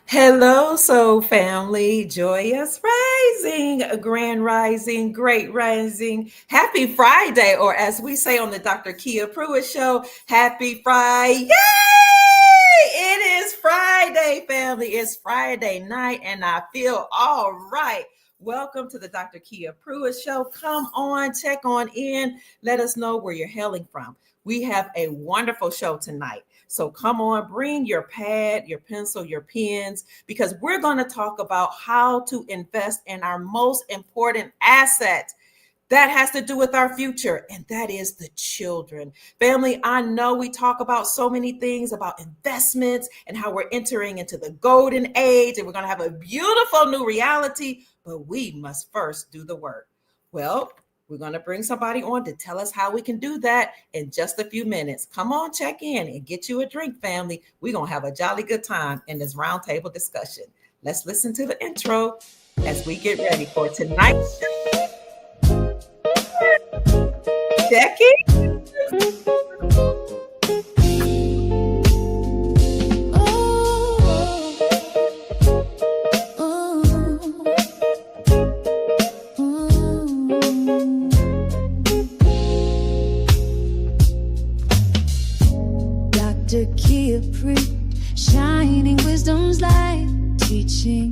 Hello, soul family, joyous rising, a grand rising, great rising, happy Friday, or as we say on the Dr. Kia Pruitt show, happy Friday. Yay! It is Friday, family. It's Friday night, and I feel all right. Welcome to the Dr. Kia Pruitt show. Come on, check on in. Let us know where you're hailing from. We have a wonderful show tonight. So come on, bring your pad, your pencil, your pens, because we're going to talk about how to invest in our most important asset. That has to do with our future, and that is the children. Family, I know we talk about so many things about investments and how we're entering into the golden age and we're going to have a beautiful new reality, but we must first do the work. Well, we're going to bring somebody on to tell us how we can do that in just a few minutes. Come on, check in and get you a drink, family. We're going to have a jolly good time in this roundtable discussion. Let's listen to the intro as we get ready for tonight's show. Jackie? Dr. Kia Pruitt, shining wisdom's light, teaching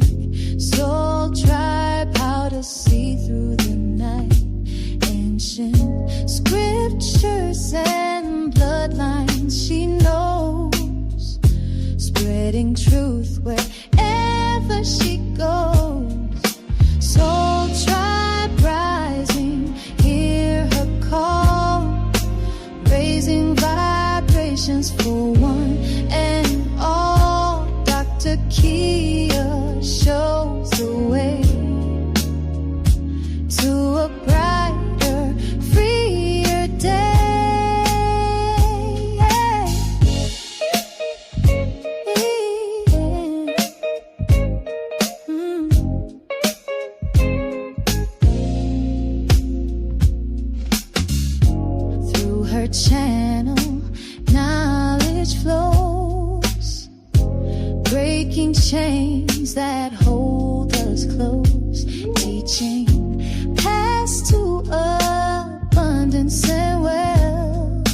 soul tribe how to see through the night. Ancient scriptures and bloodlines she knows, spreading truth wherever she goes. Soul tribe rising, hear her call, raising vibrations for one and all. Dr. Kia shows the way to a brighter, freer day. Through her channel, knowledge flows, breaking chains that hold us close, teaching paths to abundance and wealth,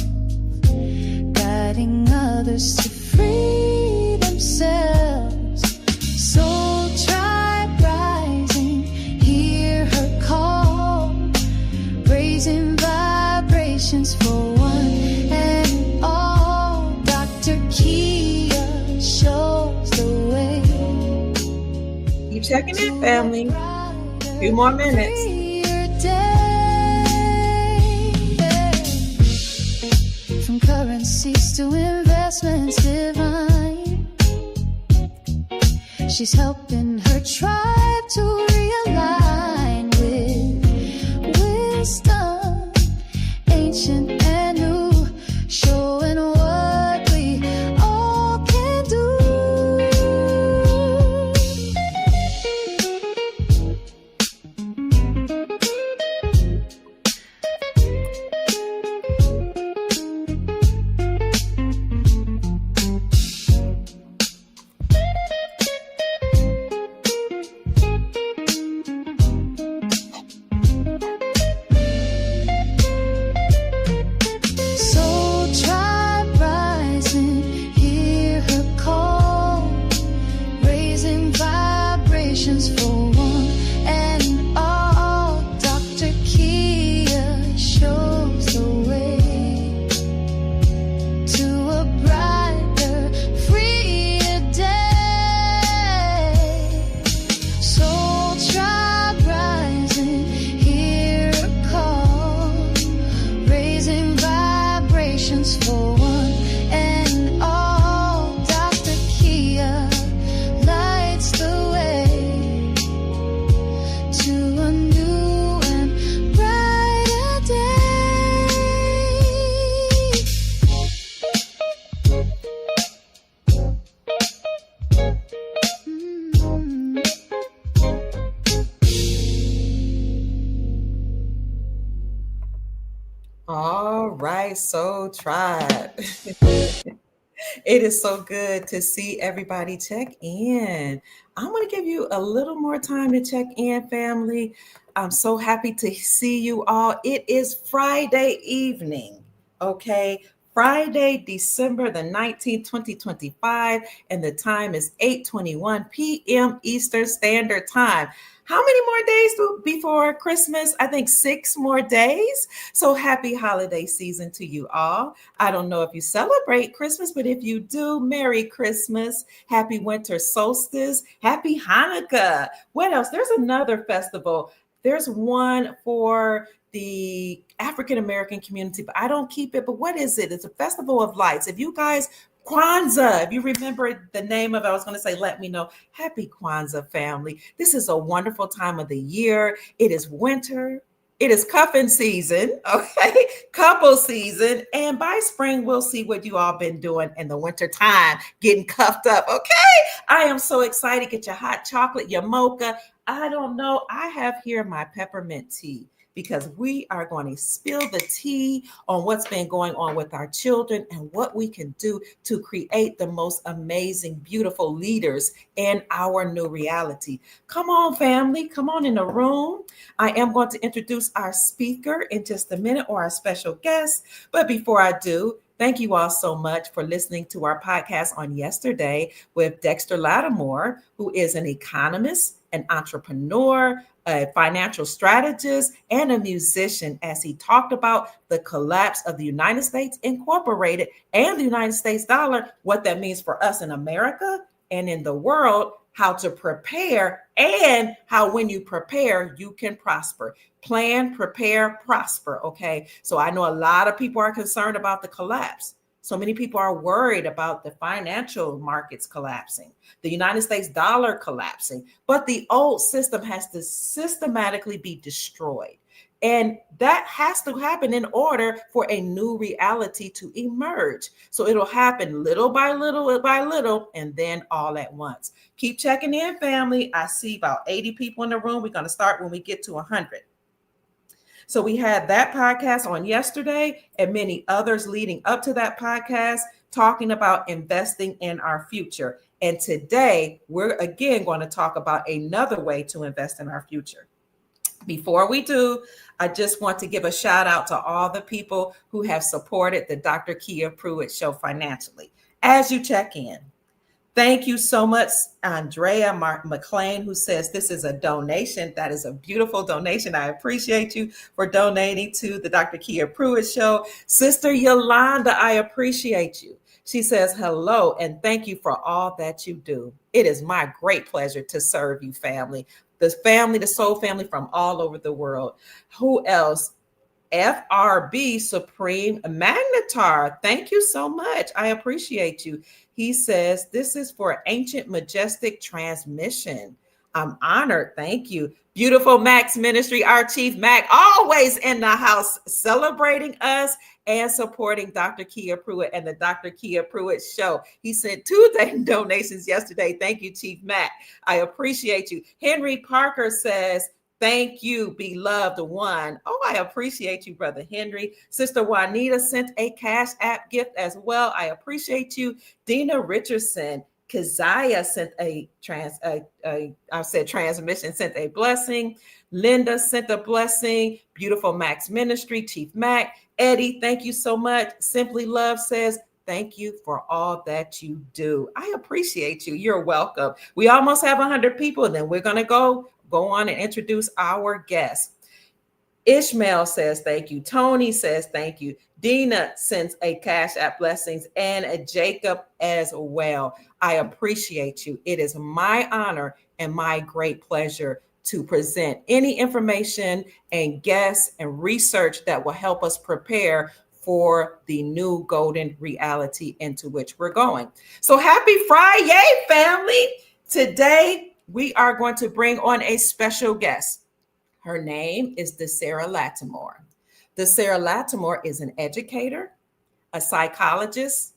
guiding others to free themselves. Soul tribe rising, hear her call, raising vibrations for one and all. Dr. Kia shows the way. Keep checking in, family. A few more minutes. From currencies to investments divine, she's helping her tribe to realign with wisdom, ancient and new, showing what we all can do. Soul tribe rising, hear her call, raising vibrations for one and all. Dr. Kia shows the way to a brighter, freer day. Soul tribe rising, hear her call, raising vibrations for one and all. Dr. Kia lights the way to a new and brighter day. All right, Soul Tribe. It is so good to see everybody check in. I'm going to give you a little more time to check in, family. I'm so happy to see you all. It is Friday evening, okay? Friday, December the 19th, 2025, and the time is 8:21 p.m. Eastern Standard Time. How many more days before Christmas? I think 6 more days. So happy holiday season to you all. I don't know if you celebrate Christmas, but if you do, Merry Christmas, Happy Winter Solstice, Happy Hanukkah. What else? There's another festival. There's one for the African American community, but I don't keep it. But what is it? It's a festival of lights. If you guys, Kwanzaa, if you remember the name of it, I was going to say, let me know. Happy Kwanzaa, family. This is a wonderful time of the year. It is winter. It is cuffing season, okay? Couple season. And by spring, we'll see what you all been doing in the winter time, getting cuffed up, okay? I am so excited. Get your hot chocolate, your mocha. I don't know. I have here my peppermint tea because we are going to spill the tea on what's been going on with our children and what we can do to create the most amazing, beautiful leaders in our new reality. Come on, family. Come on in the room. I am going to introduce our speaker in just a minute, or our special guest. But before I do, thank you all so much for listening to our podcast on yesterday with Dexter Lattimore, who is an economist, an entrepreneur, a financial strategist, and a musician, as he talked about the collapse of the United States Incorporated and the United States dollar, what that means for us in America and in the world, how to prepare, and how when you prepare, you can prosper. Plan, prepare, prosper, okay? So I know a lot of people are concerned about the collapse. So many people are worried about the financial markets collapsing, the United States dollar collapsing, but the old system has to systematically be destroyed. And that has to happen in order for a new reality to emerge. So it'll happen little by little, and then all at once. Keep checking in, family. I see about 80 people in the room. We're going to start when we get to 100. So we had that podcast on yesterday and many others leading up to that podcast talking about investing in our future. And today we're again going to talk about another way to invest in our future. Before we do, I just want to give a shout out to all the people who have supported the Dr. Kia Pruitt Show financially. As you check in, thank you so much, Andrea McLean, who says this is a donation. That is a beautiful donation. I appreciate you for donating to the Dr. Kia Pruitt Show. Sister Yolanda, I appreciate you. She says hello and thank you for all that you do. It is my great pleasure to serve you, family. The soul family from all over the world. Who else? FRB Supreme Magnetar. Thank you so much. I appreciate you. He says, this is for Ancient Majestic Transmission. I'm honored. Thank you. Beautiful Max Ministry, our Chief Mac, always in the house celebrating us and supporting Dr. Kia Pruitt and the Dr. Kia Pruitt Show. He sent 2 donations yesterday. Thank you, Chief Mac. I appreciate you. Henry Parker says, thank you, beloved one. Oh, I appreciate you, Brother Henry. Sister Juanita sent a Cash App gift as well. I appreciate you. Dina Richardson, Keziah sent transmission, sent a blessing. Linda sent a blessing. Beautiful Max Ministry, Chief Mac. Eddie, thank you so much. Simply Love says, thank you for all that you do. I appreciate you. You're welcome. We almost have 100 people, and then we're going to go on and introduce our guests. Ishmael says thank you. Tony says thank you. Dina sends a Cash App blessings, and a Jacob as well. I appreciate you. It is my honor and my great pleasure to present any information and guests and research that will help us prepare for the new golden reality into which we're going. So happy Friday, family. Today, we are going to bring on a special guest. Her name is DeSarah Lattimore. DeSarah Lattimore is an educator, a psychologist,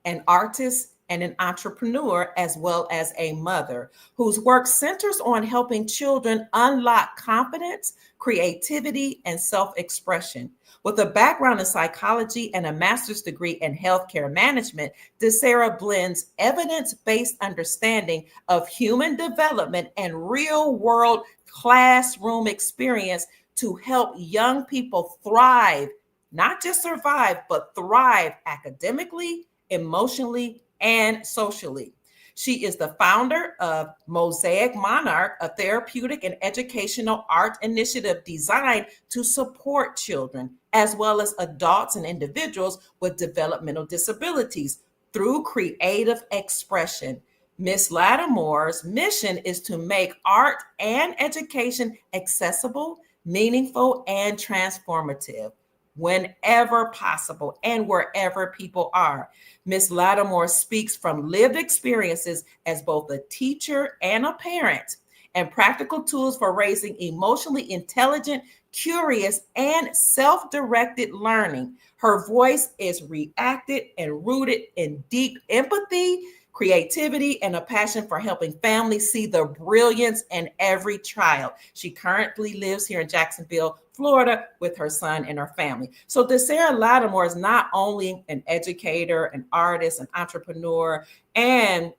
an artist, and an entrepreneur, as well as a mother, whose work centers on helping children unlock confidence, creativity, and self expression. With a background in psychology and a master's degree in healthcare management, DEJKL blends evidence based understanding of human development and real world classroom experience to help young people thrive, not just survive, but thrive academically, emotionally, and socially. She is the founder of Mosaic Monarch, a therapeutic and educational art initiative designed to support children, as well as adults and individuals with developmental disabilities through creative expression. Miss Lattimore's mission is to make art and education accessible, meaningful, and transformative whenever possible and wherever people are. Miss Lattimore speaks from lived experiences as both a teacher and a parent, and practical tools for raising emotionally intelligent, curious, and self-directed learning. Her voice is reacted and rooted in deep empathy, creativity, and a passion for helping families see the brilliance in every child. She currently lives here in Jacksonville, Florida, with her son and her family. So DEJKL Lattimore is not only an educator, an artist, an entrepreneur, and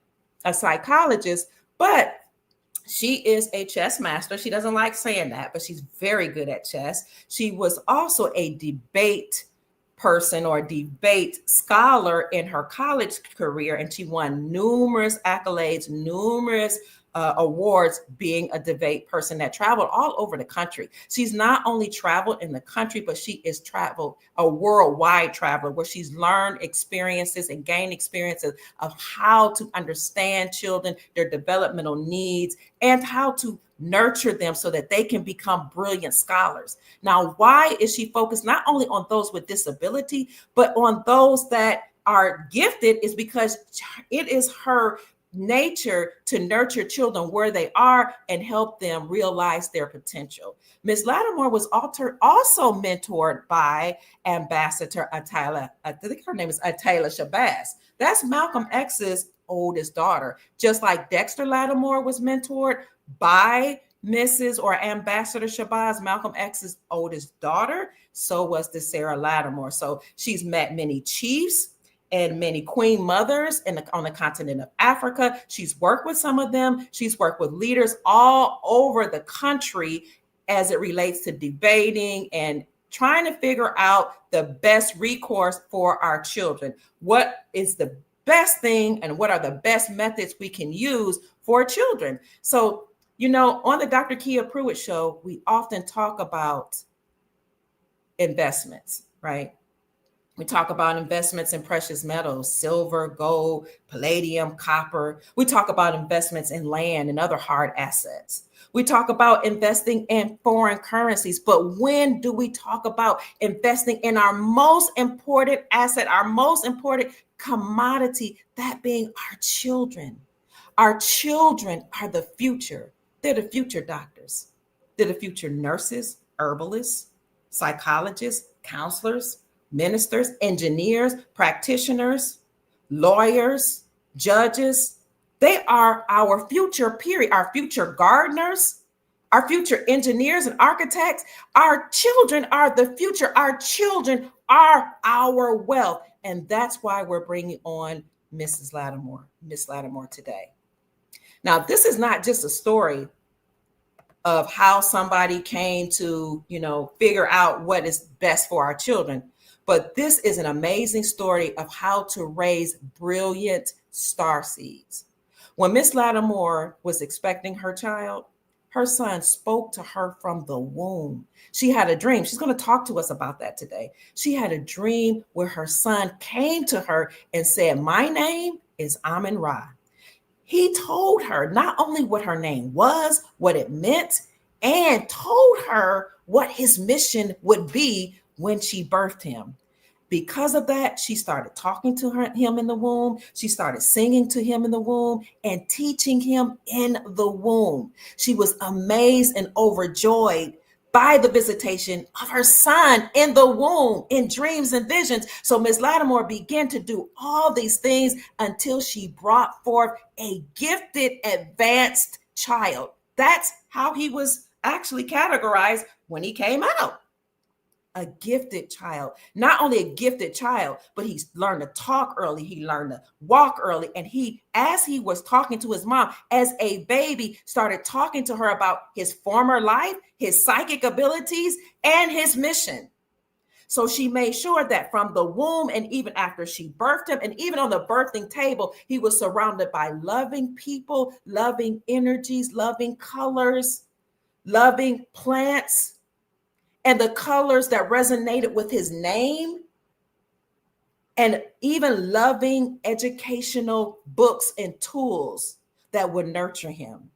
a psychologist, but she is a chess master. She doesn't like saying that, but she's very good at chess. She was also a debate person or debate scholar in her college career, and she won numerous accolades, numerous awards being a debate person that traveled all over the country. She's not only traveled in the country, but she is traveled a worldwide traveler where she's learned experiences and gained experiences of how to understand children, their developmental needs, and how to nurture them so that they can become brilliant scholars. Now, why is she focused not only on those with disability, but on those that are gifted? Is because it is her nature to nurture children where they are and help them realize their potential. Ms. Lattimore was also mentored by Ambassador Atayla. I think her name is Atayla Shabazz. That's Malcolm X's oldest daughter. Just like Dexter Lattimore was mentored by Mrs. or Ambassador Shabazz, Malcolm X's oldest daughter, so was DEJKL Lattimore. So she's met many chiefs and many queen mothers on the continent of Africa. She's worked with some of them. She's worked with leaders all over the country as it relates to debating and trying to figure out the best recourse for our children. What is the best thing and what are the best methods we can use for children? So, you know, on the Dr. Kia Pruitt show, we often talk about investments, right? We talk about investments in precious metals, silver, gold, palladium, copper. We talk about investments in land and other hard assets. We talk about investing in foreign currencies. But when do we talk about investing in our most important asset, our most important commodity, that being our children? Our children are the future. They're the future doctors. They're the future nurses, herbalists, psychologists, counselors, ministers, engineers, practitioners, lawyers, judges. They are our future, period. Our future gardeners, our future engineers and architects. Our children are the future. Our children are our wealth. And that's why we're bringing on Miss Lattimore today. Now, this is not just a story of how somebody came to, figure out what is best for our children. But this is an amazing story of how to raise brilliant star seeds. When Miss Lattimore was expecting her child, her son spoke to her from the womb. She had a dream. She's going to talk to us about that today. She had a dream where her son came to her and said, "My name is Amin Ra." He told her not only what her name was, what it meant, and told her what his mission would be when she birthed him. Because of that, she started talking to him in the womb. She started singing to him in the womb and teaching him in the womb. She was amazed and overjoyed by the visitation of her son in the womb, in dreams and visions. So Miss Lattimore began to do all these things until she brought forth a gifted, advanced child. That's how he was actually categorized when he came out. A gifted child. Not only a gifted child, but he learned to talk early, he learned to walk early, and he, as he was talking to his mom as a baby, started talking to her about his former life, his psychic abilities, and his mission. So she made sure that from the womb and even after she birthed him, and even on the birthing table, he was surrounded by loving people, loving energies, loving colors, loving plants, and the colors that resonated with his name, and even loving educational books and tools that would nurture him.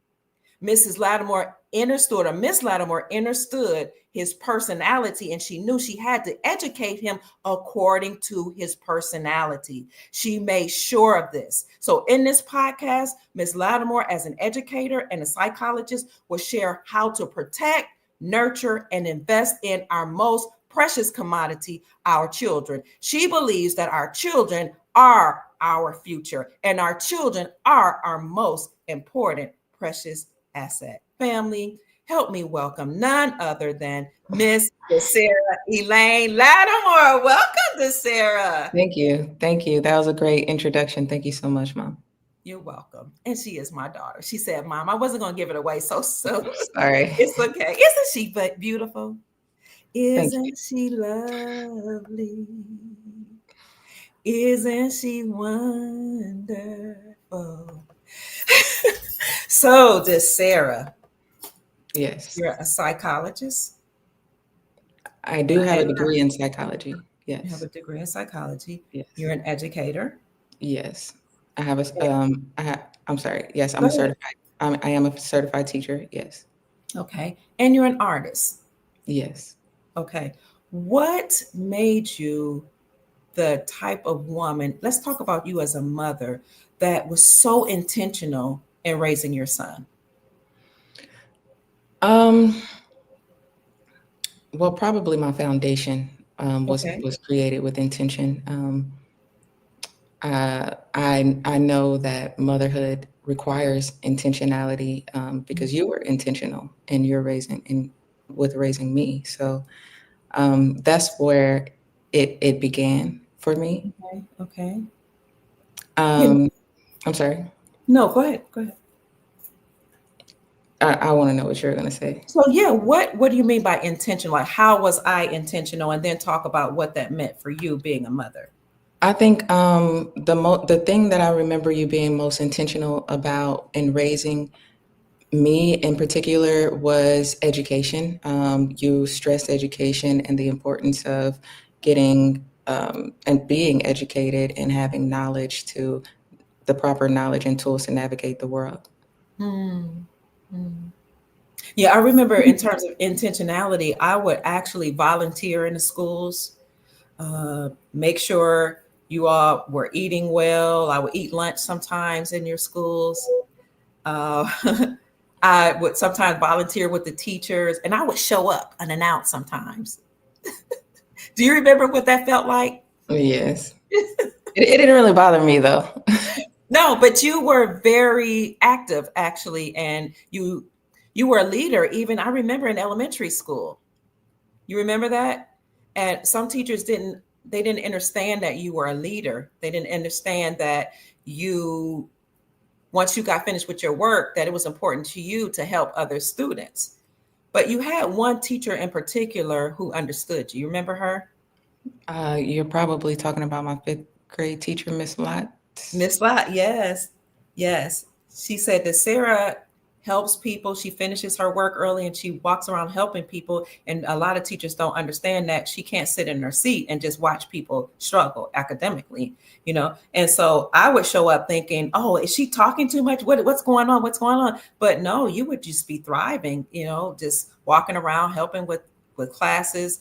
Miss Lattimore understood his personality, and she knew she had to educate him according to his personality. She made sure of this. So in this podcast, Miss Lattimore, as an educator and a psychologist, will share how to protect, nurture, and invest in our most precious commodity, our children. She believes that our children are our future, and our children are our most important, precious asset. Family, help me welcome none other than Miss Sarah Elaine Lattimore. Welcome, Sarah. Thank you. Thank you. That was a great introduction. Thank you so much, Mom. You're welcome. And she is my daughter. She said, Mom, I wasn't going to give it away so soon. Sorry. It's okay. Isn't she beautiful? Thank you. Isn't she lovely? Isn't she wonderful? So, this Sarah, Yes. you're a psychologist. I do have a degree in psychology. You have Yes. a degree in psychology. Yes. You're an educator. Yes. I have a I'm sorry. Yes, I'm Go a ahead. certified. I am a certified teacher. Yes. Okay. And you're an artist. Yes. Okay. What made you the type of woman? Let's talk about you as a mother that was so intentional in raising your son. Well, probably my foundation Okay. was created with intention. I know that motherhood requires intentionality because you were intentional in your with raising me. So that's where it began for me. Okay. Okay. Yeah. I'm sorry. No, go ahead. Go ahead. I want to know what you're going to say. So yeah, what do you mean by intentional? Like, how was I intentional? And then talk about what that meant for you being a mother. I think the thing that I remember you being most intentional about in raising me in particular was education. You stressed education and the importance of getting and being educated and having knowledge to the proper knowledge and tools to navigate the world. Hmm. Hmm. Yeah, I remember in terms of intentionality, I would actually volunteer in the schools, make sure you all were eating well. I would eat lunch sometimes in your schools. Uh, I would sometimes volunteer with the teachers, and I would show up unannounced sometimes. Do you remember what that felt like? Yes. It didn't really bother me though. No, but you were very active actually, and you were a leader. Even I remember in elementary school. You remember that? And some teachers didn't understand that you were a leader. They didn't understand that you, once you got finished with your work, that it was important to you to help other students. But you had one teacher in particular who understood you. You remember her? You're probably talking about my fifth grade teacher, Miss Lott. Miss Lott, yes. Yes. She said that Sarah helps people. She finishes her work early and she walks around helping people. And a lot of teachers don't understand that she can't sit in her seat and just watch people struggle academically, you know? And so I would show up thinking, oh, is she talking too much? What's going on? What's going on? But no, you would just be thriving, you know, just walking around, helping with classes,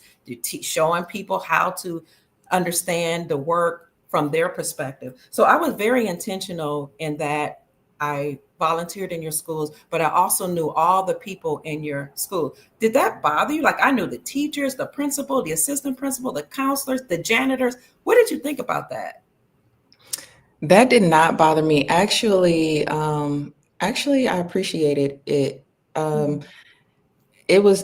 showing people how to understand the work from their perspective. So I was very intentional in that I volunteered in your schools, but I also knew all the people in your school. Did that bother you? Like I knew the teachers, the principal, the assistant principal, the counselors, the janitors. What did you think about that? That did not bother me. Actually, I appreciated it. Um, it was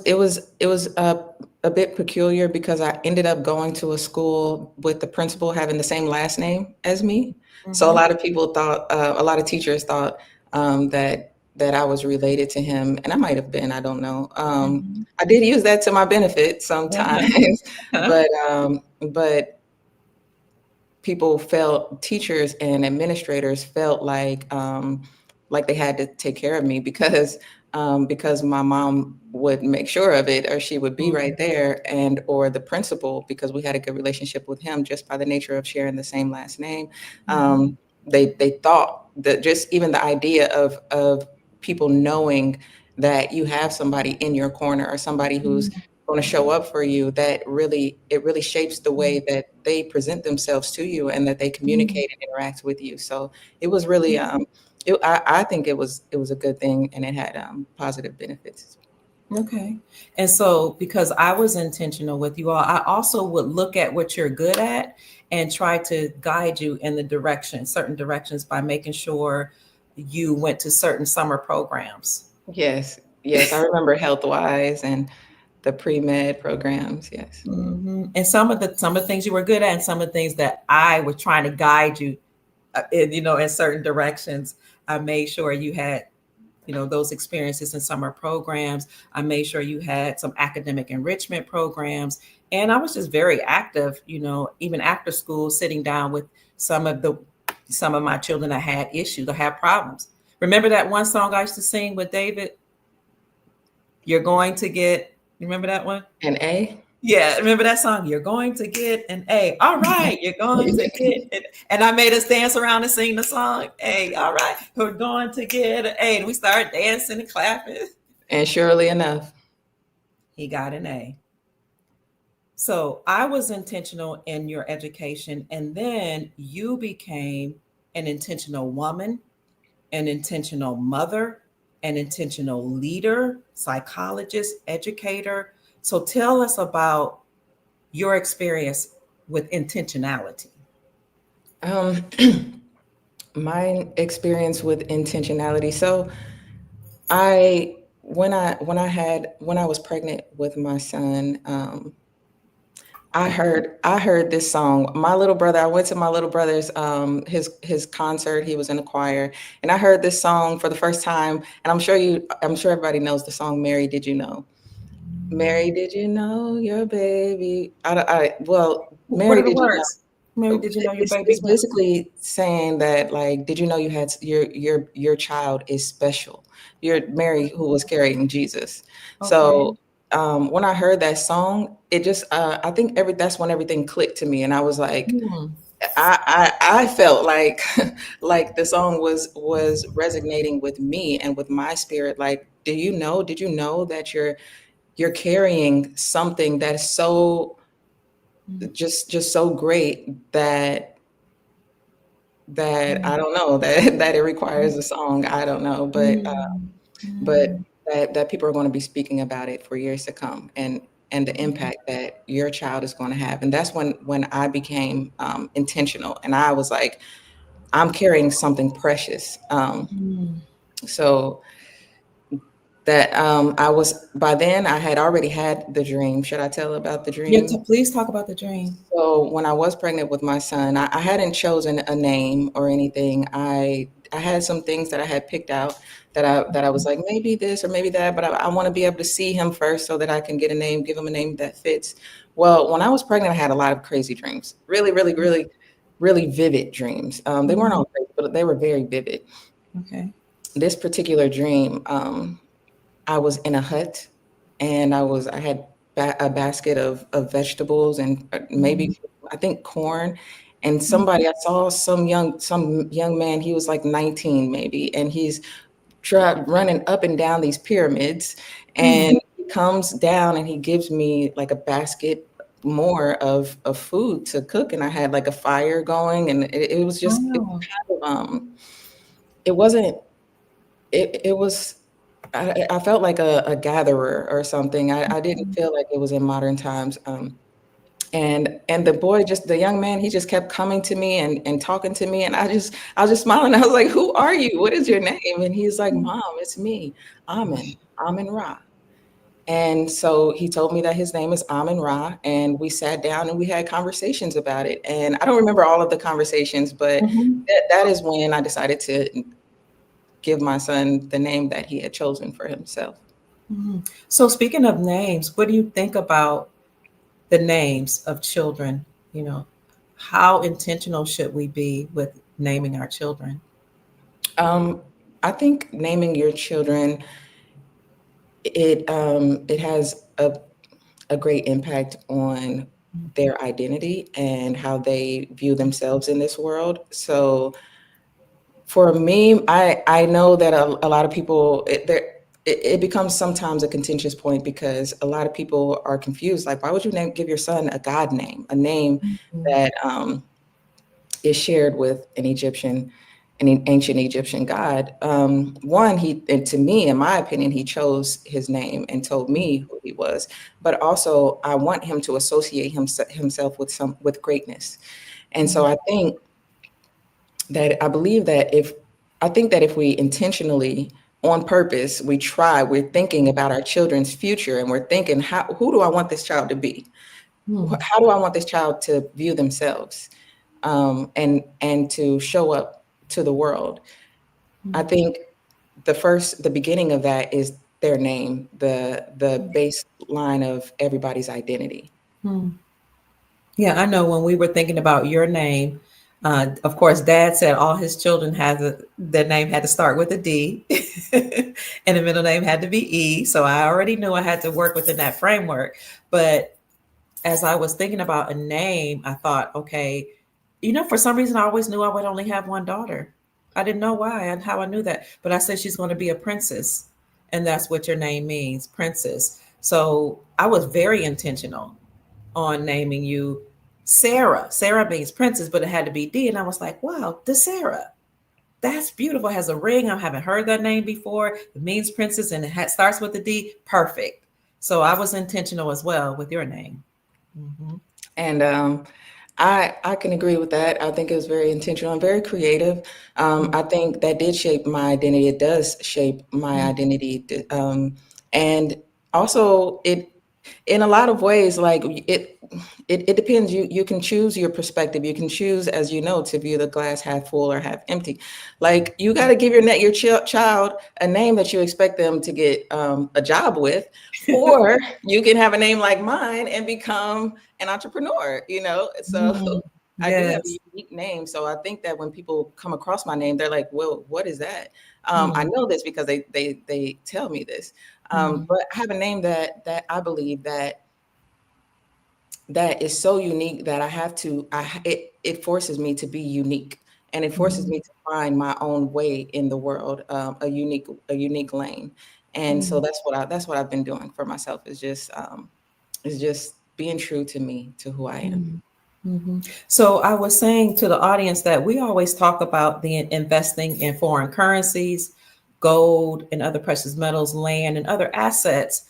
a bit peculiar because I ended up going to a school with the principal having the same last name as me. So a Mm-hmm. lot of people thought, a lot of teachers thought that I was related to him, and I might have been. I don't know. Mm-hmm. I did use that to my benefit sometimes, Uh-huh. but people felt teachers and administrators felt like they had to take care of me because my mom would make sure of it or she would be right Mm-hmm. there and or the principal because we had a good relationship with him just by the nature of sharing the same last name. Mm-hmm. They thought that just even the idea of people knowing that you have somebody in your corner or somebody who's going to show up for you, that really it really shapes the way that they present themselves to you and that they Mm-hmm. communicate and interact with you. So it was really I think it was a good thing and it had positive benefits. Okay. And so, because I was intentional with you all, I also would look at what you're good at and try to guide you in the direction, certain directions by making sure you went to certain summer programs. Yes, yes, I remember Health Wise and the pre-med programs. Yes. And some of the things you were good at, and some of the things that I was trying to guide you, in certain directions. I made sure you had those experiences in summer programs. I made sure you had some academic enrichment programs. And I was just very active, even after school, sitting down with some of my children that had issues, that had problems. Remember that one song I used to sing with David? You're going to get, you remember that one? And A? Yeah, remember that song? You're going to get an A. All right, you're going to get it. And I made us dance around and sing the song. A, all right, we're going to get an A. And we started dancing and clapping. And surely enough. He got an A. So I was intentional in your education, and then you became an intentional woman, an intentional mother, an intentional leader, psychologist, educator. So tell us about your experience with intentionality. Um, my experience with intentionality. So when I was pregnant with my son, I heard this song. My little brother, I went to my little brother's his concert. He was in a choir, and I heard this song for the first time. And I'm sure everybody knows the song "Mary, Did You Know." Mary, did you know your baby? What Mary, are the did you know? words? Mary, did you know your It's baby's what? basically saying that, like, did you know you had your child is special? Your Mary who was carrying Jesus. Okay. So when I heard that song, it just I think that's when everything clicked to me, and I was like, Hmm. I felt like like the song was resonating with me and with my spirit. Like, did you know that you're carrying something that is so just so great that I don't know that it requires a song. I don't know, Mm. but Mm. that people are going to be speaking about it for years to come, and the impact that your child is going to have. And that's when I became intentional, and I was like, I'm carrying something precious. Mm. So that I was by then I had already had the dream. Should I tell about the Yeah, dream? please talk about the dream. So when I was pregnant with my son, I hadn't chosen a name or anything. I had some things that I had picked out that I was like maybe this or maybe that, but I want to be able to see him first so that I can get a name, give him a name that fits. Well, when I was pregnant, I had a lot of crazy dreams, really, really, really, really vivid dreams. They weren't Mhm. all crazy, but they were very vivid. Okay. This particular dream, I was in a hut and I had a basket of vegetables and Mhm. maybe I think corn. And Mhm. I saw some young man, he was like 19 maybe, and he's running up and down these pyramids. And he comes down and he gives me like a basket more of food to cook. And I had like a fire going, and it was Wow. kind of, it wasn't. it was, I felt like a gatherer or something. I didn't Mhm. feel like it was in modern times. And the boy, just the young man, he just kept coming to me and talking to me, and I was just smiling. I was like, "Who are you? What is your name?" And he's like, "Mom, it's me, Amin Ra." And so he told me that his name is Amin Ra, and we sat down and we had conversations about it. And I don't remember all of the conversations, but Mhm. that is when I decided to give my son the name that he had chosen for himself. Mhm. So speaking of names, what do you think about the names of children? You know, how intentional should we be with naming our children? Um, I think naming your children, it has a great impact on their identity and how they view themselves in this world. So for me, I know that a lot of people it becomes sometimes a contentious point because a lot of people are confused. Like, why would you give your son a God name, a name Mhm. that is shared with an ancient Egyptian god? One, he, and to me, in my opinion, he chose his name and told me who he was. But also, I want him to associate himself with with greatness. And so I believe that if I think that if we intentionally, on purpose, we're thinking about our children's future, and we're thinking, who do I want this child to be? Mhm. How do I want this child to view themselves, and to show up to the world? I Mhm. think the beginning of that is their name, the baseline of everybody's identity. Mhm. Yeah, I know when we were thinking about your name, of course, Dad said all his children their name had to start with a D, and the middle name had to be E. So I already knew I had to work within that framework. But as I was thinking about a name, I thought, okay, for some reason I always knew I would only have one daughter. I didn't know why and how I knew that, but I said she's going to be a princess, and that's what your name means, princess. So I was very intentional on naming you Sarah. Sarah means princess, but it had to be D. And I was like, wow, the Sarah. That's beautiful. It has a ring. I haven't heard that name before. It means princess and starts with the D. Perfect. So I was intentional as well with your name. Hmm. And I can agree with that. I think it was very intentional and very creative. I think that did shape my identity. It does shape my identity, and also in a lot of ways, like it depends. You can choose your perspective. You can choose, as you know, to view the glass half full or half empty. Like, you got to give your child a name that you expect them to get a job with, or you can have a name like mine and become an entrepreneur, So Mm. I do have a Yes. unique name. So I think that when people come across my name, they're like, well, what is that? I Mm. know this because they tell me this. Mm. But I have a name that I believe that is so unique that I have to it forces me to be unique, and it forces Mm. me to find my own way in the world, a unique lane. And so Mm. that's what I've been doing for myself, is just being true to me, to who I am. Mm. Mhm. So I was saying to the audience that we always talk about the investing in foreign currencies, gold and other precious metals, land and other assets,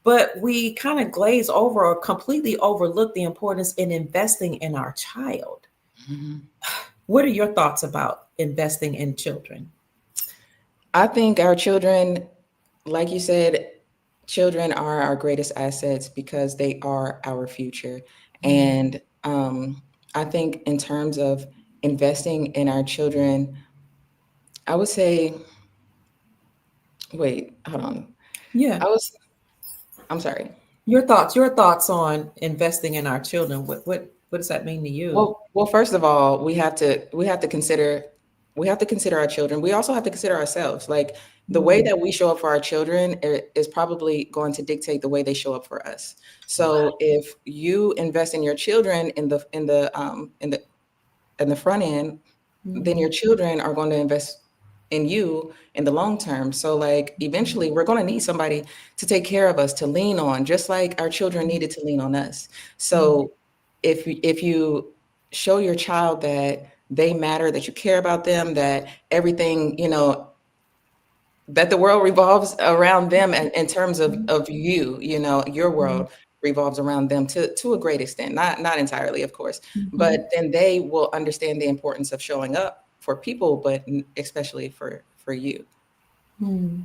but we kind of glaze over or completely overlook the importance in investing in our child. Mhm. What are your thoughts about investing in children? I think our children, like you said, children are our greatest assets because they are our future. Mm. And I think in terms of investing in our children, I would say, wait, hold on. Yeah. I was, I'm sorry. Your thoughts on investing in our children. What does that mean to you? Well, first of all, we have to consider our children. We also have to consider ourselves. Like, the way Mm. that we show up for our children is probably going to dictate the way they show up for us. So if you invest in your children in the front end, then Mm. your children are going to invest in you in the long term. So, like, eventually we're going to need somebody to take care of us, to lean on, just like our children needed to lean on us. Mm. So if you show your child that they matter, that you care about them, that everything, that the world revolves around them, and in terms of you, your Mhm. world revolves around them to a great extent, not entirely, of course, Mhm. but then they will understand the importance of showing up for people, but especially for you. Hmm.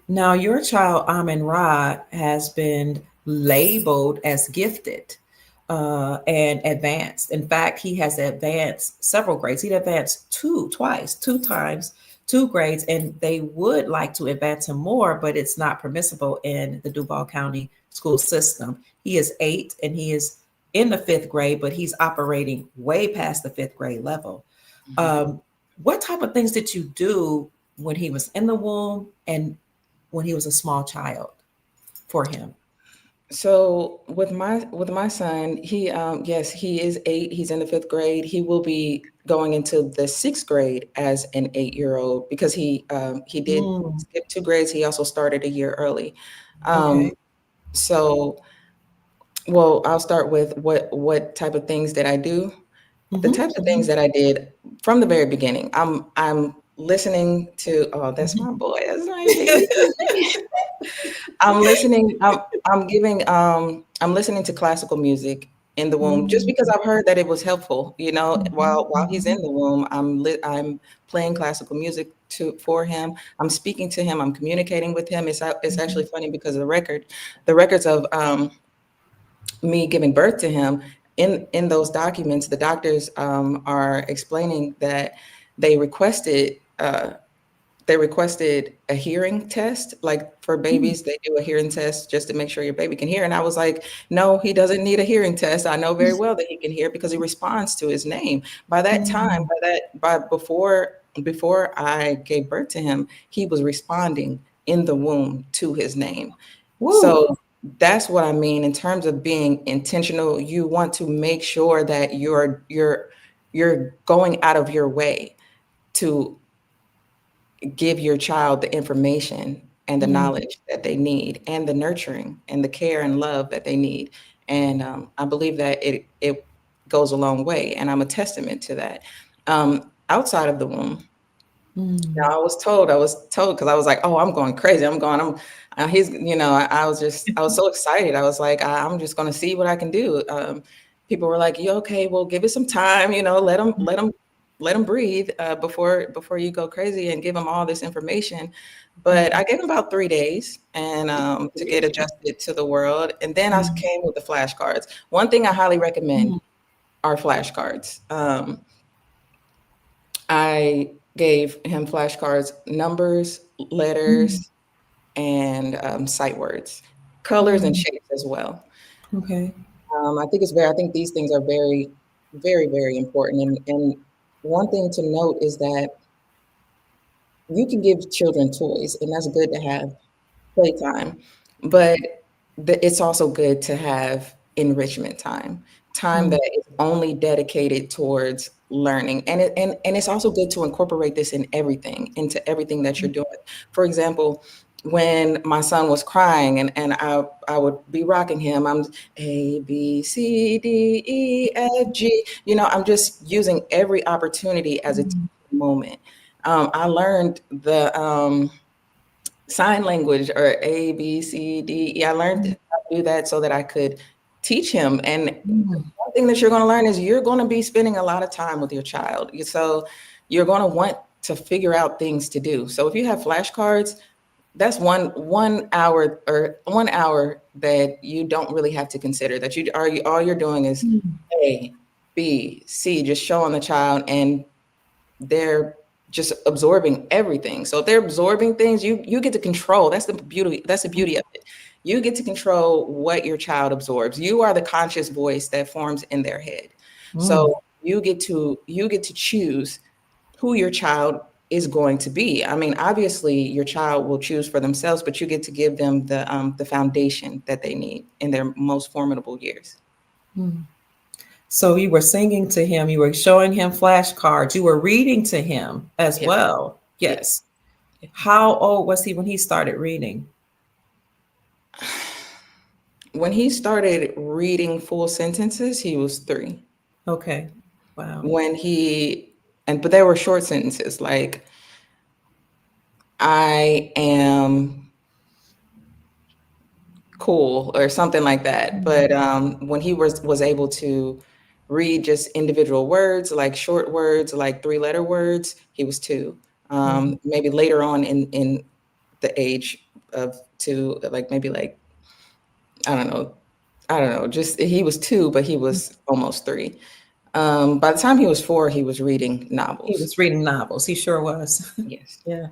Now, your child, Amin Ra, has been labeled as gifted and advanced. In fact, he has advanced several grades. He advanced two times, 2 grades, and they would like to advance him more, but it's not permissible in the Duval County school system. He is 8 and he is in the 5th grade, but he's operating way past the 5th grade level. Mhm. Um, what type of things did you do when he was in the womb and when he was a small child for him? So with my son, he yes, he is 8. He's in the 5th grade. He will be going into the 6th grade as an 8-year-old because he did Mm, skip 2 grades. He also started a year early. okay. So, well, I'll start with what type of things did I do. The Hmm. types of things that I did from the very beginning. I'm listening to, oh, that's my boy. That's my baby. I'm listening. I'm listening to classical music in the womb just because I've heard that it was helpful. While he's in the womb, I'm playing classical music for him. I'm speaking to him. I'm communicating with him. It's actually funny because the records of me giving birth to him, in those documents, the doctors are explaining that they requested. They requested a hearing test. Like for babies, they do a hearing test just to make sure your baby can hear. And I was like, no, he doesn't need a hearing test. I know very well that he can hear because he responds to his name. By that time, by before I gave birth to him, he was responding in the womb to his name. Woo. So that's what I mean in terms of being intentional. You want to make sure that you're going out of your way to give your child the information and the Mm, knowledge that they need, and the nurturing and the care and love that they need. And I believe that it goes a long way, and I'm a testament to that. Outside of the womb, now, mm, I was told because I was like, "Oh, I'm going crazy. He's, I was so excited. I was like, I'm just going to see what I can do." People were like, "You okay? Well, give it some time. Let him breathe before you go crazy and give him all this information." But mm, I gave him about 3 days and to get adjusted to the world, and then I mm, came with the flashcards. One thing I highly recommend mm, are flashcards. I gave him flashcards, numbers, mm, letters, and sight words, colors and mm. shapes as well. Okay. I think these things are very, very, very important. And one thing to note is that you can give children toys, and that's good to have playtime, but it's also good to have enrichment time, time Mm, that is only dedicated towards learning. And it's also good to incorporate this into everything that you're doing. For example, when my son was crying and I would be rocking him, I'm A, B, C, D, E, F, G, I'm just using every opportunity as a teaching mm, moment. I learned the sign language, or A, B, C, D, E. I learned how mm, to do that so that I could teach him. And mm, one thing that you're going to learn is you're going to be spending a lot of time with your child. So you're going to want to figure out things to do. So if you have flashcards, that's one hour that you don't really have to consider. That you are all you're doing is mm, A, B, C, just showing the child, and they're just absorbing everything. So if they're absorbing things, you get to control. That's the beauty. That's the beauty of it. You get to control what your child absorbs. You are the conscious voice that forms in their head. mm, So you get to choose who your child is going to be. I mean, obviously, your child will choose for themselves, but you get to give them the foundation that they need in their most formidable years. mm. So you were singing to him, you were showing him flashcards, you were reading to him as Yes, well. yes. Yes. How old was he when he started reading? When he started reading full sentences, he was 3. Okay. Wow. When he and but they were short sentences. Like I am cool or something like that. But when he was able to read just individual words, like short words, like three-letter words, he was two. Mhm. Maybe later on in the age of two, like maybe like I don't know, I don't know. Just he was two, but he was almost three. By the time he was four, he was reading He novels. was reading novels. He sure was. Yes, Yeah.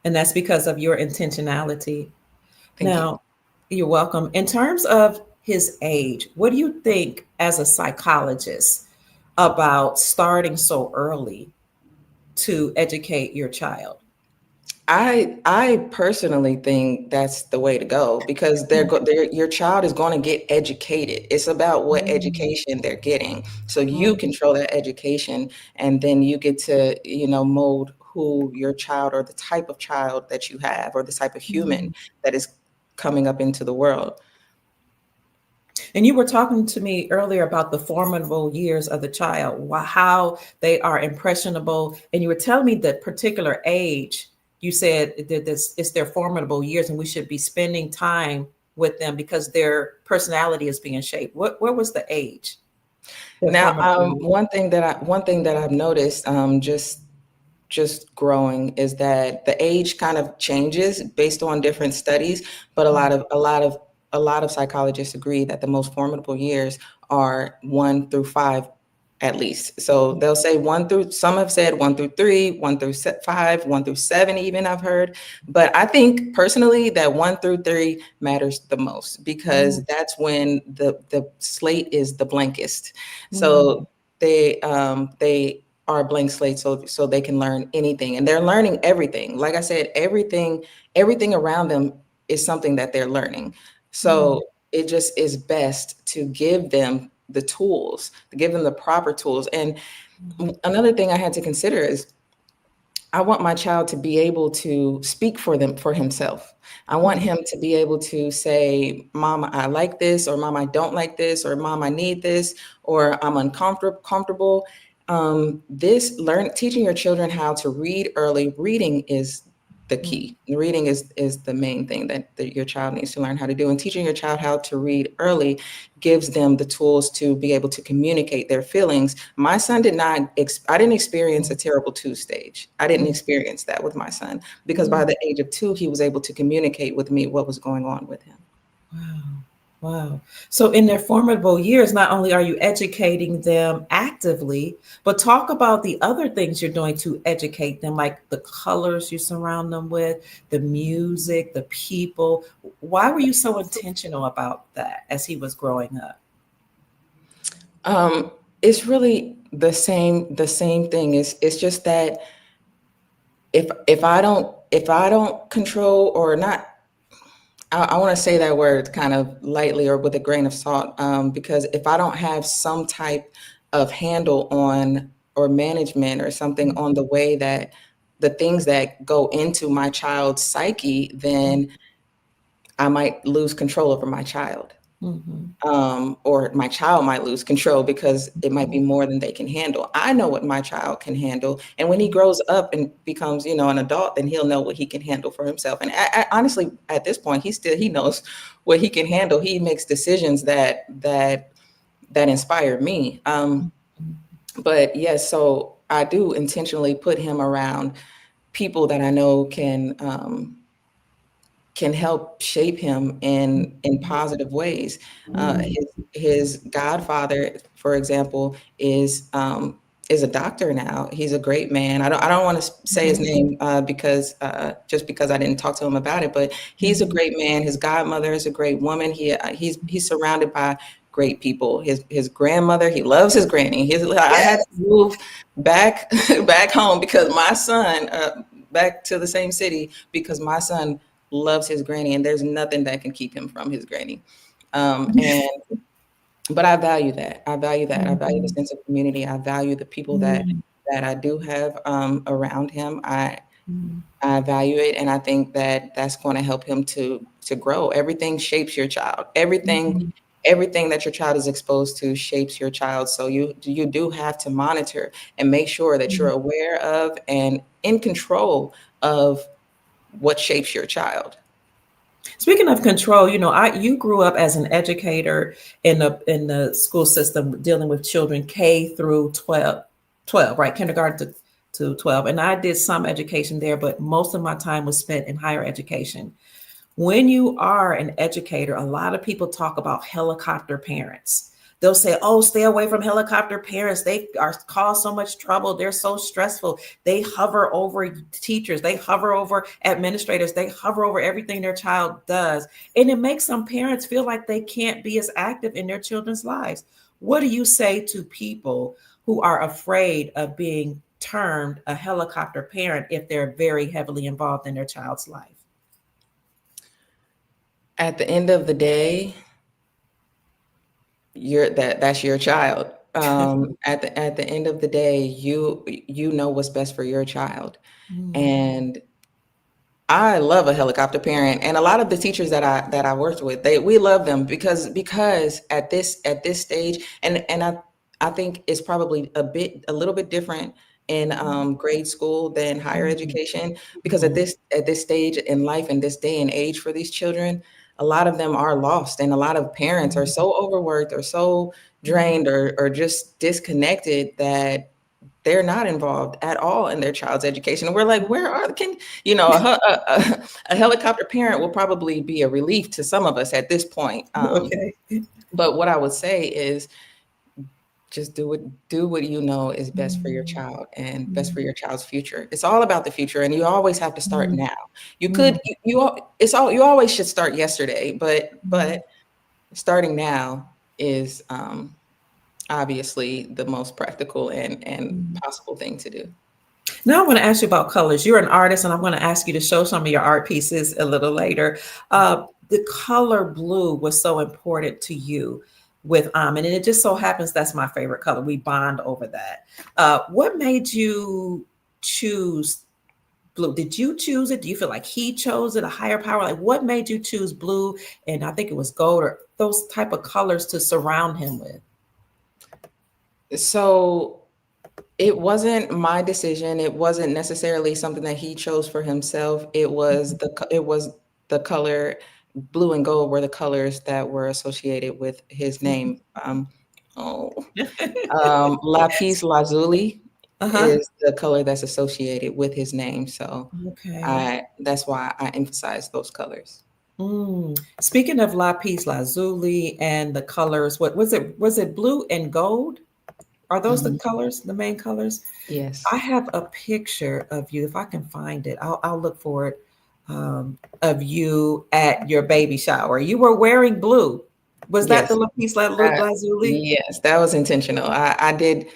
And that's because of your intentionality. thank you. Now, you're welcome. In terms of his age, what do you think as a psychologist about starting so early to educate your child? I personally think that's the way to go because your child is going to get educated. It's about what Mhm. education they're getting. So you Mhm. control that education, and then you get to mold who your child or the type of child that you have or the type of human Mhm. that is coming up into the world. And you were talking to me earlier about the formidable years of the child, how they are impressionable. And you were telling me that particular age, you said that this is their formidable years and we should be spending time with them because their personality is being shaped. What was the age? Their Now, formidable years. one thing that I've noticed, just growing, is that the age kind of changes based on different studies, but a lot of psychologists agree that the most formidable years are 1 through 5 at least. So they'll say some have said 1 through 3, 1 through 5, 1 through 7, even I've heard. But I think personally that 1 through 3 matters the most Mhm. because that's when the slate is the blankest. Mhm. So they are a blank slate, so they can learn anything, and they're learning everything. Like I said, everything around them is something that they're learning. Mhm. So it just is best to give them the tools, to give them the proper tools. And another thing I had to consider is I want my child to be able to speak for himself. I want Mhm. him to be able to say, "Mom, I like this," or "Mom, I don't like this," or "Mom, I need this," or "I'm uncomfortable." Comfortable. This learn teaching your children how to read early. Reading is the key. Reading is the main thing that your child needs to learn how to do. And teaching your child how to read early gives them the tools to be able to communicate their feelings. My son did not, I didn't experience a terrible two stage. I didn't Mhm. experience that with my son because by Mhm. the age of two, he was able to communicate with me what was going on with him. Wow. Wow. So, in their formidable years, not only are you educating them actively, but talk about the other things you're doing to educate them, like the colors you surround them with, the music, the people. Why were you so intentional about that as he was growing up? Um, it's really the same thing. It's just that if I don't control or not, I want to say that word kind of lightly or with a grain of salt, because if I don't have some type of handle on or management or something on the way that the things that go into my child's psyche, then I might lose control over my child. Mm-hmm. Or my child might lose control because it might be more than they can handle. I know what my child can handle, and when he grows up and becomes, an adult, then he'll know what he can handle for himself. And honestly, at this point, he knows what he can handle. He makes decisions that inspire me. But yes, so I do intentionally put him around people that I know can help shape him in positive ways. His godfather, for example, is a doctor now. He's a great man. I don't want to say his name because just because I didn't talk to him about it, but he's a great man. His godmother is a great woman. He's surrounded by great people. His grandmother, he loves his granny. I had to Yes. move back back home because my son back to the same city because my son loves his granny, and there's nothing that can keep him from his granny. And but I value that. I value that. I value the Mhm. sense of community. I value the people Mhm. that I do have around him. Mhm. I value it, and I think that that's going to help him to grow. Everything shapes your child. Mhm. Everything that your child is exposed to shapes your child. So you do have to monitor and make sure that you're aware of and in control of what shapes your child. Speaking of control, you grew up as an educator in the school system dealing with children K through 12, right? Kindergarten to 12. And I did some education there, but most of my time was spent in higher education. When you are an educator, a lot of people talk about helicopter parents. They'll say, "Oh, stay away from helicopter parents. They are cause so much trouble. They're so stressful. They hover over teachers. They hover over administrators. They hover over everything their child does." And it makes some parents feel like they can't be as active in their children's lives. What do you say to people who are afraid of being termed a helicopter parent if they're very heavily involved in their child's life? At the end of the day, that's your child. At the end of the day, you know what's best for your child. Mm, And I love a helicopter parent, and a lot of the teachers that I worked with, we love them because at this stage, and I think it's probably a little bit different in grade school than higher mm, education, because at mhm, this stage in life, in this day and age for these children, a lot of them are lost, and a lot of parents are mhm, so overworked or so mhm, drained or just disconnected that they're not involved at all in their child's education. And we're like, where are can a helicopter parent will probably be a relief to some of us at this point. okay. But what I would say is just do what you know is best for your Mm, child and best for mm, your child's future. It's all about the future, and you always have to start mm, now. You mm, could it's all you always should start yesterday, but mm, starting now is obviously the most practical and mm. possible thing to do. Now I want to ask you about colors. You're an artist, and I'm going to ask you to show some of your art pieces a little later. The color blue was so important to you with and it just so happens that's my favorite color. We bond over that. What made you choose blue? Did you choose it? Do you feel like he chose it, a higher power? Like what made you choose blue? And I think it was gold or those type of colors to surround him with. So it wasn't my decision. It wasn't necessarily something that he chose for himself. It was the color blue and gold were the colors that were associated with his name. Oh, Lapis Lazuli Uh-huh. is the color that's associated with his name. So Okay. that's why I emphasize those colors. Speaking of lapis lazuli and the colors, what was it? Was it blue and gold? Are those the Mhm. colors, the main colors? Yes. I have a picture of you. If I can find it, I'll look for it. Of you at your baby shower. You were wearing blue. Was that the Yes. lapis That lazuli? yes, that was intentional. I did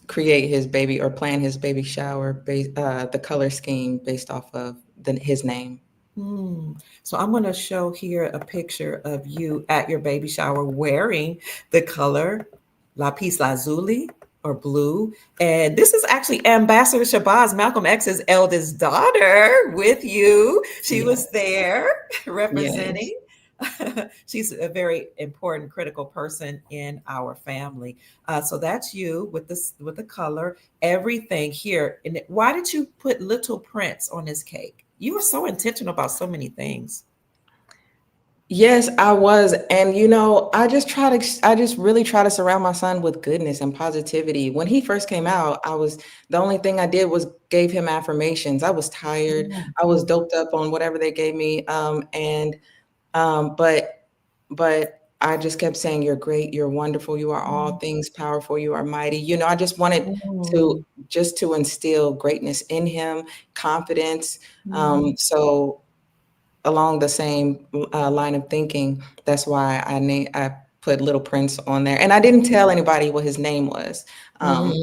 create his baby or plan his baby shower the color scheme based off of his name. Hmm. So I'm going to show here a picture of you at your baby shower wearing the color lapis lazuli or blue. And this is actually Ambassador Shabazz, Malcolm X's eldest daughter, with you. She was Yes. there Yes. representing. She's a very important, critical person in our family. So that's you with this, with the color, everything here. And why did you put little prints on this cake? You were so intentional about so many things. Yes, I was. And I just really try to surround my son with goodness and positivity. When he first came out, the only thing I did was gave him affirmations. I was tired. I was Mhm, doped up on whatever they gave me. But I just kept saying, "You're great. You're wonderful. You are all mhm, things powerful. You are mighty." I just wanted to mhm, just to instill greatness in him, confidence. mhm, So along the same line of thinking, that's why I put Little Prince on there, and I didn't tell anybody what his name was mhm,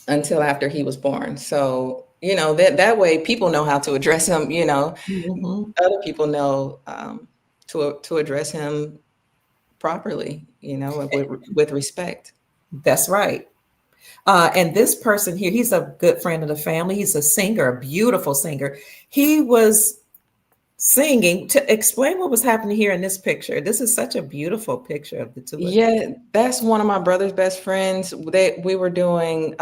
until after he was born. So that way people know how to address him. mhm. Other people know to address him properly. With respect. That's right. And this person here, he's a good friend of the family. He's a singer, a beautiful singer. He was singing to explain what was happening here in this picture. This is such a beautiful picture of the two of you. Yeah, that's one of my brother's best friends. We were doing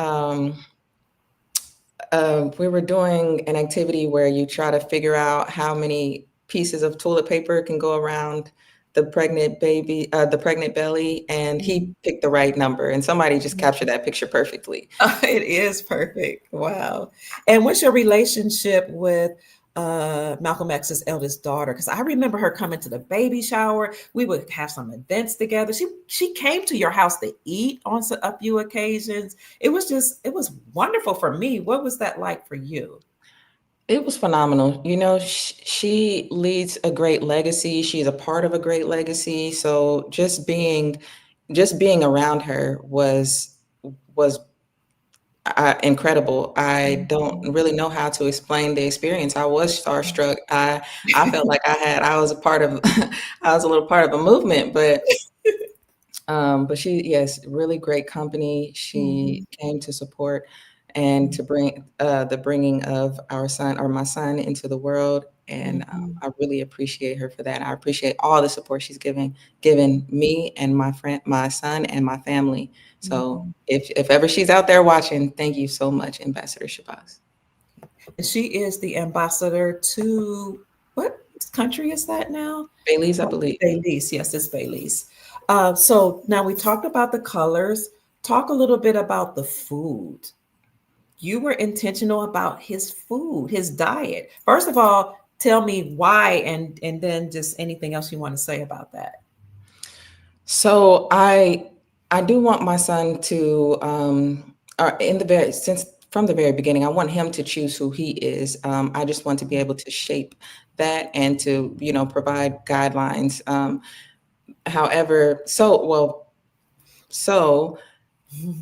We were doing an activity where you try to figure out how many pieces of toilet paper can go around the pregnant belly, and he picked the right number, and somebody just captured that picture perfectly. It is perfect. Wow. And what's your relationship with Malcolm X's eldest daughter? Because I remember her coming to the baby shower. We would have some events together. She came to your house to eat on a few occasions. It was wonderful for me. What was that like for you? It was phenomenal. She leads a great legacy. She's a part of a great legacy. So just being around her was incredible. I don't Mhm. really know how to explain the experience. I was starstruck. I felt like I was a part of I was a little part of a movement, but she, yes, really great company. She Mhm. came to support and to bring the bringing of our son or my son into the world, and Mhm. I really appreciate her for that. I appreciate all the support she's given me and my son, and my family. So Mhm. if ever she's out there watching, thank you so much, Ambassador Shabazz. And she is the ambassador to what country is that now? Bailey's, I believe. Belize. Yes, it's Belize. So now we talked about the colors. Talk a little bit about the food. You were intentional about his food, his diet. First of all, tell me why, and then just anything else you want to say about that. So I do want my son to or in the very since from the very beginning, I want him to choose who he is. I just want to be able to shape that and to, provide guidelines. However, so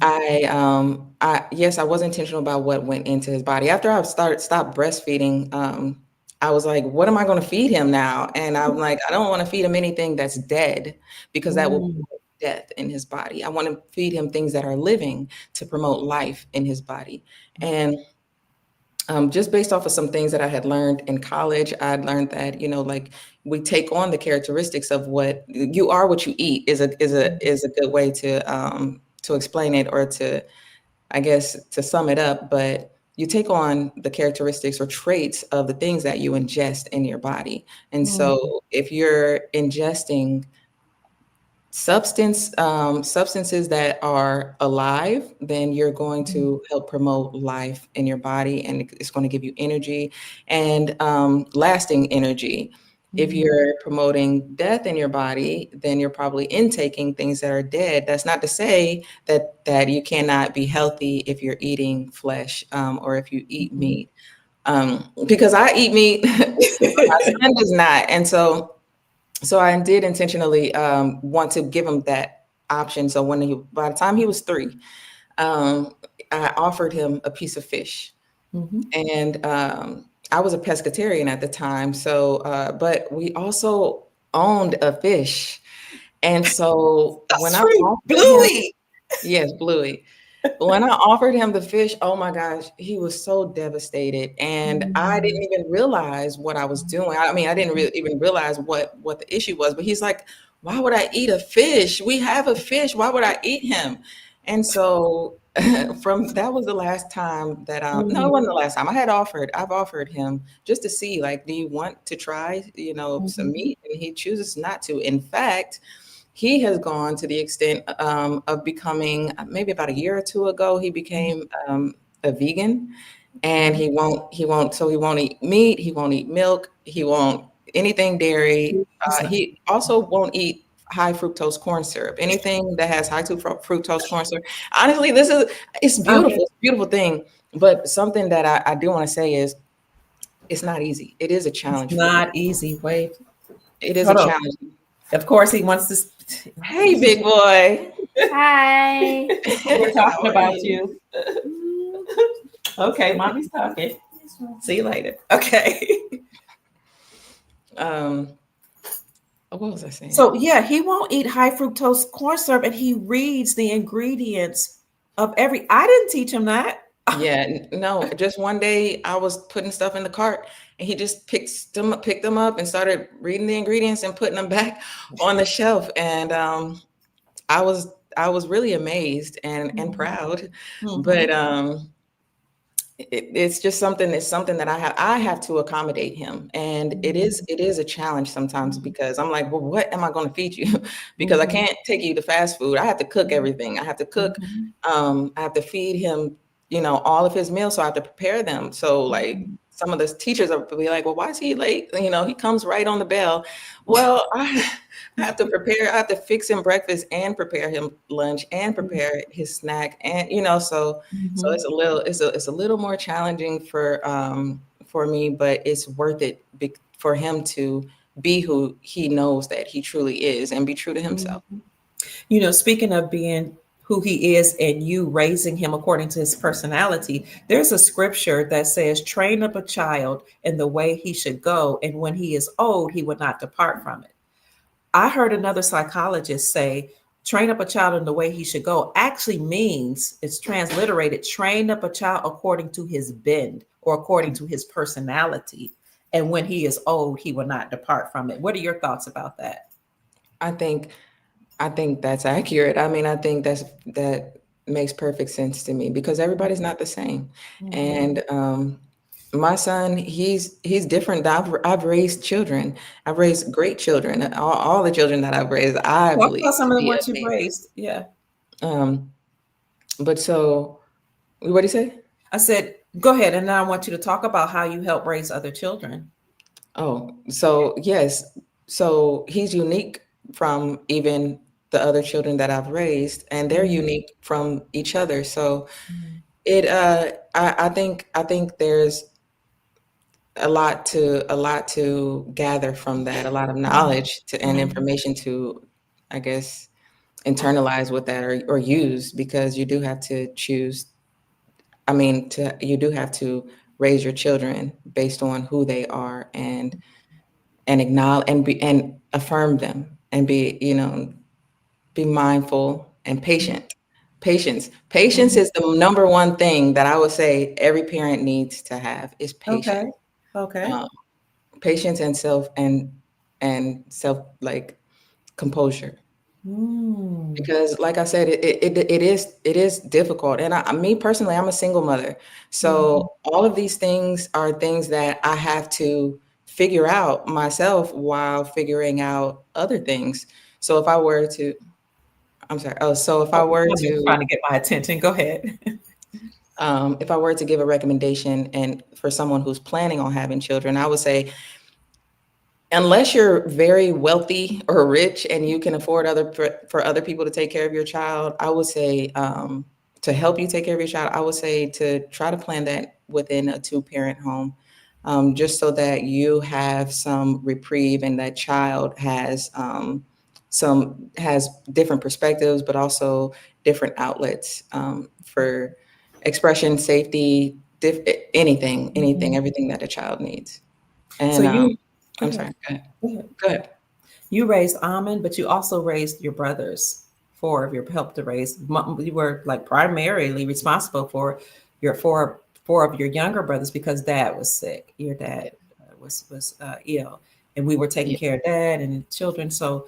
I yes, I was intentional about what went into his body. After I stopped breastfeeding, I was like, what am I going to feed him now? And I'm like, I don't want to feed him anything that's dead, because that will Mm, promote death in his body. I want to feed him things that are living to promote life in his body. And just based off of some things that I had learned in college, I'd learned that, like, we take on the characteristics of what you eat is a good way to explain it, or to, I guess, to sum it up. But you take on the characteristics or traits of the things that you ingest in your body. And mm, so if you're ingesting substances that are alive, then you're going mm, to help promote life in your body, and it's going to give you energy and lasting energy. If mm, you're promoting death in your body, then you're probably intaking things that are dead. That's not to say that you cannot be healthy if you're eating flesh, or if you eat mhm. meat, because I eat meat, but my son does not. And so I did intentionally want to give him that option. So by the time he was 3, um, I offered him a piece of fish, Mhm. and I was a pescatarian at the time. So, but we also owned a fish, and so when That's I free, offered him, Bluey. yes, Bluey. When I offered him the fish, oh my gosh, he was so devastated, and I Mm, didn't even realize what I was doing. I mean, I didn't even realize what the issue was. But he's like, "Why would I eat a fish? We have a fish. Why would I eat him?" And so, from that was the last time that no, it mm, wasn't the last time. I've offered him just to see, like, do you want to try, some mhm, meat? And he chooses not to. In fact, he has gone to the extent of becoming, maybe about a year or two ago, he became a vegan, and he won't eat meat, he won't eat milk, he won't anything dairy. He also won't eat high fructose corn syrup, anything that has fructose corn syrup. Honestly, it's Okay. beautiful, it's a beautiful thing. But something that I do want to say is, it's not easy. It is a It's challenge for him. not easy. Wait, It is a hold on. challenge. Of course, he wants to. Hey, big boy. Hi. We're How talking are about you? you. Okay, mommy's talking. See you later. Okay. Um, what was I saying? So yeah, he won't eat high fructose corn syrup, and he reads the ingredients of every. I didn't teach him that. Yeah, no, just one day I was putting stuff in the cart, and he just picked them up and started reading the ingredients and putting them back on the shelf. And I was really amazed and Mhm, proud. But mhm, it's just something. It's something that I have to accommodate him, and it is a challenge sometimes because I'm like, well, what am I going to feed you? Because I Mhm, can't take you to fast food. I have to cook mhm, everything. I have to cook. mhm, I have to feed him, all of his meals, so I have to prepare them. So like mhm. some of the teachers are be like, well, why is he late? He comes right on the bell. Well, I have to prepare. I have to fix him breakfast and prepare him lunch and prepare his snack, and so Mhm. it's a little more challenging for me, but it's worth it for him to be who he knows that he truly is and be true to himself. Mhm. Speaking of being who he is and you raising him according to his personality, there's a scripture that says, train up a child in the way he should go, and when he is old, he would not depart from it. I heard another psychologist say, train up a child in the way he should go actually means, it's transliterated, train up a child according to his bend or according to his personality. And when he is old, he will not depart from it. What are your thoughts about that? I think I think that's accurate. I mean, I think that makes perfect sense to me because everybody's not the same. Mhm. And my son, he's different. I've raised children. I've raised great children. All the children that I've raised, I Talk believe about some to of the be ones you've amazing. raised. Yeah. Um, but so, what do you say? I said, go ahead. And now I want you to talk about how you help raise other children. Oh, so yes. So he's unique from even the other children that I've raised, and they're Mhm. unique from each other. So I think there's a lot to gather from that, a lot of Mhm. knowledge and Mhm. information to, I guess, internalize with that or use because you do have to choose. I mean, you do have to raise your children based on who they are and acknowledge and affirm them and be mindful and patient. Patience Mhm. is the number one thing that I would say every parent needs to have is patience. Okay. Okay. Um, Patience and self like composure. Mm. Because like I said, it is difficult. And me personally, I'm a single mother. Mhm. So all of these things are things that I have to figure out myself while figuring out other things. So if I were to, I'm sorry. Oh, so Oh, someone's trying to get my attention. Go ahead. if I were to give a recommendation and for someone who's planning on having children, I would say unless you're very wealthy or rich and you can afford for other people to take care of your child, I would say to help you take care of your child, I would say to try to plan that within a two-parent home, just so that you have some reprieve and that child has different perspectives, but also different outlets for expression, safety, anything, Mhm. everything that a child needs. So And you go I'm ahead. sorry. Go ahead. Go ahead. Go ahead. You raised Almond, but you also raised your brothers. Four of your helped to raise. You were like primarily responsible for your four of your younger brothers because dad was sick. Your dad was ill, and we were taking Yeah. care of dad and children. So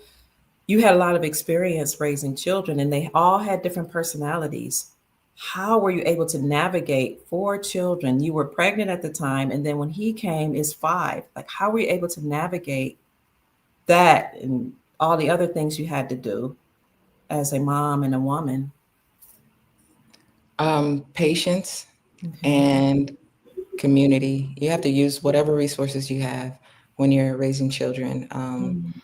you had a lot of experience raising children, and they all had different personalities. How were you able to navigate four children? You were pregnant at the time, and then when he came, is five. Like, how were you able to navigate that and all the other things you had to do as a mom and a woman? Patience Okay. and community. You have to use whatever resources you have when you're raising children. Mm,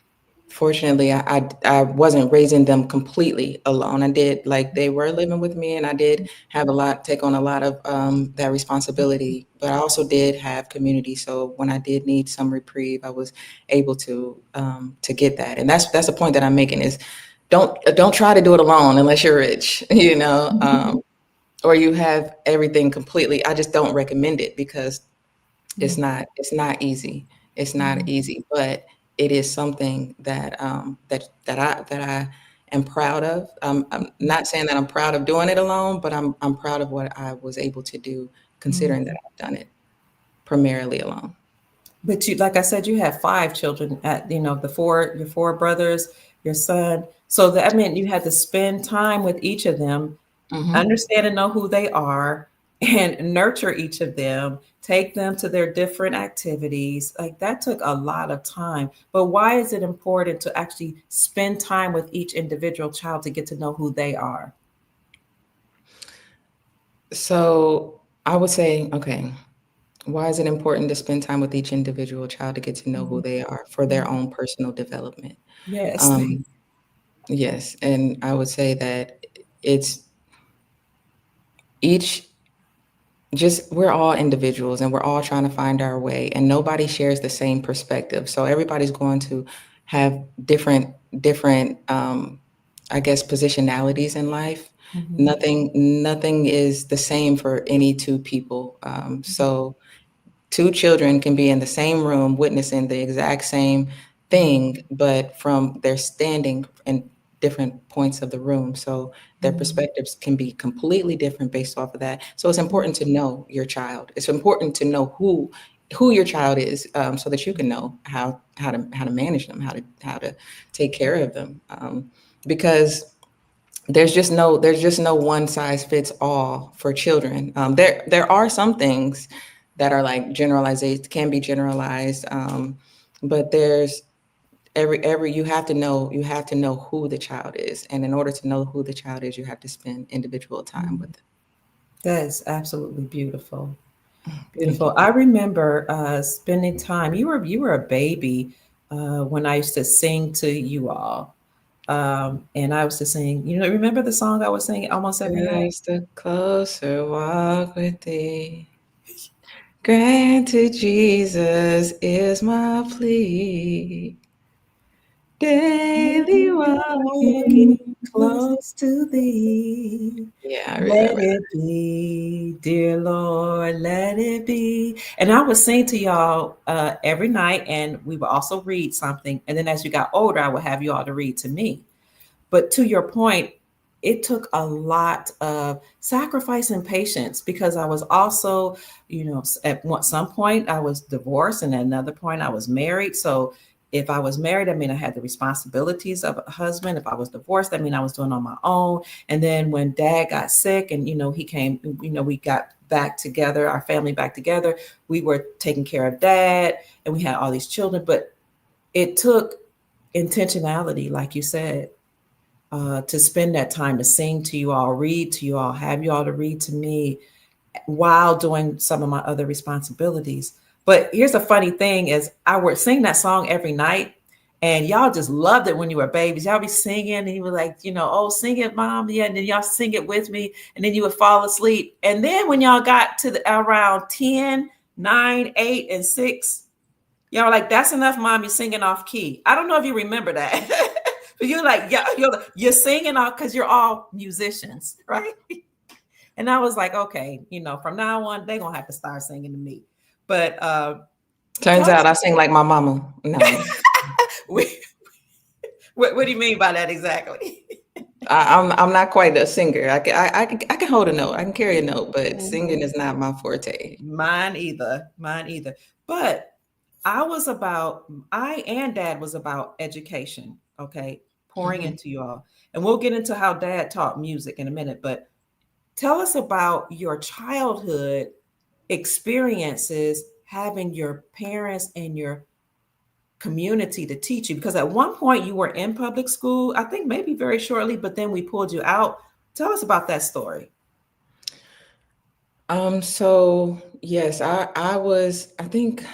Fortunately, I wasn't raising them completely alone. I did like they were living with me, and I did take on a lot of that responsibility. But I also did have community. So when I did need some reprieve, I was able to get that. And that's the point that I'm making is don't try to do it alone unless you're rich, or you have everything completely. I just don't recommend it because it's not easy. It's not mm, easy, but it is something that I am proud of. I'm not saying that I'm proud of doing it alone, but I'm proud of what I was able to do, considering that mm. I've done it primarily alone. But you, like I said, you have five children. At your four brothers, your son. So that meant you had to spend time with each of them, Hmm. understand and know who they are, and nurture each of them, take them to their different activities. Like that took a lot of time. But why is it important to actually spend time with each individual child to get to know who they are? So I would say, okay, why is it important to spend time with each individual child to get to know who Mhm, they are for their mhm. own personal development? Yes. Um, yes, and I would say that it's each just we're all individuals and we're all trying to find our way and nobody shares the same perspective. So everybody's going to have different I guess positionalities in life. Mhm, Nothing is the same for any two people. mhm, So two children can be in the same room witnessing the exact same mhm, thing, but from their standing in different points of the room. So their mhm, perspectives can be completely different based off of that. So it's mhm, important to know your child. It's important to know who your child is, so that you can know how to manage them, how to take care of them. Because there's just no one size fits all for children. There are some things that are like generalized can be generalized, but there's every you have to know who the child is, and in order to know who the child is, you have to spend individual time mhm. with them. That is absolutely beautiful. Thank Beautiful. you. I remember spending time. You were a baby when I used to sing to you all, and I was to sing. Remember the song I was singing almost every night? Just a closer walk with thee. Granted, Jesus is my plea. Daily Walking walking close. close to thee. Yeah, I Let remember it be, dear Lord, let it be. And I would sing to y'all every night, and we would also read something. And then as you got older, I would have you all to read to me. But to your point, it took a lot of sacrifice and patience because I was also, some point I was divorced, and at another point I was married. So if I was married, I mean I had the responsibilities of a husband. If I was divorced, I mean I was doing on my own. And then when dad got sick and he came, we got back together, our family back together, we were taking care of dad and we had all these children. But it took intentionality, like you said, to spend that time to sing to you all, read to you all, have you all to read to me while doing some of my other responsibilities. But here's a funny thing is I would sing that song every night and y'all just loved it when you were babies. Y'all be singing and you were like, oh, sing it, mom. Yeah. And then y'all sing it with me. And then you would fall asleep. And then when y'all got to around 10, 9, 8, and 6, y'all were like, that's enough, mom. You're singing off key. I don't know if you remember that. But you're like, yeah, you're singing off because you're all musicians, right? And I was like, okay, from now on, they're gonna have to start singing to me. But Turns tell out us, I sing like my mama. No, what do you mean by that exactly? I'm not quite a singer. I can hold a note. I can carry a note, but singing Mhm. is not my forte. Mine either. Mine either. But I and dad was about education, okay, pouring Mhm. into you all. And we'll get into how dad taught music in a minute, but tell us about your childhood experiences having your parents and your community to teach you. Because at one point you were in public school, I think maybe very shortly, but then we pulled you out. Tell us about that story. So yes, I think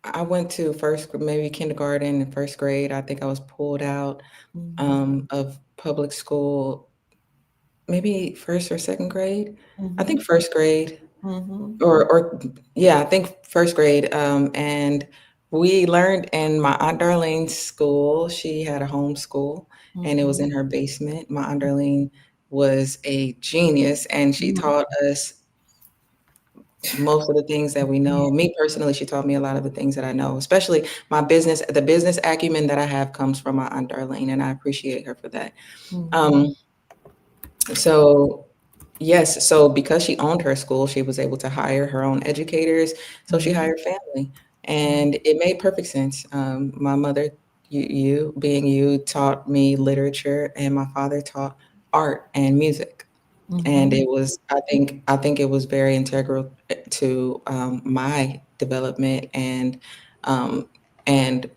I went to maybe kindergarten and first grade. I think I was pulled out Mhm, of public school, maybe first or second grade. I think mhm, first grade, mhm, or yeah, I think first grade. And we learned in my Aunt Darlene's school. She had a home school, and it was mhm, in her basement. My Aunt Darlene was a genius, and she mhm. taught us most of the things that we know. Me personally, she taught me a lot of the things that I know, especially the business acumen that I have comes from my Aunt Darlene, and I appreciate her for that. Mhm, Um, so yes, so because she owned her school, she was able to hire her own educators. So she mhm, hired family, mhm, and it made perfect sense. My mother, you being you, taught me literature, and my father taught art and music. And Mhm. it was, I think it was very integral to my development um, and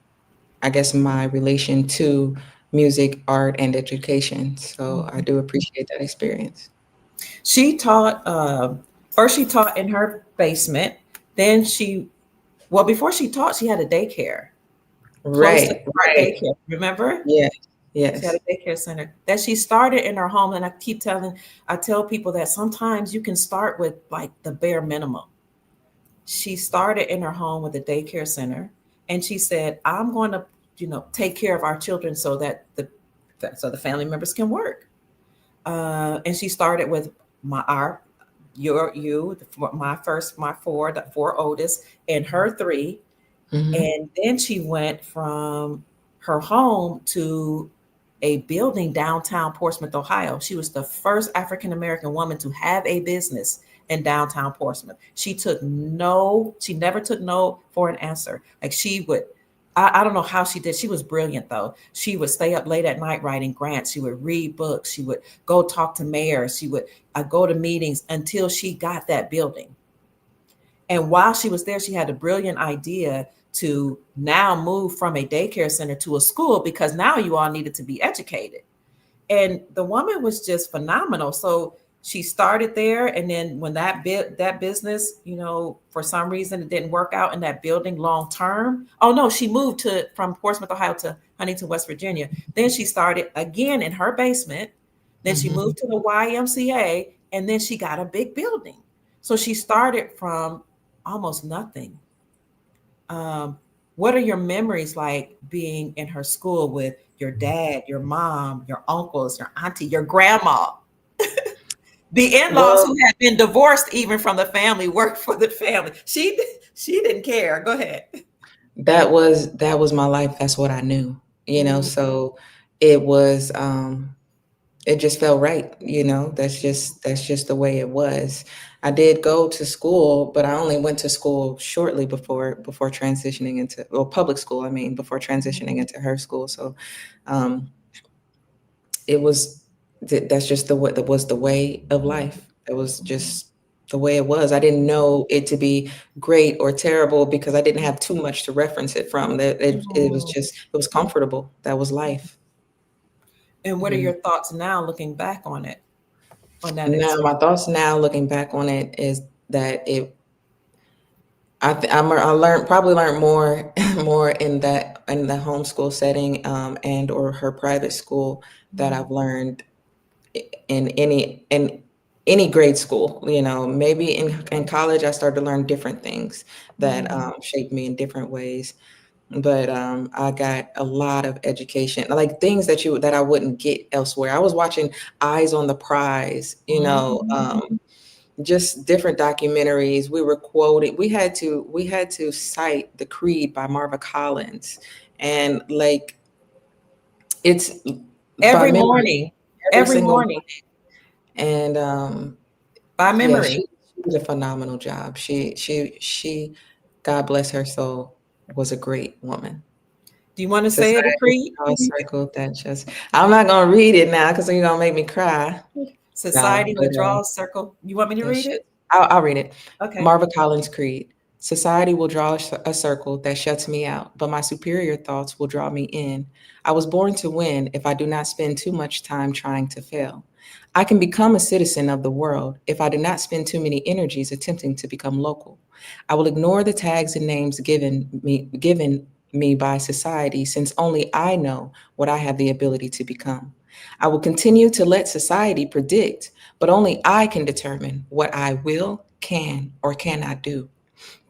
I guess my relation to music, art, and education. So I Mhm. do appreciate that experience. She taught, first she taught in her basement. Then well, before she taught, she had a daycare close to Right, our right. daycare. Remember? Yes, She had yes. a daycare center that she started in her home. And I tell people that sometimes you can start with like the bare minimum. She started in her home with a daycare center, and she said, "I'm going to, take care of our children so the family members can work." And she started with my our your you my four oldest, and her three. Hmm. And then she went from her home to a building downtown Portsmouth, Ohio. She was the first African American woman to have a business in downtown Portsmouth. She never took no for an answer. Like she would, I don't know how she did. She was brilliant though. She would stay up late at night writing grants. She would read books. She would go talk to mayors. She would go to meetings until she got that building. And while she was there, she had a brilliant idea to now move from a daycare center to a school because now you all needed to be educated. And the woman was just phenomenal. So she started there, and then when that business, for some reason it didn't work out in that building long term. Oh no, she moved to from Portsmouth, Ohio to Huntington, West Virginia. Then she started again in her basement. Then she Hmm. moved to the YMCA, and then she got a big building. So she started from almost nothing. Um, what are your memories like being in her school with your dad, your mom, your uncles, your auntie, your grandma? The in-laws Well, who had been divorced even from the family worked for the family. She didn't care. Go ahead. that was my life. That's what I knew, Mm, so it was it just felt right, that's just the way it was. I did go to school, but I only went to school shortly before transitioning into, well, public school, I mean, before transitioning into her school. So um it was that's just the way that was the way of mhm, life. It was mhm, just the way it was. I didn't know it to be great or terrible because I didn't have too much to reference it from. That it was mhm. just, it was comfortable. That was life. And what are Mhm. your thoughts now looking back on it, on that Now, my experience? thoughts now looking back on it is that I learned, probably learned more more in the homeschool setting, and or her private school, that Mhm, I've learned in any grade school. Maybe in college I started to learn different things that mhm, shaped me in different ways. But I got a lot of education, like things that I wouldn't get elsewhere. I was watching Eyes on the Prize, mhm. just different documentaries. We were quoting. We had to cite the Creed by Marva Collins, and like it's by Every memory morning, every every single. morning And by yeah, memory. she did a phenomenal job. She, God bless her soul, was a great woman. Do you want to say it, Society Creed? draws a circle that just, I'm not gonna read it now because you're gonna make me cry. No, Society but will draw a circle. You want me to that read shit. it? I'll read it. Okay. Marva Collins Creed. Society will draw a circle that shuts me out, but my superior thoughts will draw me in. I was born to win if I do not spend too much time trying to fail. I can become a citizen of the world if I do not spend too many energies attempting to become local. I will ignore the tags and names given me by society, since only I know what I have the ability to become. I will continue to let society predict, but only I can determine what I will, can, or cannot do.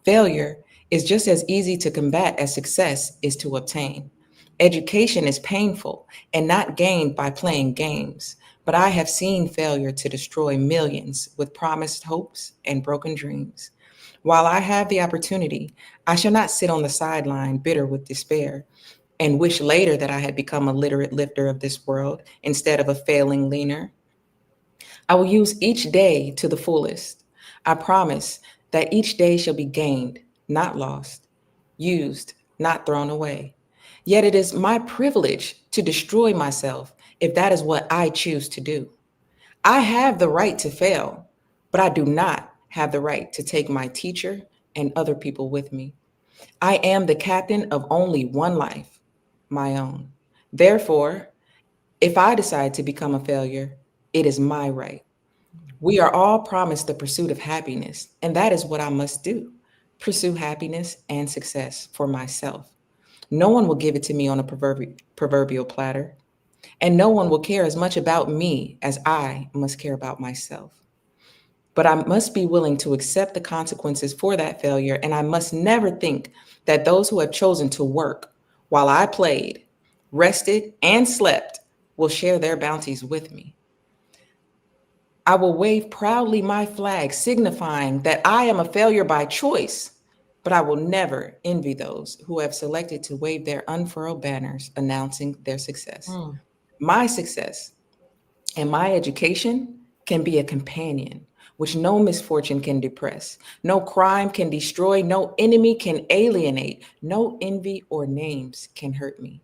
Failure is just as easy to combat as success is to obtain. Education is painful and not gained by playing games, but I have seen failure to destroy millions with promised hopes and broken dreams. While I have the opportunity, I shall not sit on the sideline bitter with despair and wish later that I had become a literate lifter of this world instead of a failing leaner. I will use each day to the fullest. I promise that each day shall be gained, not lost, used, not thrown away. Yet it is my privilege to destroy myself if that is what I choose to do. I have the right to fail, but I do not have the right to take my teacher and other people with me. I am the captain of only one life, my own. Therefore, if I decide to become a failure, it is my right. We are all promised the pursuit of happiness, and that is what I must do: pursue happiness and success for myself. No one will give it to me on a proverbial platter, and no one will care as much about me as I must care about myself. But I must be willing to accept the consequences for that failure, and I must never think that those who have chosen to work while I played, rested, and slept will share their bounties with me. I will wave proudly my flag, signifying that I am a failure by choice, but I will never envy those who have selected to wave their unfurled banners announcing their success. Mm. My success and my education can be a companion which no misfortune can depress, no crime can destroy, no enemy can alienate, no envy or names can hurt me.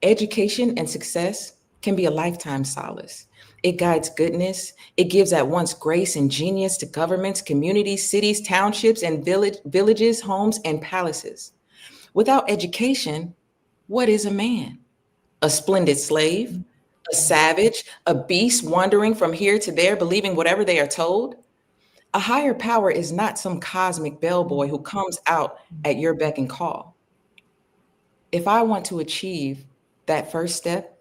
Education and success can be a lifetime solace. It guides goodness. It gives at once grace and genius to governments, communities, cities, townships, and villages, homes, and palaces. Without education, what is a man? A splendid slave, a savage, a beast wandering from here to there, believing whatever they are told. A higher power is not some cosmic bellboy who comes out at your beck and call. If I want to achieve, that first step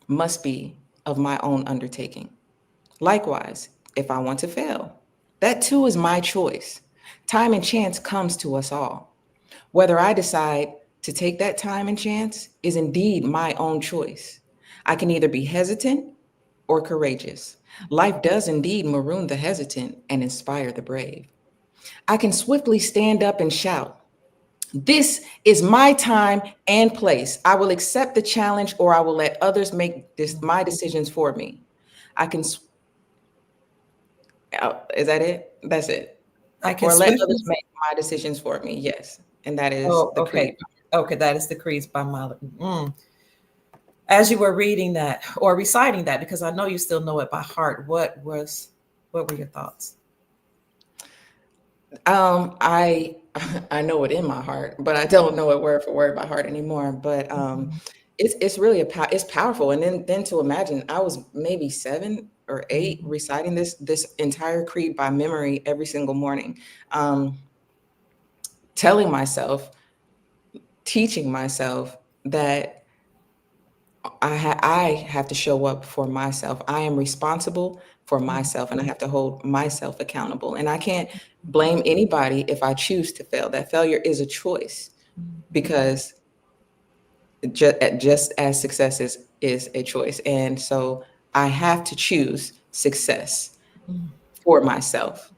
must be of my own undertaking. Likewise, if I want to fail, that too is my choice. Time and chance comes to us all. Whether I decide to take that time and chance is indeed my own choice. I can either be hesitant or courageous. Life does indeed maroon the hesitant and inspire the brave. I can swiftly stand up and shout, "This is my time and place. I will accept the challenge or I will let others make my decisions for me." I can, is that it? That's it. I can Or let swiftly. others make my decisions for me. Yes. And that is Oh, the okay. creed. Okay, that is the creeds by Mahler. As you were reading that or reciting that, because I know you still know it by heart, what were your thoughts? I I know it in my heart, but I don't know it word for word by heart anymore. But Mhm. it's really it's powerful. And then to imagine, I was maybe 7 or 8 Mhm. reciting this entire creed by memory every single morning, um, telling myself, teaching myself that I have to show up for myself. I am responsible for myself, and I have to hold myself accountable. And I can't blame anybody if I choose to fail. That failure is a choice, because just as success is a choice. And so I have to choose success for myself.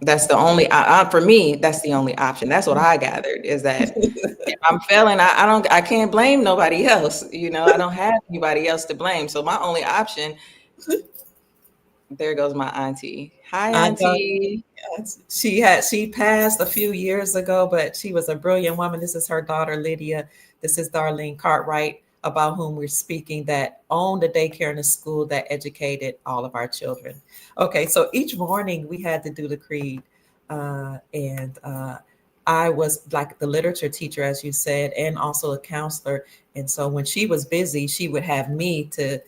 That's the only for me, that's the only option. That's what I gathered, is that if I'm failing, I can't blame nobody else. I don't have anybody else to blame. So my only option, there goes my auntie. Hi, I know. auntie. She passed a few years ago, but she was a brilliant woman. This is her daughter Lydia. This is Darlene Cartwright, about whom we're speaking, that owned a daycare and a school that educated all of our children. Okay, so each morning we had to do the creed, and I was like the literature teacher, as you said, and also a counselor. And so when she was busy, she would have me to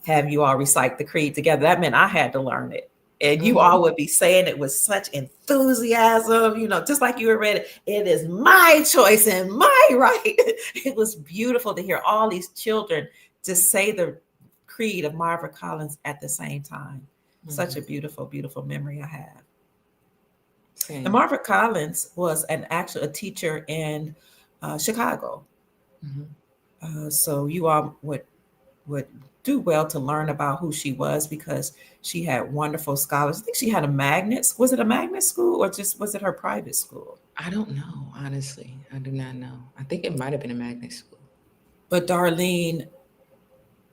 have you all recite the creed together. That meant I had to learn it. And you Hmm. all would be saying it with such enthusiasm, just like you were ready. It is my choice and my right. It was beautiful to hear all these children just say the creed of Marva Collins at the same time. Such a beautiful, beautiful memory I have. And Same. Marva Collins was a teacher in Chicago. Mhm. So you all would do well to learn about who she was, because she had wonderful scholars. I think she had a magnet. Was it a magnet school, or just was it her private school? I don't know, honestly. I do not know. I think it might have been a magnet school. But Darlene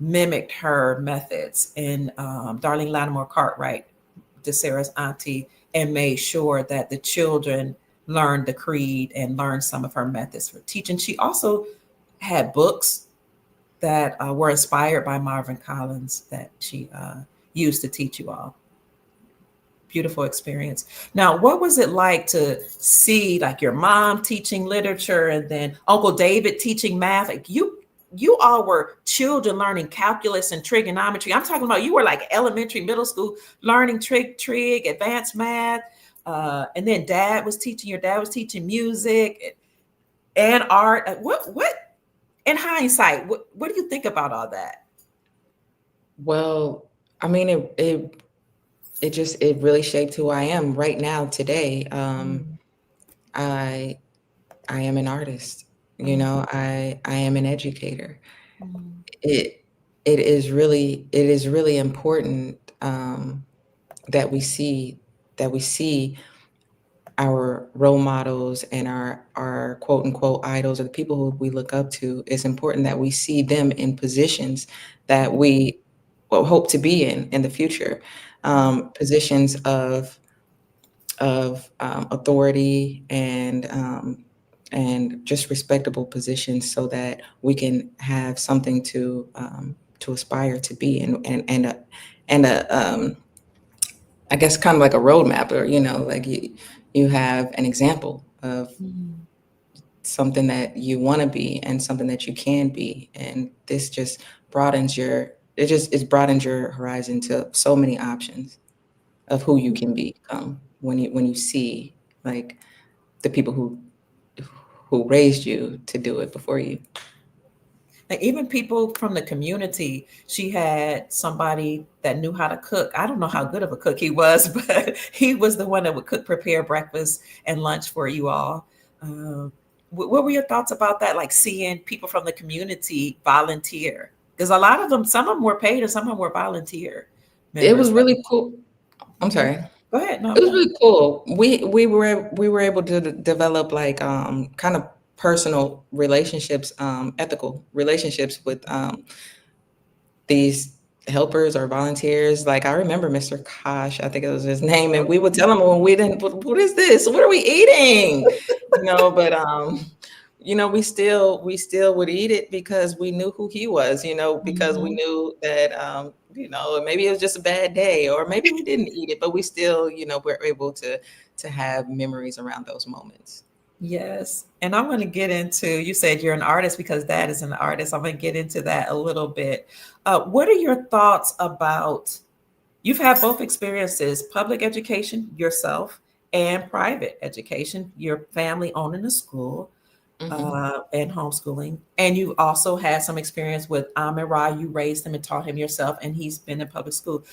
mimicked her methods, and Darlene Lattimore Cartwright, DeSara's auntie, and made sure that the children learned the creed and learned some of her methods for teaching. She also had books that were inspired by Marvin Collins that she used to teach you all. Beautiful experience. Now, what was it like to see like your mom teaching literature and then Uncle David teaching math? Like you all were children learning calculus and trigonometry. I'm talking about you were like elementary, middle school learning trig, advanced math. And then your dad was teaching music and art. What in hindsight, what do you think about all that? Well, I mean, it really shaped who I am right now today. I I am an artist. I am an educator. Mhm. It it is really important that we see our role models and our quote unquote idols or the people who we look up to. It's important that we see them in positions that we hope to be in the future, positions of authority and just respectable positions, so that we can have something to aspire to be, and a I guess kind of like a roadmap, or like you have an example of Mhm. something that you want to be and something that you can be, and this just it broadens your horizon to so many options of who you can become when you see like the people who raised you to do it before you. Like even people from the community, she had somebody that knew how to cook. I don't know how good of a cook he was, but he was the one that would prepare breakfast and lunch for you all. Um, what were your thoughts about that? Like seeing people from the community volunteer, because a lot of them, some of them were paid and some of them were volunteer It was members. really cool. I'm Mhm. sorry. Go ahead. No, It was go ahead. really cool. We were able to develop like kind of personal relationships, ethical relationships with these helpers or volunteers. Like I remember Mr. Kosh, I think it was his name, and we would tell him when we didn't, what is this? What are we eating? But we still would eat it because we knew who he was, because we Mhm. knew that maybe it was just a bad day, or maybe we didn't eat it, but we still, we're able to have memories around those moments. Yes. And I'm going to get into, you said you're an artist because Dad is an artist. I'm going to get into that a little bit. What are your thoughts about, you've had both experiences, public education yourself and private education, your family owning a school Hmm. and homeschooling. And you also had some experience with Amir Ra. You raised him and taught him yourself, and he's been in public school.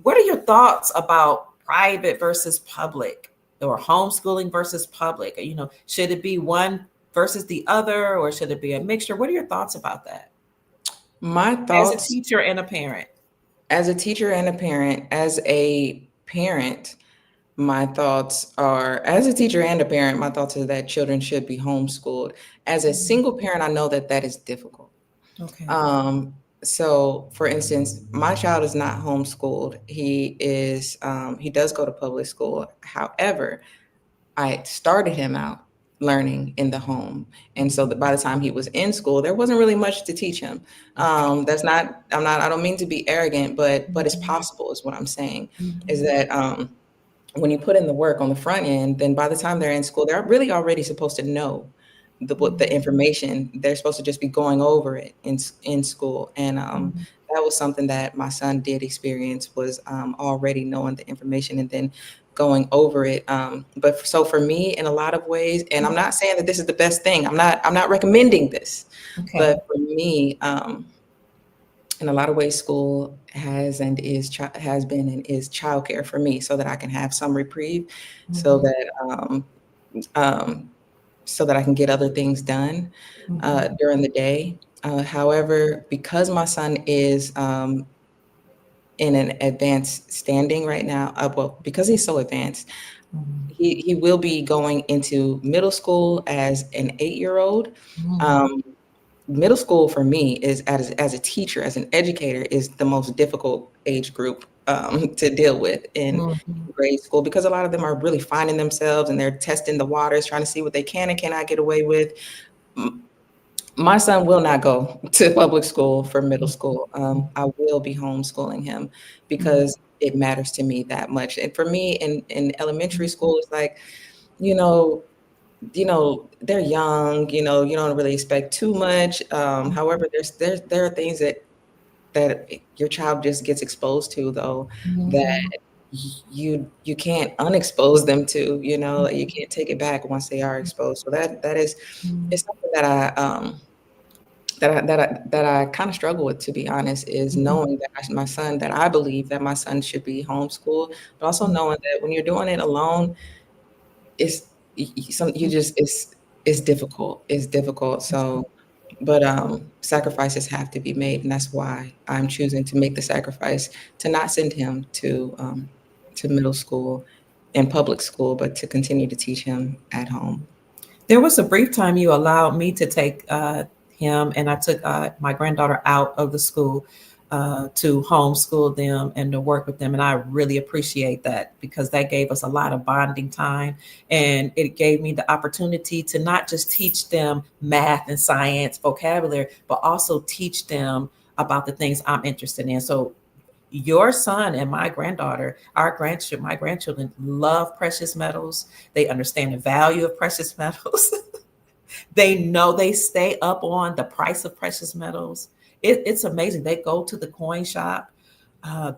What are your thoughts about private versus public or homeschooling versus public? Should it be one versus the other or should it be a mixture? What are your thoughts about that My as a thoughts, teacher and a parent? as a teacher and a parent, as a parent, my thoughts are, as a teacher and a parent, my thoughts are that children should be homeschooled. As a Mhm. single parent, I know that that is difficult. Okay. Um, so, for instance, my child is not homeschooled. He does go to public school. However, I started him out learning in the home. And so that by the time he was in school, there wasn't really much to teach him. I don't mean to be arrogant, but it's Mhm. possible is what I'm saying, is Mhm. that when you put in the work on the front end, then by the time they're in school, they're really already supposed to know what the Mhm. information. They're supposed to just be going over it in school, and Mhm. that was something that my son did experience, was already knowing the information and then going over it. But so for me, in a lot of ways, and I'm not saying that this is the best thing. I'm not recommending this, Okay. but for me, in a lot of ways, school has been and is childcare for me, so that I can have some reprieve, so Mhm. that um, I can get other things done Mhm. during the day. However, because my son is in an advanced standing right now, well, because he's so advanced, Mhm. he will be going into middle school as an 8-year-old. Mhm. Um, Middle school for me is, as a teacher, as an educator, is the most difficult age group to deal with in Mhm. grade school, because a lot of them are really finding themselves and they're testing the waters, trying to see what they can and cannot get away with. My son will not go to public school for middle school. I will be homeschooling him Mhm. because it matters to me that much. And for me, in elementary school, it's like, you know, they're young. You don't really expect too much. However, there are things that your child just gets exposed to, though, Mhm. that you can't unexpose them to. You can't take it back once they are exposed. So that is Mhm. it's something that I kind of struggle with, to be honest, is Mhm. knowing that I believe that my son should be homeschooled, but also Mhm. knowing that when you're doing it alone, it's you just it's difficult. It's difficult. So, but sacrifices have to be made, and that's why I'm choosing to make the sacrifice to not send him to middle school and public school, but to continue to teach him at home. There was a brief time you allowed me to take him, and I took my granddaughter out of the school to homeschool them and to work with them. And I really appreciate that because that gave us a lot of bonding time. And it gave me the opportunity to not just teach them math and science, vocabulary, but also teach them about the things I'm interested in. So your son and my granddaughter, my grandchildren love precious metals. They understand the value of precious metals. They know, they stay up on the price of precious metals. It's amazing. They go to the coin shop.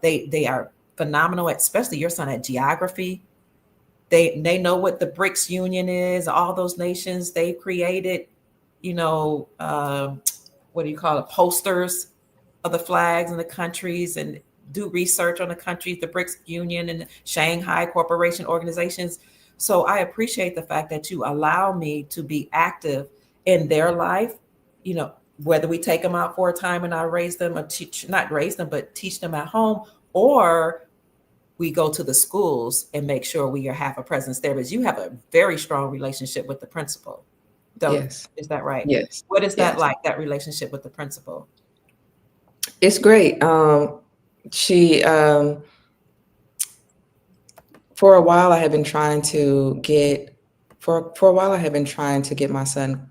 They are phenomenal, especially your son at geography. They know what the BRICS Union is. All those nations they created. You know, what do you call it? Posters of the flags and the countries, and do research on the countries, the BRICS Union and the Shanghai Corporation organizations. So I appreciate the fact that you allow me to be active in their life, whether we take them out for a time and I raise them or teach, not raise them, but teach them at home, or we go to the schools and make sure we have a presence there. Because you have a very strong relationship with the principal, don't, Yes, is that right? yes, What is that yes. like, that relationship with the principal? It's great. She For a while, I have been trying to get for a while I have been trying to get my son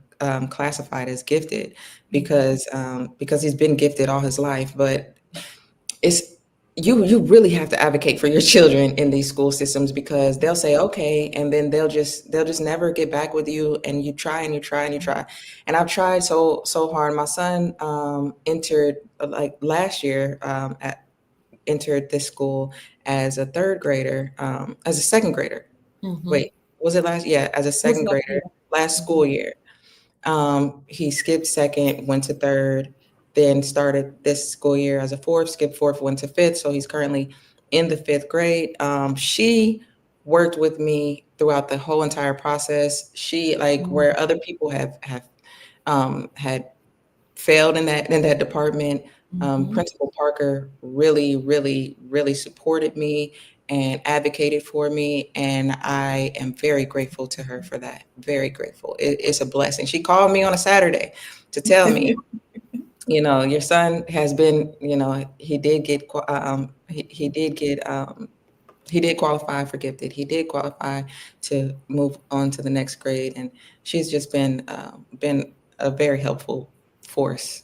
classified as gifted because he's been gifted all his life. But it's you really have to advocate for your children in these school systems because they'll say okay, and then they'll just never get back with you, and you try and you try and you try. And I've tried so hard. My son entered like last year entered this school as a third grader, as a second grader. Mm-hmm. Wait, was it last? Yeah, as a Was second that, grader yeah. last Mhm. school year. He skipped second, went to third, then started this school year as a fourth, skipped fourth, went to fifth. So he's currently in the fifth grade. She worked with me throughout the whole entire process. She, like, where other people had failed in that department. Mhm. Principal Parker really, really, really supported me and advocated for me, and I am very grateful to her for that. Very grateful. It's a blessing. She called me on a Saturday to tell me, your son has been, he did get, he did qualify for gifted. He did qualify to move on to the next grade, and she's just been a very helpful force.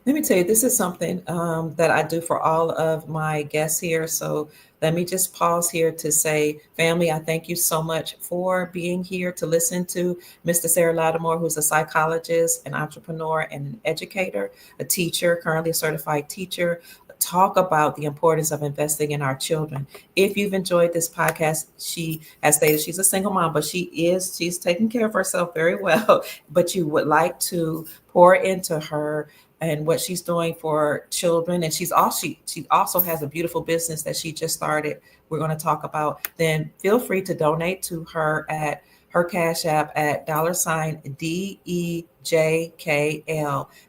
Let me tell you, this is something that I do for all of my guests here. So let me just pause here to say, family, I thank you so much for being here to listen to Mr. Sarah Lattimore, who's a psychologist, an entrepreneur, and an educator, a teacher, currently a certified teacher. Talk about the importance of investing in our children. If you've enjoyed this podcast, she has stated she's a single mom, but she's taking care of herself very well. But you would like to pour into her and what she's doing for children. And she also has a beautiful business that she just started. We're going to talk about. Then feel free to donate to her at her Cash App at $DEJKL.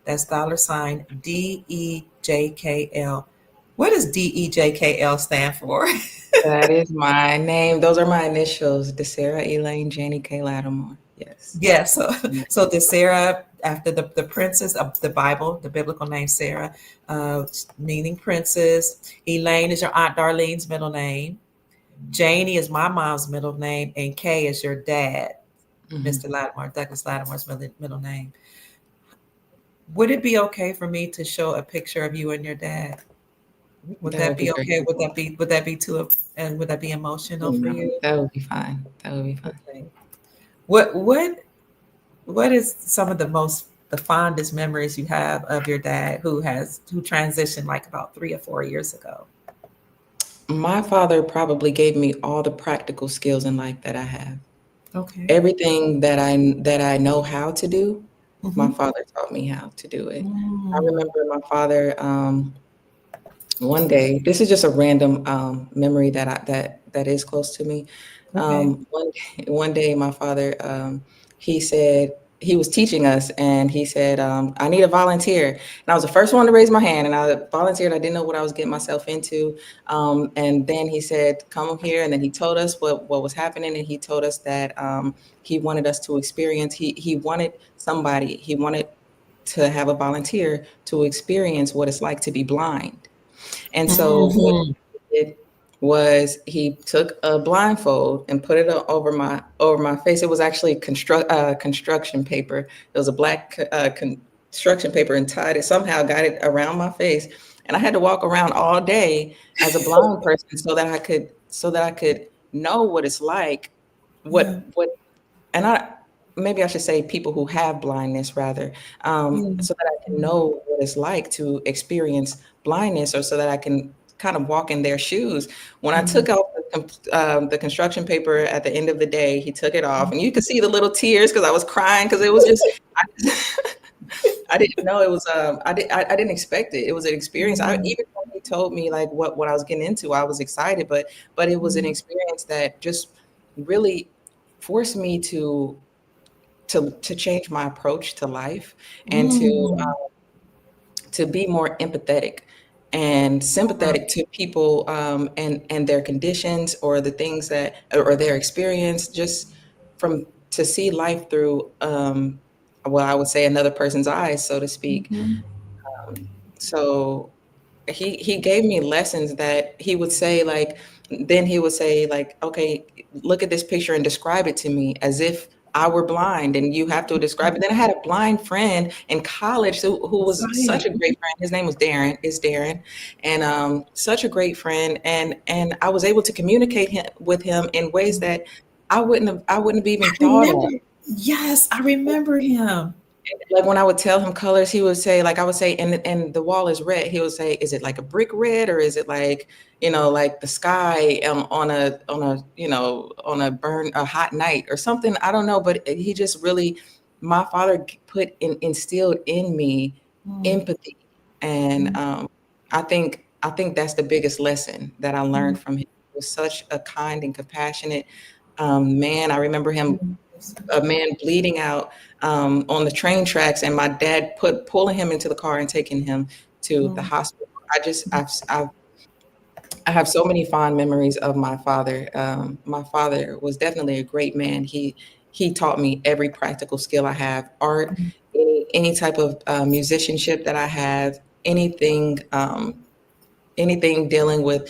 That's $DEJKL. What does DEJKL stand for? That is my name. Those are my initials, DeSarah Elaine Janie K. Lattimore. Yes. Yes. So the Sarah, after the princess of the Bible, the biblical name Sarah, meaning princess. Elaine is your Aunt Darlene's middle name. Janie is my mom's middle name, and Kay is your dad. Mhm. Mr. Lattimore, Douglas Lattimore's middle name. Would it be okay for me to show a picture of you and your dad? Would That that would be be great. okay? Would that be too, and would that be emotional for No, you? that would be fine. That would be fine. Okay. What is some of the fondest memories you have of your dad who transitioned like about 3 or 4 years ago? My father probably gave me all the practical skills in life that I have. Okay. Everything that I know how to do, my Mm-hmm. father taught me how to do it. I Mm, remember my father, one day, this is just a random memory that is close to me. okay. One day, my father, he said he was teaching us, and he said, "I need a volunteer." And I was the first one to raise my hand, and I volunteered. I didn't know what I was getting myself into. And then he said, "Come here," and then he told us what was happening, and he told us that he wanted us to experience. He wanted somebody. He wanted to have a volunteer to experience what it's like to be blind. And so what Mm-hmm. he did was he took a blindfold and put it over my face. It was actually construction paper. It was a black construction paper, and tied it somehow, got it around my face. And I had to walk around all day as a blind person so that I could know what it's like, Yeah. what and I maybe I should say people who have blindness rather, Yeah. so that I can know what it's like to experience blindness, or so that I can kind of walk in their shoes. When I Mhm. took out the construction paper at the end of the day, he took it off, and you could see the little tears because I was crying because it was just I, I didn't know it was I didn't expect it. It was an experience. I Mhm. even when he told me like what I was getting into, I was excited, but it was an Mhm. experience that just really forced me to change my approach to life, and Mm. to be more empathetic and Wow. sympathetic to people, and their conditions, or the things that, or their experience, just from to see life through, well, I would say another person's eyes, so to speak. Mhm. So he gave me lessons that he would say, like, then he would say, like, okay, look at this picture and describe it to me as if I were blind, and you have to describe it. Then I had a blind friend in college who That's was such right. a great friend. His name was Darren, and such a great friend, and I was able to communicate with him in ways that I wouldn't have I even thought remember. of. Yes, I remember him. Like when I would tell him colors, he would say, like I would say, and the wall is red. He would say, is it like a brick red, or is it like, like the sky, on a hot night or something? I don't know, but he just really, my father instilled in me Mm. empathy, and Mm. I think that's the biggest lesson that I learned Mm. from him. He was such a kind and compassionate man. I remember him, Mm. a man bleeding out on the train tracks, and my dad pulling him into the car and taking him to the Mm. hospital. I have so many fond memories of my father. My father was definitely a great man. He taught me every practical skill I have: art, Mm. any type of musicianship that I have, anything dealing with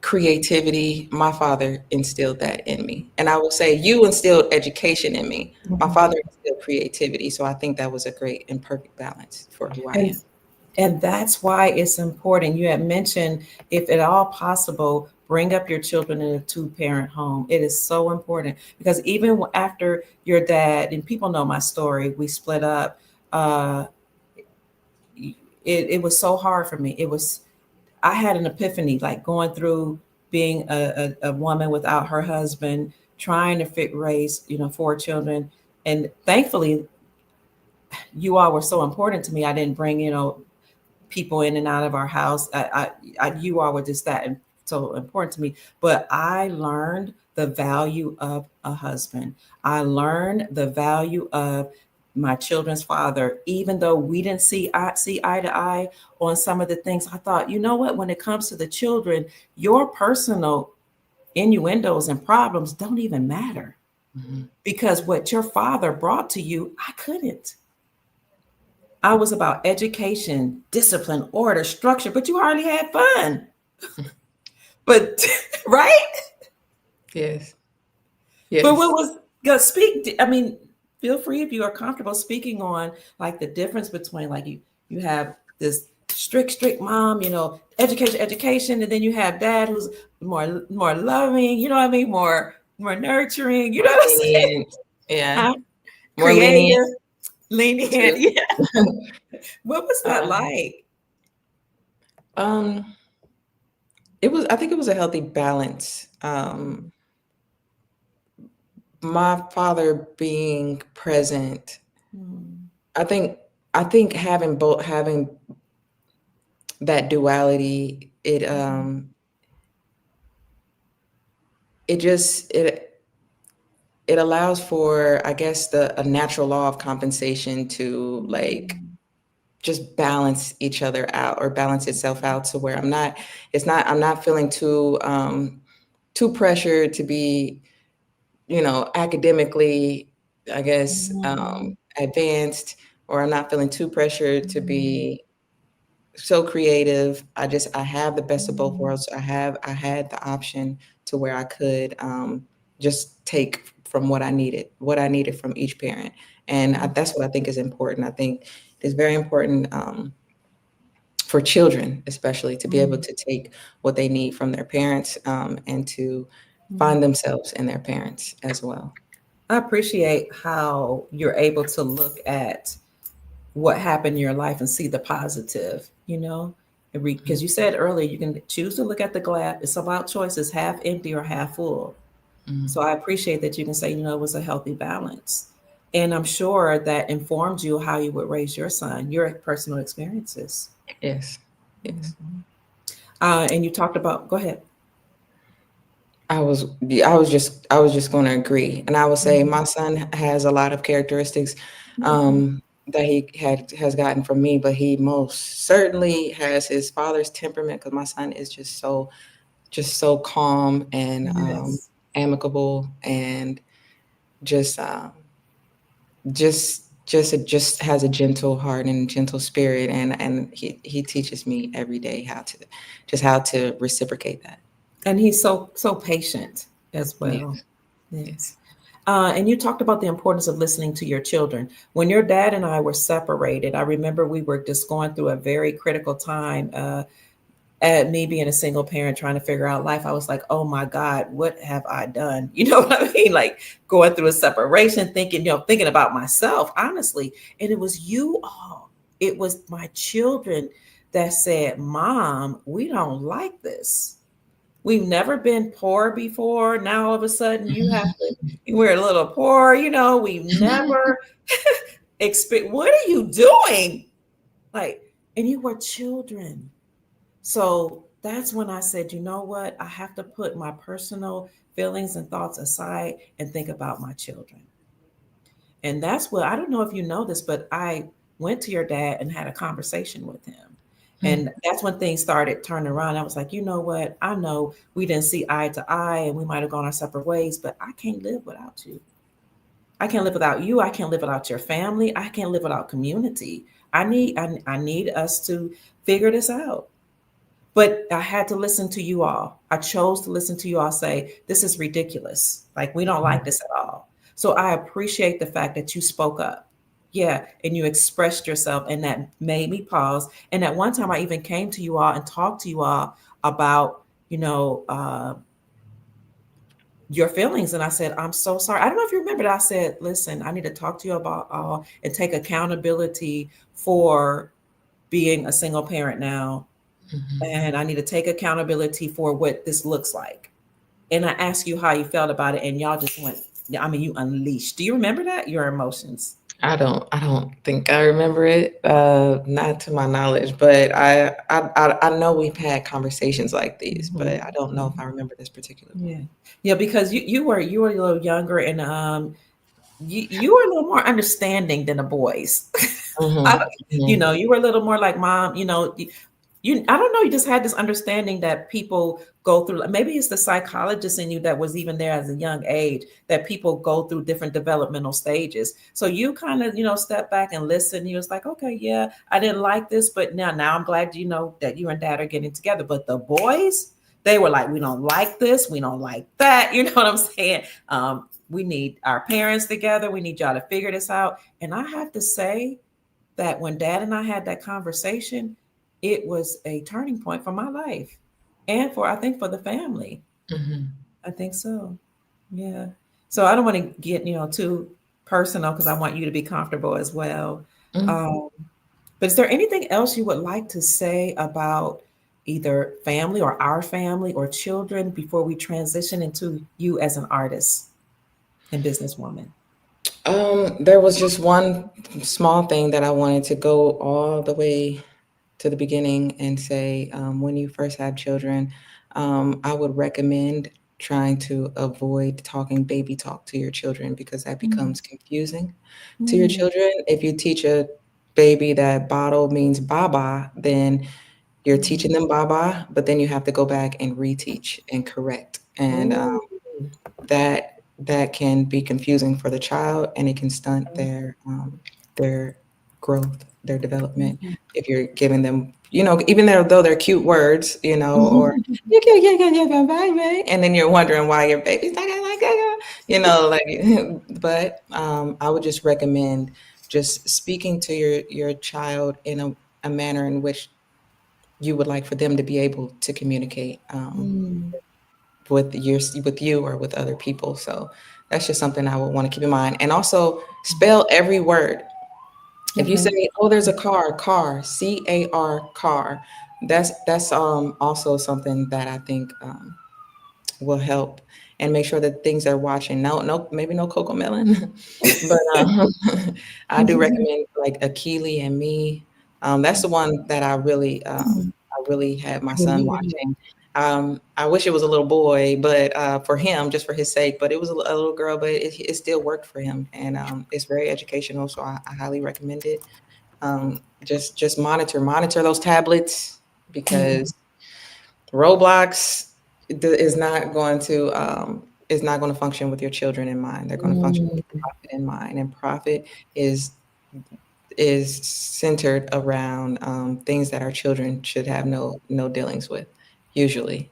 creativity. My father instilled that in me. And I will say, you instilled education in me. My Mhm. father instilled creativity. So I think that was a great and perfect balance for who I And am. and that's why it's important. You had mentioned, if at all possible, bring up your children in a two-parent home. It is so important because even after your dad, and people know my story, we split up. Uh, it was so hard for me. I had an epiphany, like going through being a woman without her husband, trying to raise, 4 children. And thankfully, you all were so important to me. I didn't bring, people in and out of our house. You all were just that so important to me. But I learned the value of a husband. I learned the value of my children's father. Even though we didn't see eye to eye on some of the things, I thought, you know what? When it comes to the children, your personal innuendos and problems don't even matter, Mhm. because what your father brought to you, I couldn't. I was about education, discipline, order, structure, but you hardly had fun. But right? Yes. But what Yes. was go speak. I mean, feel free if you are comfortable speaking on like the difference between like you have this strict mom, education, and then you have dad who's more loving, you know what I mean, more nurturing, you know More what I'm saying? lenient. Yeah. Huh? More lenient Creative, lenient. too. Yeah. What was that Um, like? um, I think it was a healthy balance. My father being present, Hmm. I think I think having that duality, it just it allows for, I guess, a natural law of compensation to like just balance each other out or balance itself out to where I'm not feeling too pressured to be, academically, I guess, Mhm. advanced, or I'm not feeling too pressured to Mhm. be so creative. I have the best of both Mhm. worlds. I had the option to where I could just take from what I needed from each parent, and that's what I think is important. I think it's very important for children, especially, to be able Mhm. to take what they need from their parents, and to Mhm. find themselves in their parents as well. I appreciate how you're able to look at what happened in your life and see the positive, because you said earlier you can choose to look at the glass. It's about choices, half empty or half full. Mhm. So I appreciate that you can say, it was a healthy balance. And I'm sure that informed you how you would raise your son, your personal experiences. Yes, yes. Mhm. And you talked about, go ahead. I was just going to agree, and I would say Mhm. my son has a lot of characteristics Mhm. that he has gotten from me, but he most certainly has his father's temperament, because my son is just so calm and Yes. amicable, and just just has a gentle heart and gentle spirit, and he teaches me every day how to reciprocate that. And he's so patient as well. Yes, yes. Yes. And you talked about the importance of listening to your children. When your dad and I were separated, I remember we were just going through a very critical time. At me being a single parent trying to figure out life, I was like, oh my God, what have I done? You know what I mean? Like going through a separation, thinking about myself, honestly. And it was you all, it was my children that said, Mom, we don't like this. We've never been poor before. Now all of a sudden we're a little poor, we've never expect. What are you doing? Like, and you were children. So that's when I said, you know what? I have to put my personal feelings and thoughts aside and think about my children. And that's what, I don't know if you know this, but I went to your dad and had a conversation with him. And that's when things started turning around. I was like, you know what? I know we didn't see eye to eye and we might have gone our separate ways, but I can't live without you. I can't live without you. I can't live without your family. I can't live without community. I need us to figure this out. But I had to listen to you all. I chose to listen to you all say, this is ridiculous. Like, we don't like this at all. So I appreciate the fact that you spoke up. Yeah. And you expressed yourself, and that made me pause. And at one time, I even came to you all and talked to you all about, you know, uh, your feelings. And I said, I'm so sorry. I don't know if you remember that. I said, listen, I need to talk to you about all and take accountability for being a single parent now, Mhm. and I need to take accountability for what this looks like. And I asked you how you felt about it, and y'all just went. I mean, you unleashed. Do you remember that? Your emotions. I don't think I remember it, not to my knowledge, but I know we've had conversations like these, but Mhm. I don't know if I Mhm. remember this particular one. Yeah, yeah, because you were a little younger, and you were a little more understanding than the boys. I, Mhm, mhm, you were a little more like mom. I don't know, you just had this understanding that people go through, like, maybe it's the psychologist in you that was even there as a young age, that people go through different developmental stages. So you kind of, step back and listen. You was like, okay, yeah, I didn't like this, but now I'm glad that you and dad are getting together. But the boys, they were like, we don't like this, we don't like that. You know what I'm saying? we need our parents together. We need y'all to figure this out. And I have to say that when Dad and I had that conversation, it was a turning point for my life and for, I think, for the family. Mhm. I think so. Yeah. So I don't want to get, too personal because I want you to be comfortable as well. Mhm. Um, but is there anything else you would like to say about either family or our family or children before we transition into you as an artist and businesswoman? There was just one small thing that I wanted to go all the way to the beginning and say, when you first have children, I would recommend trying to avoid talking baby talk to your children because that Mm, becomes confusing to your mm, children. If you teach a baby that bottle means baba, then you're teaching mm. them baba, but then you have to go back and reteach and correct. And Ooh. that can be confusing for the child, and it can stunt their growth, their development. Mhm. If you're giving them, even though they're cute words, or Mhm. yeah, yeah, yeah, yeah, yeah, bye, bye, and then you're wondering why your baby's like, like. But I would just recommend just speaking to your child in a manner in which you would like for them to be able to communicate. Mm. With you or with other people. So that's just something I would want to keep in mind. And also spell every word. If you Okay. say, "Oh, there's a car, car," that's also something that I think will help and make sure that things they're watching. No, no, maybe no Coco Melon, but I do recommend like Akili and Me. That's the one that I really had my son watching. I wish it was a little boy, but for him, just for his sake. But it was a little girl, but it still worked for him, and it's very educational. So I highly recommend it. Just monitor those tablets Mhm. because Roblox is not going to function with your children in mind. They're going to function with Mm. profit in mind, and profit is is centered around things that our children should have no dealings with, usually.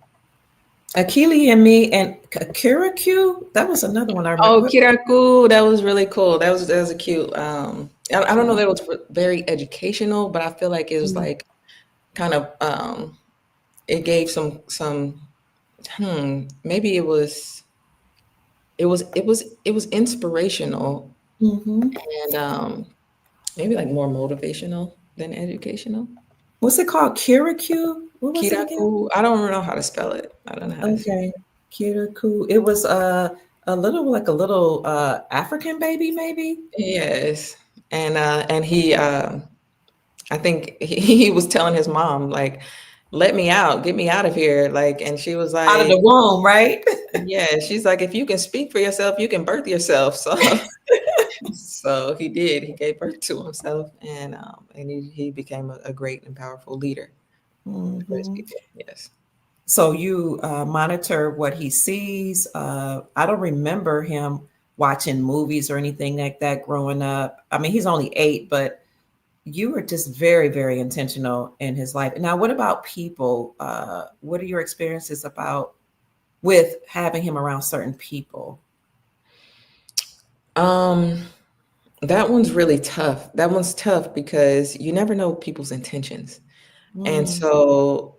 Akili and Me and Kirikou. That was another one I remember. Oh, Kiraku, that was really cool. That was a cute. I don't know that it was very educational, but I feel like it was Mm. like kind of it gave some maybe it was inspirational Mhm. and maybe like more motivational than educational. What's it called? Kirikou? What was it again? Kiraku, I don't know how to spell it. I don't know how to say Okay. Kirikou. It was a little African baby, maybe? it. Yes. And I think he was telling his mom, like, let me out, get me out of here. Like, and she was Out of the like, womb, right? yeah, she's like, if you can speak for yourself, you can birth yourself. So he did. He gave birth to himself, and he became a great and powerful leader for his Mhm. people. Yes. So you monitor what he sees. I don't remember him watching movies or anything like that growing up. I mean, he's only 8, but you were just very, very intentional in his life. Now, what about people? What are your experiences about with having him around certain people? Um, that one's really tough. That one's tough because you never know people's intentions. And Mm, so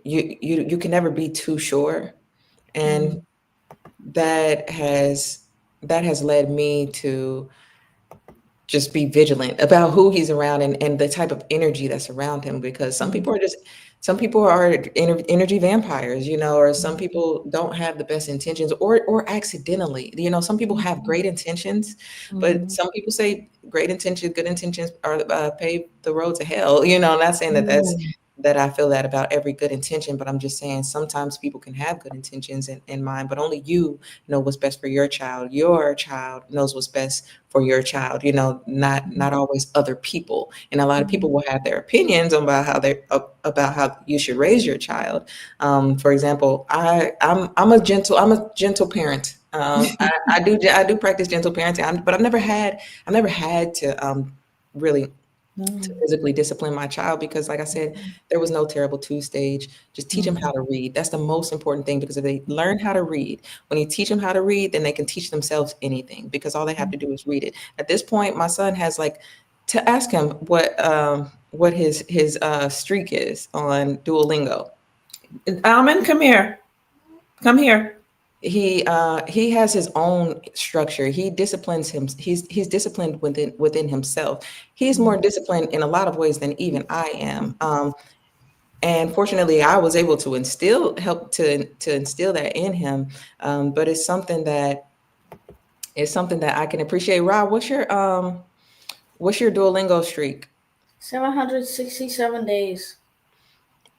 you can never be too sure. And mm, that has that has led me to just be vigilant about who he's around and the type of energy that's around him because mm, some people are energy vampires, or some mm, people don't have the best intentions or accidentally. Some people have mhm, great intentions, but mhm, some people say great intentions, good intentions are pave the road to hell. I'm not saying mm, that I feel that about every good intention, but I'm just saying sometimes people can have good intentions in mind, but only you know what's best for your child. Your child knows what's best for your child, not always other people. And a lot of mhm, people will have their opinions about how you should raise your child. For example, I'm a gentle parent. I do practice gentle parenting, but I've never had to really. to Mm, physically discipline my child because, like I said, there was no terrible two stage. Just teach them how mm, to read. That's the most important thing because if they learn how to read, when you teach them how to read, then they can teach themselves anything because all they have to do is read it. At this point, my son has like to ask him what his streak is on Duolingo. Almond, come here. Come here. He has his own structure. He disciplines him. He's disciplined within himself. He's more Mm, disciplined in a lot of ways than even I am. And fortunately, I was able to help to instill that in him. But it's something that I can appreciate. Rob, what's your Duolingo streak? 767 days.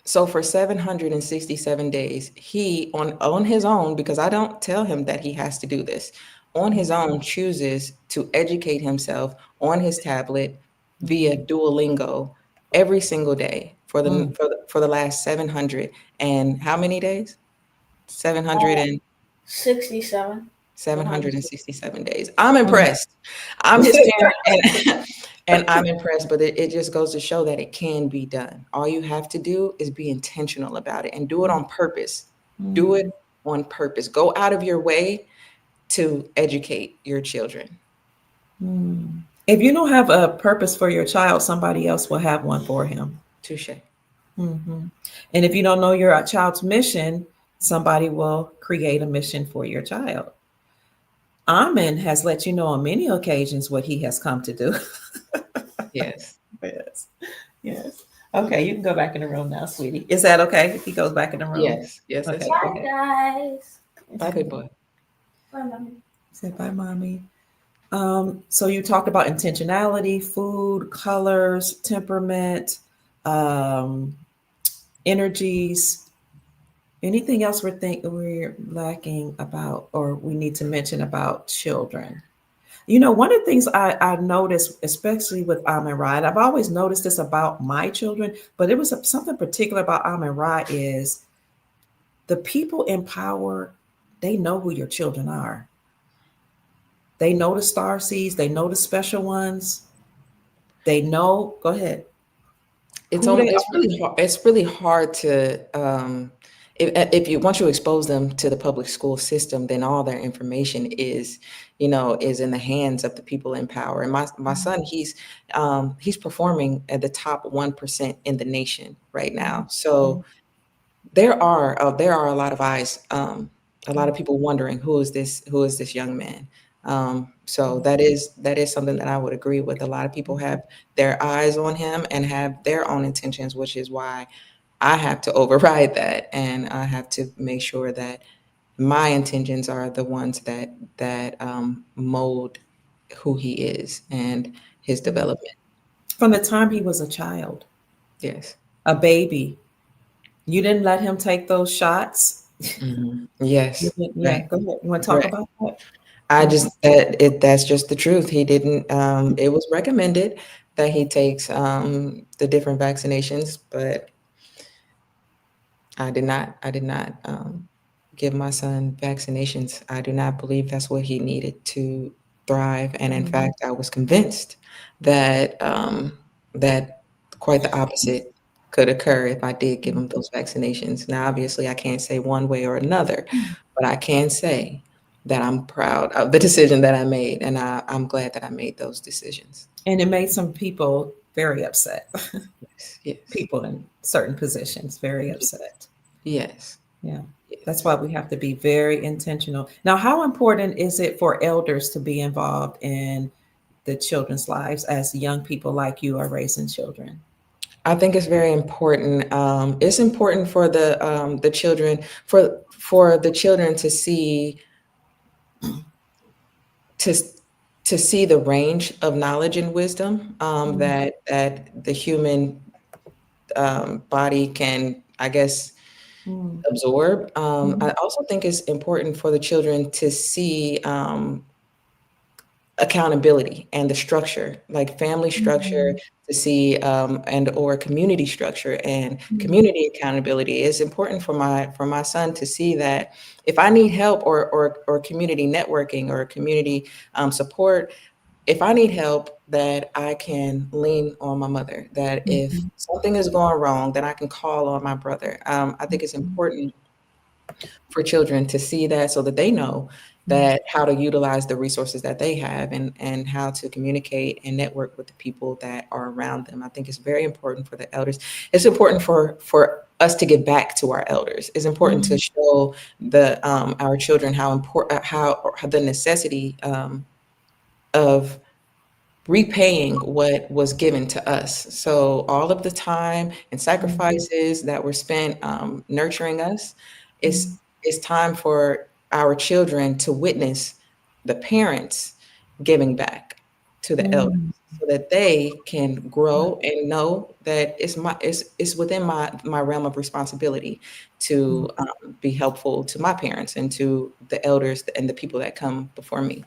So for 767 days, he on his own, because I don't tell him that he has to do this, on his own chooses to educate himself on his tablet via mm, Duolingo every single day mm. for the last 700 and how many days? 700 Uh, and 67. 767 days. I'm Mm. impressed. I'm his parent and and I'm impressed, but it just goes to show that it can be done. All you have to do is be intentional about it and do it on purpose. Do it Mm, on purpose. Go out of your way to educate your children. mm. If you don't have a purpose for your child, somebody else will have one for him. Touche. Hmm. And if you don't know your child's mission, somebody will create a mission for your child. Amen has let you know on many occasions what he has come to do. Yes. Yes. Yes. Okay, you can go back in the room now, sweetie. Is that okay if he goes back in the room? Yes. Yes, that's Okay. fine. Bye, guys. Bye, good boy. Bye, mommy. Say bye, mommy. So you talked about intentionality, food, colors, temperament, um, energies. Anything else we're lacking about or we need to mention about children? One of the things I noticed, especially with Amin Ra, and I've always noticed this about my children, but it was something particular about Amin Ra is the people in power, they know who your children are. They know the star seeds, they know the special ones, they know, go ahead, who they are. It's really hard to if you once you expose them to the public school system, then all their information is in the hands of the people in power. And my son, he's performing at the top 1% in the nation right now. So there are a lot of eyes, a lot of people wondering who is this young man. So that is something that I would agree with. A lot of people have their eyes on him and have their own intentions, which is why I have to override that and I have to make sure that my intentions are the ones that mold who he is and his development. From the time he was a child, Yes. a baby, you didn't let him take those shots. Yes. Yeah, Right. go ahead. You want to talk Right. about that? I Mhm. just that's just the truth. He didn't. It was recommended that he takes the different vaccinations, but I did not give my son vaccinations. I do not believe that's what he needed to thrive. And in Mhm. fact, I was convinced that quite the opposite could occur if I did give him those vaccinations. Now, obviously, I can't say one way or another, but I can say that I'm proud of the decision that I made, and I'm glad that I made those decisions. And it made some people very upset. Yes, yes, People in certain positions very upset. yes, Yeah. That's yes. why we have to be very intentional. Now, how important is it for elders to be involved in the children's lives as young people like you are raising children? I think it's very important. It's important for the children for the children to to see the range of knowledge and wisdom Mm, that the human body can, I guess, mm, absorb. I mhm, also think it's important for the children to see accountability and the structure, like family structure, mhm, to see and or community structure and mm, community accountability is important for my son to see that if I need help or community networking or community support, if I need help, that I can lean on my mother. That if Mhm. something is going wrong, that I can call on my brother. I think it's important for children to see that so that they know Mhm. that how to utilize the resources that they have and how to communicate and network with the people that are around them. I think it's very important for the elders. It's important for us to get back to our elders. It's important to Mhm. show the our children how important how the necessity of repaying what was given to us. So all of the time and sacrifices that were spent nurturing us, Mhm. it's time for our children to witness the parents giving back to the elders Mhm. so that they can grow and know that it's within my realm of responsibility to be helpful to my parents and to the elders and the people that come before me.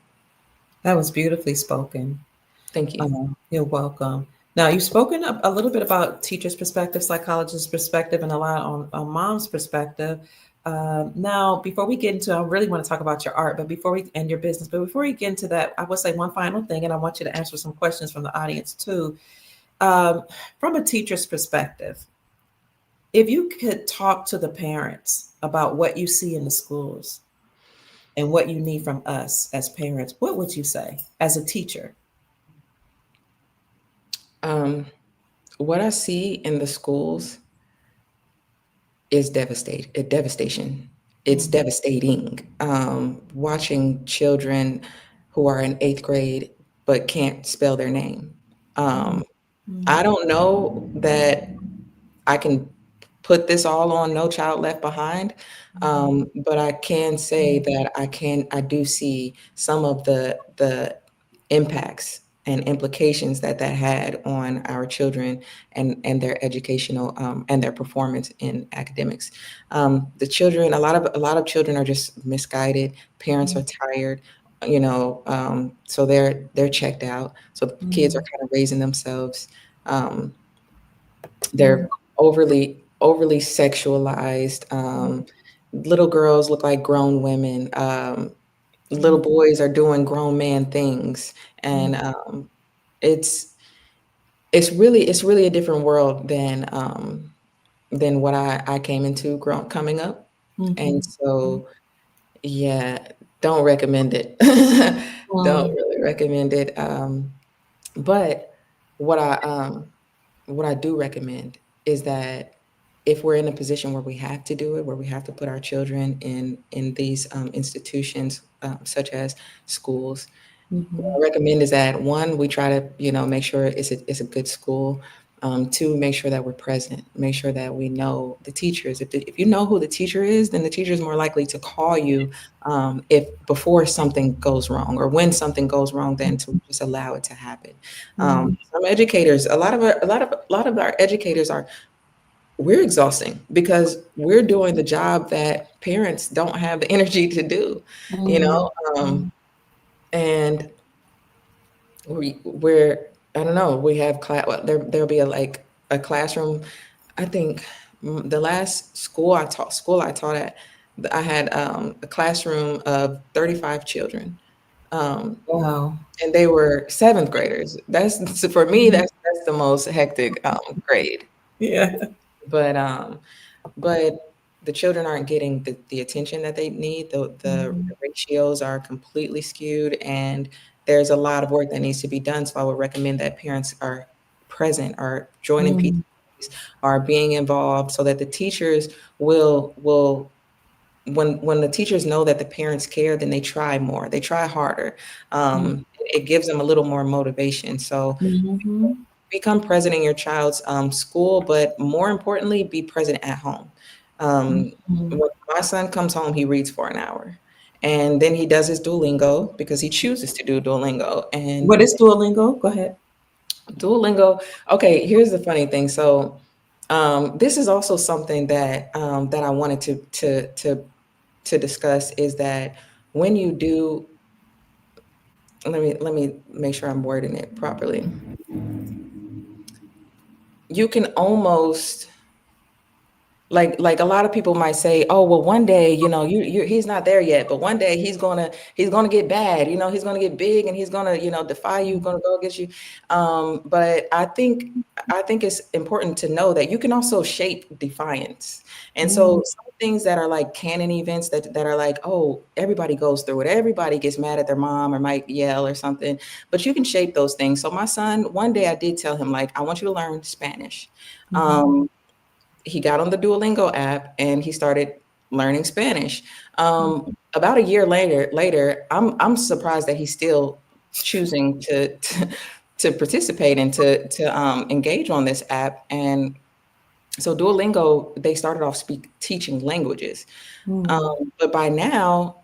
That was beautifully spoken. Thank you. You're welcome. Now, you've spoken a little bit about teacher's perspective, psychologist's perspective, and a lot on mom's perspective. Now, before we get into, I really want to talk about your art, but before we and your business, but before we get into that, I will say one final thing, and I want you to answer some questions from the audience too. Um, from a teacher's perspective, if you could talk to the parents about what you see in the schools and what you need from us as parents, what would you say as a teacher? Um, what I see in the schools is devastation. It's Mm-hmm. devastating. Watching children who are in eighth grade but can't spell their name. Um, I don't know that I can put this all on No Child Left Behind, but I can say that I do see some of the impacts and implications that that had on our children and their educational and their performance in academics. The children, a lot of children are just misguided. Parents are tired, so they're checked out. So the kids are Mm-hmm. kind of raising themselves. Um, Mm-hmm. they're overly sexualized. Little girls look like grown women. Little boys are doing grown man things, and it's it's really a different world than what I came into coming up, and Mm-hmm. so yeah, don't recommend it. Don't Mm-hmm. really recommend it. But what I what I do recommend is that if we're in a position where we have to do it, where we have to put our children in these institutions such as schools, what I recommend is that one, we try to make sure it's a good school. Two, make sure that we're present. Make sure that we know the teachers. If you know who the teacher is, then the teacher is more likely to call you if before something goes wrong or when something goes wrong, then to just allow it to happen. Mm-hmm. Some educators, a lot of our educators are we're exhausting because we're doing the job that parents don't have the energy to do. You know, Mm-hmm. and we're I don't know. We have class. There'll be a classroom. I think the last school I taught at, I had a classroom of 35 children, um, Wow. and they were seventh graders. That's so for me. Mhm. That's the most hectic grade. Yeah. But the children aren't getting the attention that they need. The Mhm. ratios are completely skewed, and there's a lot of work that needs to be done. So I would recommend that parents are present, are joining Mhm. PTs, are being involved, so that the teachers will when the teachers know that the parents care, then they try more, they try harder. It gives them a little more motivation. So Mhm. become present in your child's school, but more importantly, be present at home. Mhm. When my son comes home, he reads for an hour, and then he does his Duolingo because he chooses to do Duolingo. And What is Duolingo? Go ahead. Duolingo. Okay, here's the funny thing. So this is also something that I wanted to discuss is that when you do, let me make sure I'm wording it properly. You can almost like a lot of people might say, oh well, one day, he's not there yet, but one day he's gonna get bad, he's gonna get big, and he's gonna, defy you, gonna go against you. But I think it's important to know that you can also shape defiance. And so Mm, some things that are like canon events that are like, oh, everybody goes through it, everybody gets mad at their mom or might yell or something, but you can shape those things. So my son, one day I did tell him, like, I want you to learn Spanish. mhm, um he got on the Duolingo app and he started learning Spanish. About a year later, I'm surprised that he's still choosing to participate and to engage on this app. And so Duolingo, they started off teaching languages, mm, but by now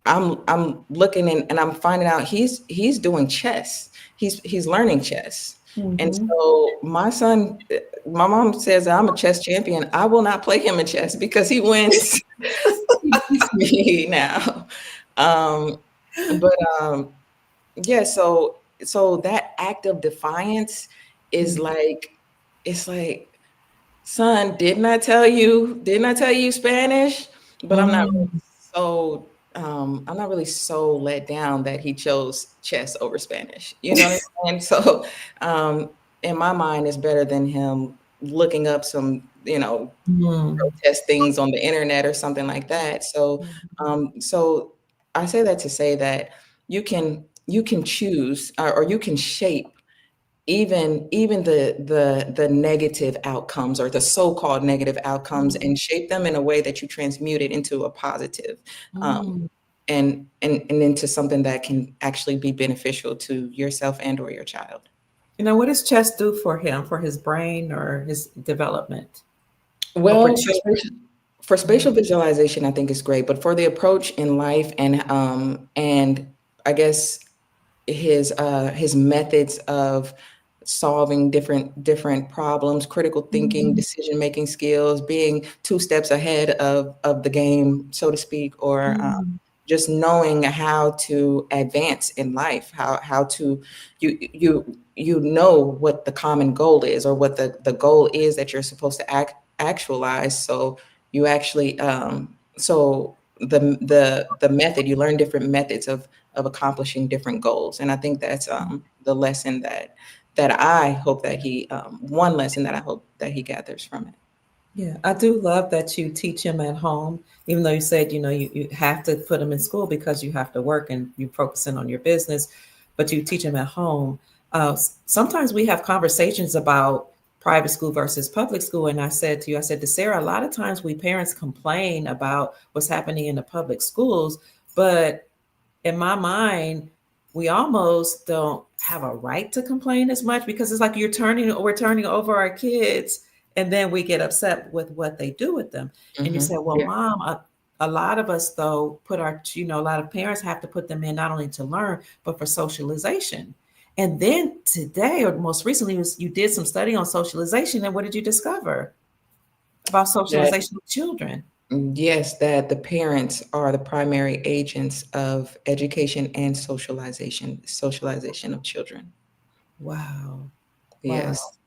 I'm looking and I'm finding out he's doing chess. He's learning chess. And mhm. so my son, my mom says I'm a chess champion. I will not play him in chess because he wins. He beats me now. Um, but yeah, so that act of defiance is Mm, like, it's like, son, didn't I tell you Spanish? But mm. I'm not really so let down that he chose chess over Spanish. You know what I'm saying? So in my mind, it's better than him looking up some, Mm, protest things on the internet or something like that. So I say that to say that you can choose, or you can shape even the negative outcomes, or the so-called negative outcomes, mm, and shape them in a way that you transmute it into a positive, um, mm. and into something that can actually be beneficial to yourself and or your child. What does chess do for him, for his brain or his development, or for Well, children? for Mhm. spatial visualization, I think it's great, but for the approach in life, and I guess his methods of solving different problems, critical thinking, Mhm. decision making skills, being two steps ahead of the game, so to speak, or Mhm. just knowing how to advance in life, how to you know what the common goal is, or what the goal is that you're supposed to actualize. So you actually so the method, you learn different methods of accomplishing different goals. And I think that's the lesson that I hope that he one lesson that I hope that he gathers from it. Yeah, I do love that you teach him at home, even though you said, you have to put him in school because you have to work and you're focusing on your business, but you teach him at home. Sometimes we have conversations about private school versus public school. And I said to Sarah, a lot of times we parents complain about what's happening in the public schools, but in my mind, we almost don't have a right to complain as much, because it's like we're turning over our kids, and then we get upset with what they do with them. And you say, well, Yeah, mom, a lot of us though a lot of parents have to put them in not only to learn, but for socialization. And then today, or most recently, was you did some study on socialization. And what did you discover about that socialization with children? yes, that the parents are the primary agents of education and socialization of children. Wow. Wow. Yes,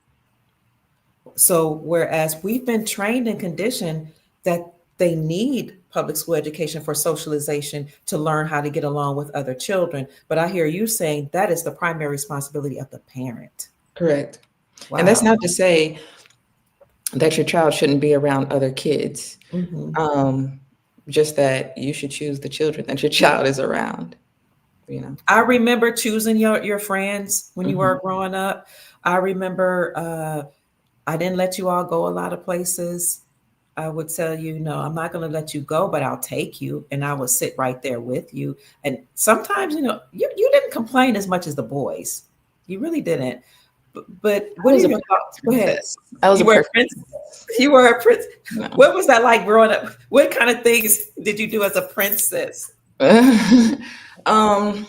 So, whereas we've been trained and conditioned that they need public school education for socialization to learn how to get along with other children. But I hear you saying that is the primary responsibility of the parent. correct. And that's Wow. not to say that your child shouldn't be around other kids. Hmm. Um, just that you should choose the children that your child is around, you know. I remember choosing your friends when you Mhm. were growing up. I remember I didn't let you all go a lot of places. I would tell you, no, I'm not going to let you go, but I'll take you, and I will sit right there with you. And sometimes, you didn't complain as much as the boys. You really didn't. But I what are was a your perfect thoughts? Go ahead. princess. I was You a were a perfect prince. princess. You were a prince. No. What was that like growing up? What kind of things did you do as a princess? um,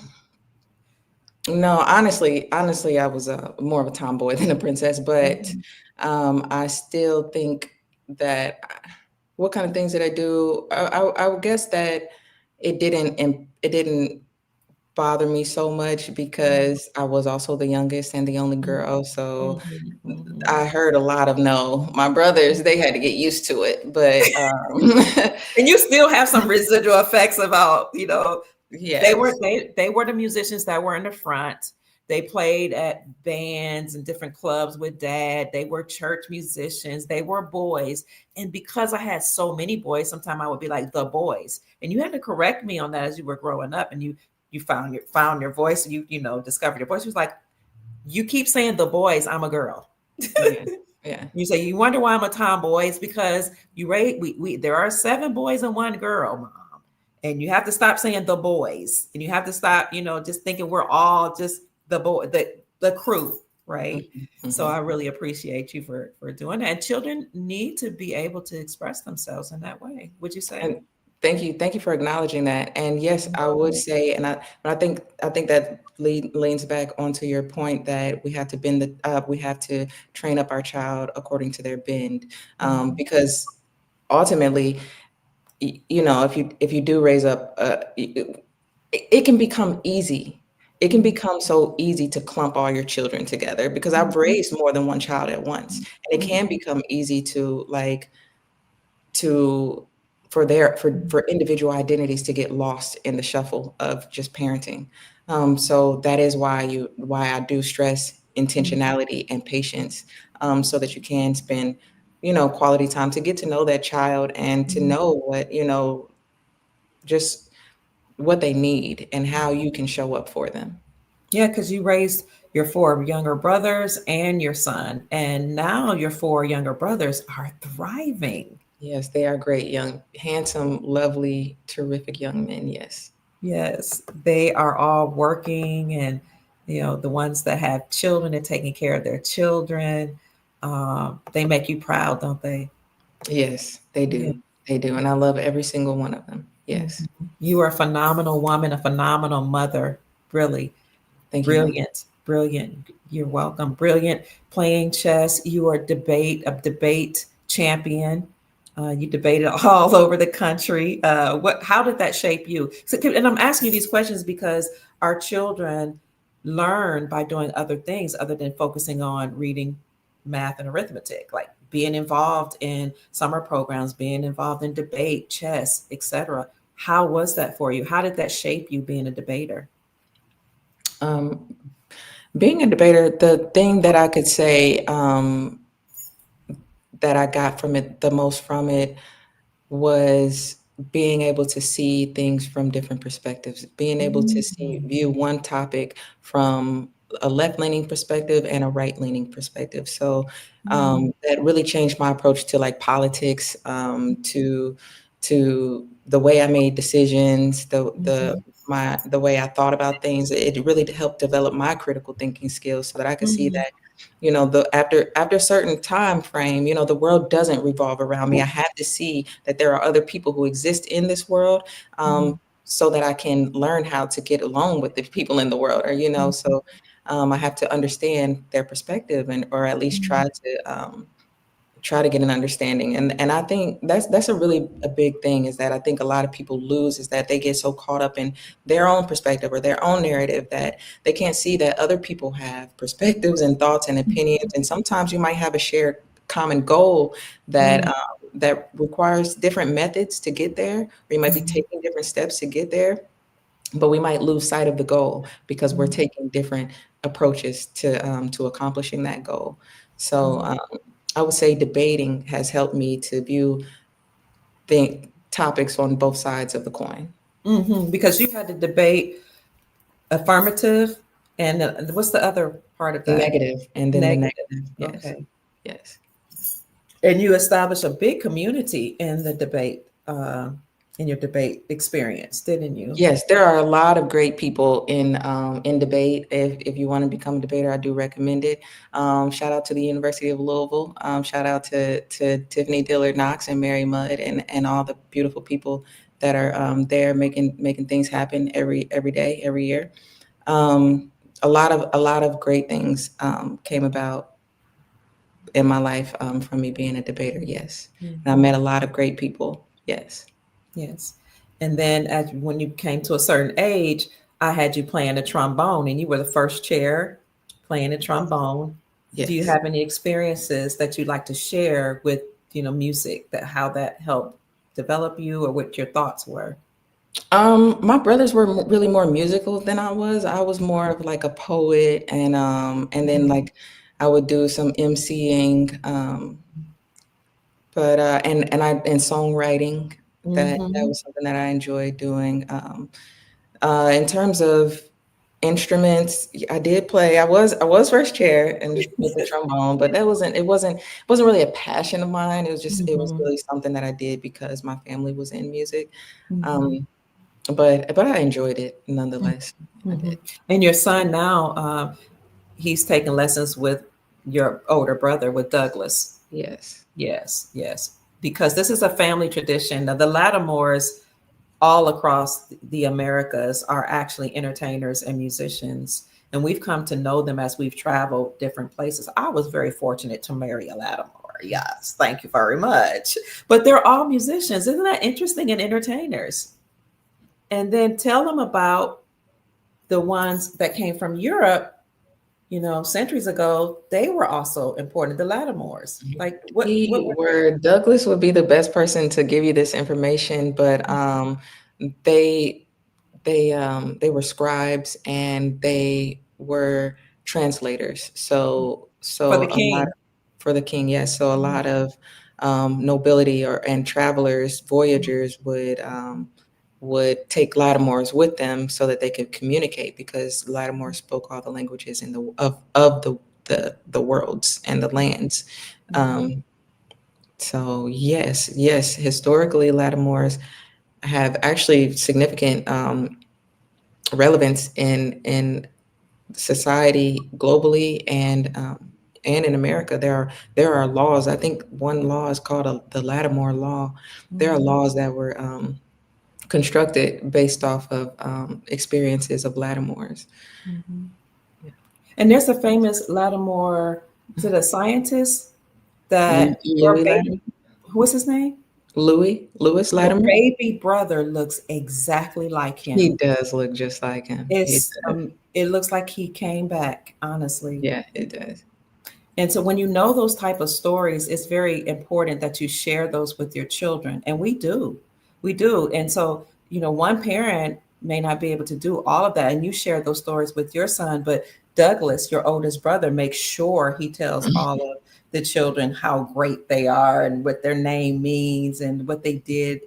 no, honestly, I was more of a tomboy than a princess, but Mhm. I still think that what kind of things did I do? I would guess that it didn't bother me so much because I was also the youngest and the only girl. So Mhm, mhm. I heard a lot of no. My brothers, they had to get used to it, but And you still have some residual effects about, yes, they were the musicians that were in the front. They played at bands and different clubs with dad. They were church musicians. They were boys. And because I had so many boys, sometimes I would be like the boys. And you had to correct me on that as you were growing up and you found your voice and discovered your voice. She was like, you keep saying the boys, I'm a girl. yeah, yeah. You say you wonder why I'm a tomboy. It's because we there are 7 boys and 1 girl, mom, and you have to stop saying the boys, and you have to stop, just thinking we're all just the crew, right? Mhm, So mhm. I really appreciate you for doing that. And children need to be able to express themselves in that way. Would you say? And thank you for acknowledging that. And yes, I would say, but I think that leans back onto your point that we have to train up our child according to their bend, Mhm, because ultimately, if you do raise up, it can become easy. It can mhm, become so easy to clump all your children together because I've mhm, raised more than one child at once, and it can mhm, become easy to to for individual identities to get lost in the shuffle of just parenting. So that is why I do stress mhm, intentionality and patience, so that you can spend quality time to get to know that child and to mhm. know what just what they need and how you can show up for them. Yeah, because you raised your 4 younger brothers and your son, and now your 4 younger brothers are thriving. Yes, they are great young, handsome, lovely, terrific young men. Yes. Yes, they are all working, and the ones that have children and taking care of their children, they make you proud, don't they? Yes, they Yeah. do. They do. And I love every single one of them. Mhm. Yes. You are a phenomenal woman, a phenomenal mother, really. Thank you, Mom. Brilliant, brilliant. You're welcome. Brilliant playing chess. You are a debate champion. You debated all over the country. How did that shape you? So, and I'm asking you these questions because our children learn by doing other things other than focusing on reading, math, and arithmetic, like being involved in summer programs, being involved in debate, chess, etc. How was that for you? How did that shape you being a debater? Um, Being a debater, the thing that I could say, that I got from it the most from it was being able to see things from different perspectives, being able to Mm. view one topic from a left-leaning perspective and a right-leaning perspective. So Mm. that really changed my approach to like politics, to the way I made decisions, Mhm. the way I thought about things. It really helped develop my critical thinking skills so that I could see Mhm. that the after a certain time frame, the world doesn't revolve around me. I have to see that there are other people who exist in this world, Mhm. so that I can learn how to get along with the people in the world, or Mhm. so I have to understand their perspective, and or at least Mhm. try to get an understanding. And I think that's a really a big thing, is that I think a lot of people lose, is that they get so caught up in their own perspective or their own narrative that they can't see that other people have perspectives and thoughts and opinions, and sometimes you might have a shared common goal that Mhm. that requires different methods to get there, or you might be Mhm. taking different steps to get there, but we might lose sight of the goal because we're Mhm. taking different approaches to accomplishing that goal. So I would say debating has helped me to view think topics on both sides of the coin. Mhm. Because you had to debate affirmative and what's the other part of that? Negative, and then the Negative. negative. Yes, Okay. yes. And you established a big community in the debate, in your debate experience, didn't you? Yes, there are a lot of great people in debate. If you want to become a debater, I do recommend it. Shout out to the University of Louisville. Shout out to Tiffany Dillard Knox and Mary Mudd and all the beautiful people that are there making things happen every day, every year. Um, a lot of great things came about in my life, from me being a debater. Yes, and I Mhm. met a lot of great people. Yes. Yes. And then when you came to a certain age, I had you playing the trombone, and you were the first chair playing the trombone. Do you Yes. have any experiences that you'd like to share with, music, that how that helped develop you, or what your thoughts were? My brothers were really more musical than I was. I was more of like a poet, and then like I would do some emceeing, but and songwriting. That Mm-hmm. was something that I enjoyed doing. In terms of instruments, I did play. I was first chair and with the trombone, but it wasn't really a passion of mine. It was Mm-hmm. really something that I did because my family was in music. Mm-hmm. Um, but I enjoyed it nonetheless. I Mm-hmm. did. And your son now, he's taking lessons with your older brother, with Douglas. Yes. Yes, yes. Because this is a family tradition. Now, the Lattimores all across the Americas are actually entertainers and musicians. And we've come to know them as we've traveled different places. I was very fortunate to marry a Lattimore. Yes, thank you very much. But they're all musicians. Isn't that interesting? And entertainers. And then tell them about the ones that came from Europe, centuries ago. They were also important, the Lattimores. Like what He were they? were Douglas would be the best person to give you this information, but they they were scribes and they were translators. For the So a lot king. for the king, yes. So a Mhm. lot of nobility and travelers, voyagers would take Lattimores with them so that they could communicate because Lattimore spoke all the languages in of the worlds and the lands. Mhm. Um, so yes, historically Lattimores have actually significant relevance in society globally and in America. There are laws. I think one law is called the Lattimore Law. There are Mhm. laws that were constructed based off of experiences of Lattimores. Mhm. And there's a famous Lattimore, is it a scientist that your Louis baby, Latimer, what's his name? Louis Your Latimer. baby brother looks exactly like He him. does look just like him. He does. It looks like he came back, honestly. Yeah, it does. And so when you know those type of stories, it's very important that you share those with your children. And we do. And so, one parent may not be able to do all of that. And you share those stories with your son, but Douglas, your oldest brother, makes sure he tells all of the children how great they are and what their name means and what they did,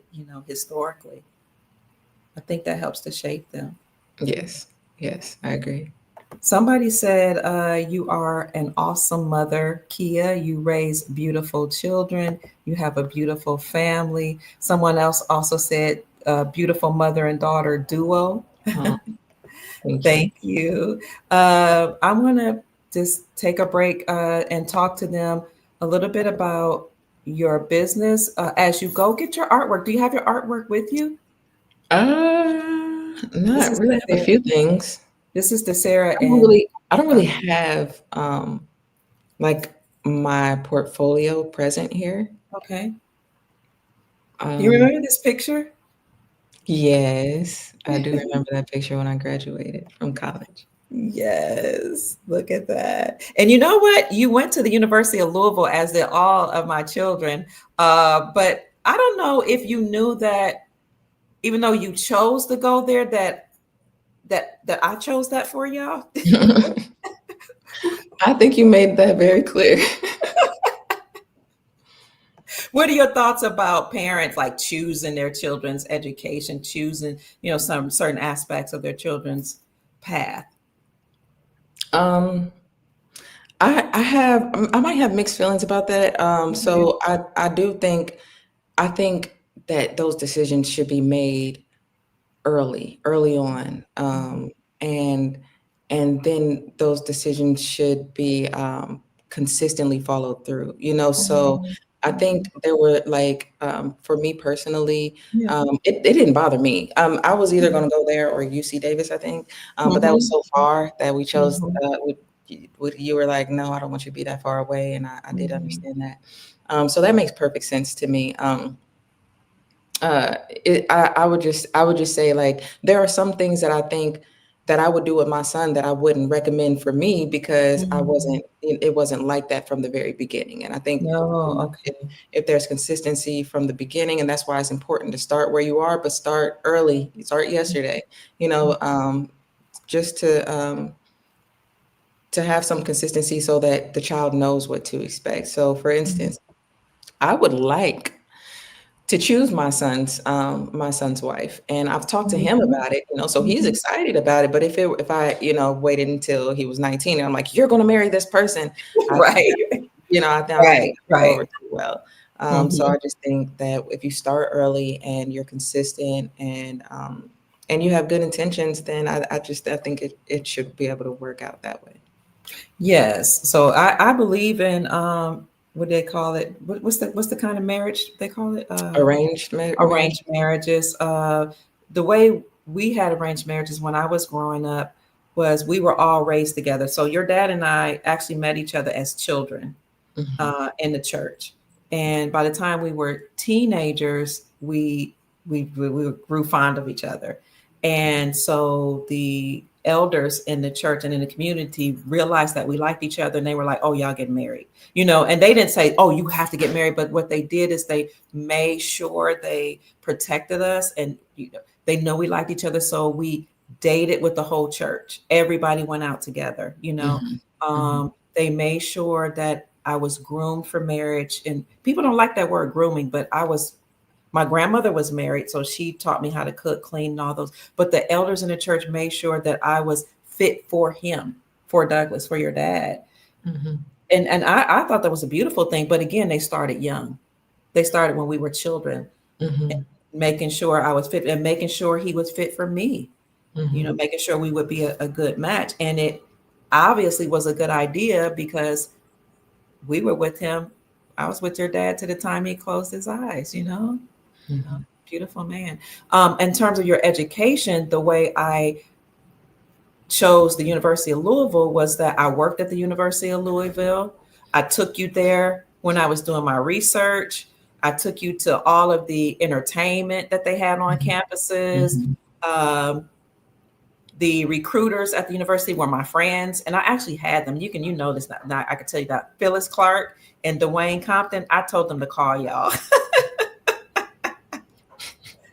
historically. I think that helps to shape them. Yes, yes, I agree. Somebody said, you are an awesome mother, Kia. You raise beautiful children. You have a beautiful family. Someone else also said, beautiful mother and daughter duo. Oh, thank you. Thank you. I'm going to just take a break and talk to them a little bit about your business. As you go get your artwork, do you have your artwork with you? This Not is really. the I have a Sarah. few things. This is the Sarah I don't and really, I don't uh, really have like my portfolio present here. okay. Do you Um, remember this picture? yes, I do remember that picture when I graduated from college. Yes, look at that. And you know what? You went to the University of Louisville, as did all of my children. But I don't know if you knew that, even though you chose to go there, that I chose that for y'all. I think you made that very clear. What are your thoughts about parents like choosing their children's education, choosing, some certain aspects of their children's path? Um, I might have mixed feelings about that. So I think that those decisions should be made early on, and then those decisions should be consistently followed through. So Mhm. I think there were like for me personally, Yeah. it didn't bother me. I was either going to go there or UC Davis, I think, but that was Mhm. so far that we chose. Mhm. You were like, no, I don't want you to be that far away, and I did Mhm. understand that. So that makes perfect sense to me. I would just say like there are some things that I think that I would do with my son that I wouldn't recommend for me because Mhm. it wasn't like that from the very beginning. And I think No, if there's consistency from the beginning, and that's why it's important to start where you are, but start early, start yesterday, you know, just to have some consistency so that the child knows what to expect. So for okay. instance, I would like to choose my son's wife, and I've talked to him Mhm. about it, you know, so he's Mhm. excited about it. But if I, you know, waited until he was 19 and I'm like, you're going to marry this person, I, Right, you know, I don't think right, that would go over right. too well. So Mhm. I just think that if you start early and you're consistent and you have good intentions, then I think it should be able to work out that way. Yes. So I believe in what they call it. What's the kind of marriage they call it? Marriage. Arranged marriages. The way we had arranged marriages when I was growing up was we were all raised together. So your dad and I actually met each other as children Hmm. in the church, and by the time we were teenagers, we grew fond of each other, and so the elders in the church and in the community realized that we liked each other, and they were like, "Oh, y'all get married," you know. And they didn't say, "Oh, you have to get married," but what they did is they made sure they protected us, and you know, they know we liked each other, so we dated with the whole church. Everybody went out together, you know. Hmm. Hmm. They made sure that I was groomed for marriage. And people don't like that word grooming, but my grandmother was married, so she taught me how to cook, clean, and all those. But the elders in the church made sure that I was fit for him, for Douglas, for your dad. Hmm. And I thought that was a beautiful thing. But again, they started young. They started when we were children, Hmm. making sure I was fit and making sure he was fit for me, you know, Hmm. making sure we would be a good match. And it obviously was a good idea because we were with him. I was with your dad to the time he closed his eyes, you know? Hmm. Beautiful man. In terms of your education, the way I chose the University of Louisville was that I worked at the University of Louisville. I took you there when I was doing my research. I took you to all of the entertainment that they had on campuses. Hmm. Um, the recruiters at the university were my friends, and I actually had them. You know this now. I could tell you that Phyllis Clark and Dwayne Compton. I told them to call y'all,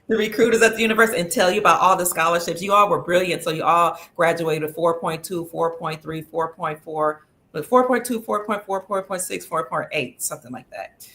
the recruiters at the university, and tell you about all the scholarships. You all were brilliant, so you all graduated 4.2, 4.3, 4.4, but 4.2, 4.4, 4.6, 4.8, something like that.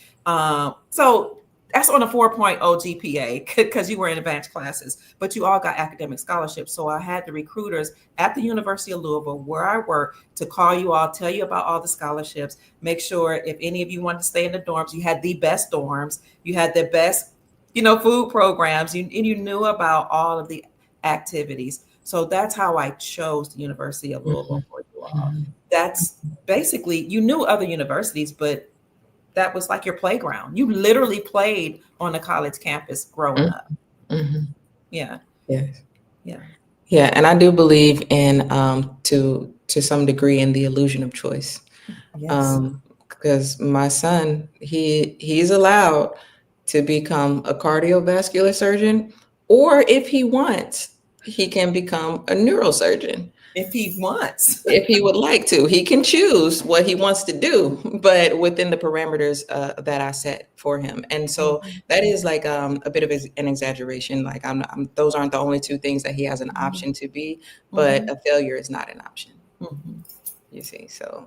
So that's on a 4.0 GPA because you were in advanced classes, but you all got academic scholarships. So I had the recruiters at the University of Louisville, where I work, to call you all, tell you about all the scholarships, make sure if any of you wanted to stay in the dorms, you had the best dorms, you had the best, you know, food programs, and you knew about all of the activities. So that's how I chose the University of Louisville for you all. Hmm. That's basically, you knew other universities, but that was like your playground. You literally played on a college campus growing up. Hmm. Yeah. Yes. Yeah. Yeah, and I do believe in to some degree in the illusion of choice. Yes. Because my son, he's allowed to become a cardiovascular surgeon, or if he wants, he can become a neurosurgeon. If he wants. If he would like to, he can choose what he wants to do, but within the parameters that I set for him. And so Mhm. that is like a bit of an exaggeration. Like those aren't the only two things that he has an Mhm. option to be, but Mhm. a failure is not an option. Mhm. You see, so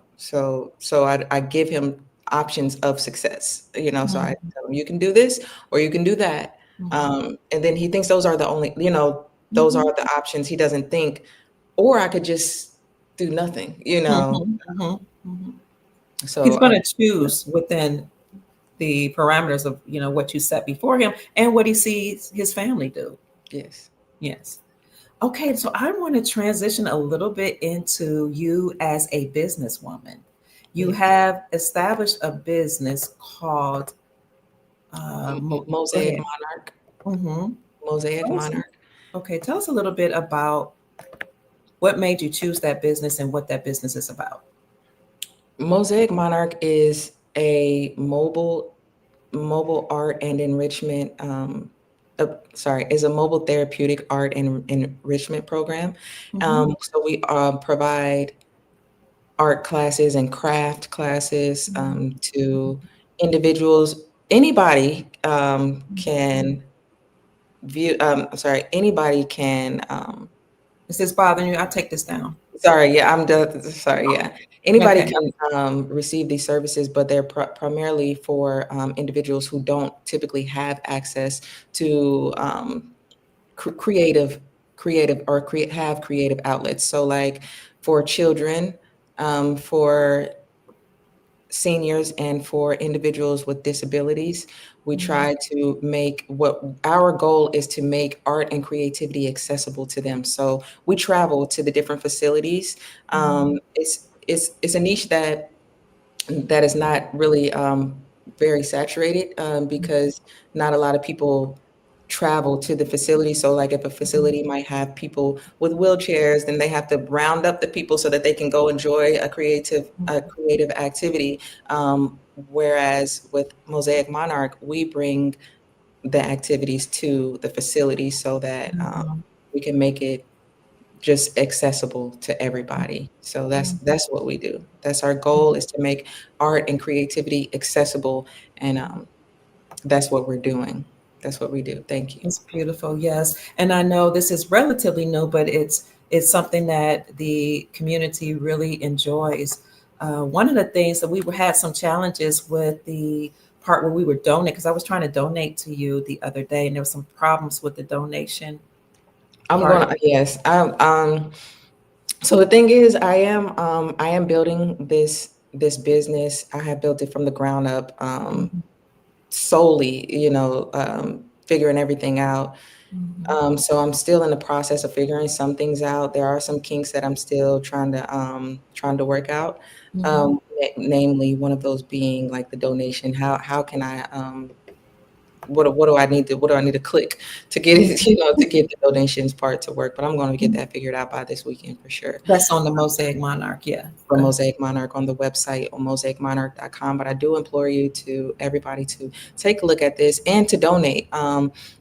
I give him options of success. You know, so I Mhm. tell him you can do this or you can do that, Mhm. and then he thinks those are the only. You know, those are Mhm. the options. He doesn't think, or I could just do nothing. You know, Mhm. Mhm. Mhm. He's so going to choose within the parameters of, you know, what you set before him and what he sees his family do. yes. Yes. Okay, so I want to transition a little bit into you as a businesswoman. You Yeah. have established a business called, go Mosaic ahead. Monarch. Mm-hmm. Mosaic Monarch. Okay, tell us a little bit about what made you choose that business and what that business is about. Mosaic Monarch is a mobile art and enrichment is a mobile therapeutic art and enrichment program. Mhm. So we provide art classes and craft classes to individuals. Anybody can view. Anybody can. Is this bothering you? I'll take this down. Sorry, yeah, I'm done. Sorry, yeah. Anybody Okay. can receive these services, but they're primarily for individuals who don't typically have access to creative, have creative outlets. So, like for children, for seniors, and for individuals with disabilities, we Mhm. try to make what our goal is to make art and creativity accessible to them. So we travel to the different facilities. Mhm. It's a niche that is not really very saturated because not a lot of people travel to the facility. So, like, if a facility might have people with wheelchairs, then they have to round up the people so that they can go enjoy a creative activity. Whereas with Mosaic Monarch, we bring the activities to the facility so that Mhm. we can make it just accessible to everybody. So Mhm. that's what we do. That's our goal, is to make art and creativity accessible, and that's what we're doing. That's what we do. Thank you. It's beautiful, yes. And I know this is relatively new, but it's something that the community really enjoys. One of the things that had some challenges with the part where we were donating, because I was trying to donate to you the other day, and there were some problems with the donation I'm part. gonna yes. So the thing is, I am building this business. I have built it from the ground up, Mhm. solely, figuring everything out. Mhm. So I'm still in the process of figuring some things out. There are some kinks that I'm still trying to work out. Mhm. Namely, one of those being like the donation. How can I what do I need to click to get it, to get the donations part to work? But I'm going to get Mhm. that figured out by this weekend for sure. That's on the Mosaic Monarch, yeah. For Okay. Mosaic Monarch on the website on mosaicmonarch.com. But I do implore you to everybody to take a look at this and to donate.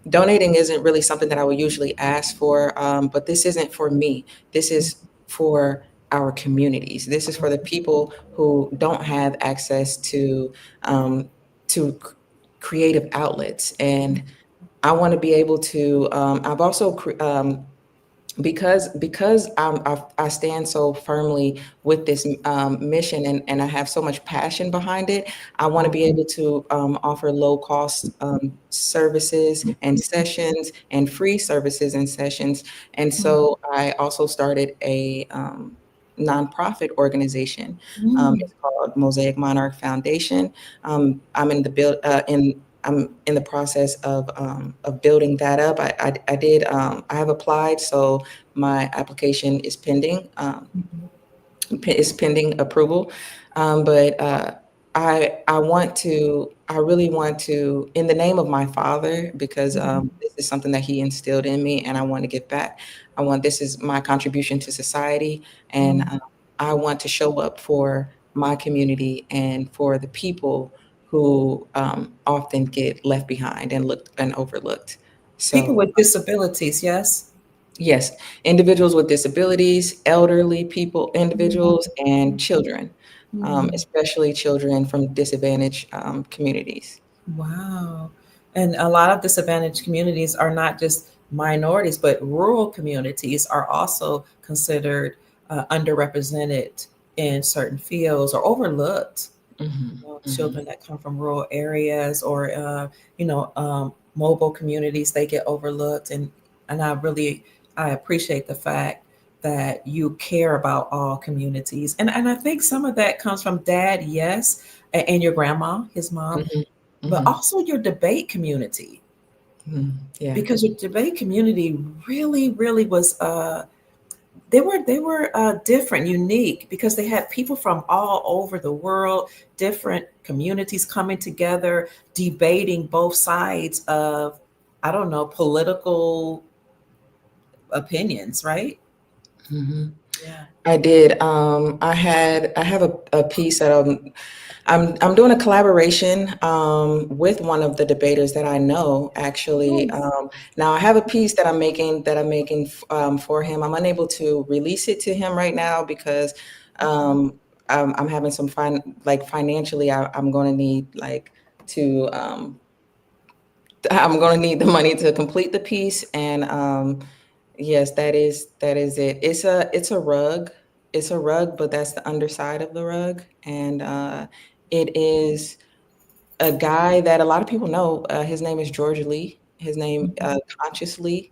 Donating isn't really something that I would usually ask for, but this isn't for me. This is for our communities. This is for the people who don't have access um, to creative outlets. And I want to be able to. I've also I stand so firmly with this mission, and I have so much passion behind it. I want to be able to offer low cost services and sessions, and free services and sessions. And so I also started a nonprofit organization. Mhm. It's called Mosaic Monarch Foundation. I'm in the build in I'm in the process of building that up. I did I have applied, so my application is pending. Is pending approval. But I really want to, in the name of my father, because this is something that he instilled in me, and I want to give back. This is my contribution to society, and Mhm. I want to show up for my community and for the people who often get left behind and looked and overlooked. People So with disabilities, yes. yes, individuals with disabilities, elderly people, Mhm. individuals, and children, Mhm. especially children from disadvantaged communities. Wow. And a lot of disadvantaged communities are not just minorities, but rural communities are also considered underrepresented in certain fields or overlooked. Hmm. Hmm. Children that come from rural areas or mobile communities, they get overlooked. And I appreciate the fact that you care about all communities. And I think some of that comes from dad, yes, and your grandma, his mom, Hmm. but Hmm. also your debate community, Hmm. Yeah. because your debate community really was they were different, unique, because they had people from all over the world, different communities coming together, debating both sides of, I don't know, political opinions, right? Hmm. Yeah. I did. I have a piece that I'm doing a collaboration with one of the debaters that I know actually. Nice. Now I have a piece that I'm making for him. I'm unable to release it to him right now because um, I'm having some financially. I'm going to need to I'm going to need the money to complete the piece. And yes, that is it. It's a rug. It's a rug, but that's the underside of the rug, and it is a guy that a lot of people know. His name is George Lee. His name Mhm. Conscious Lee,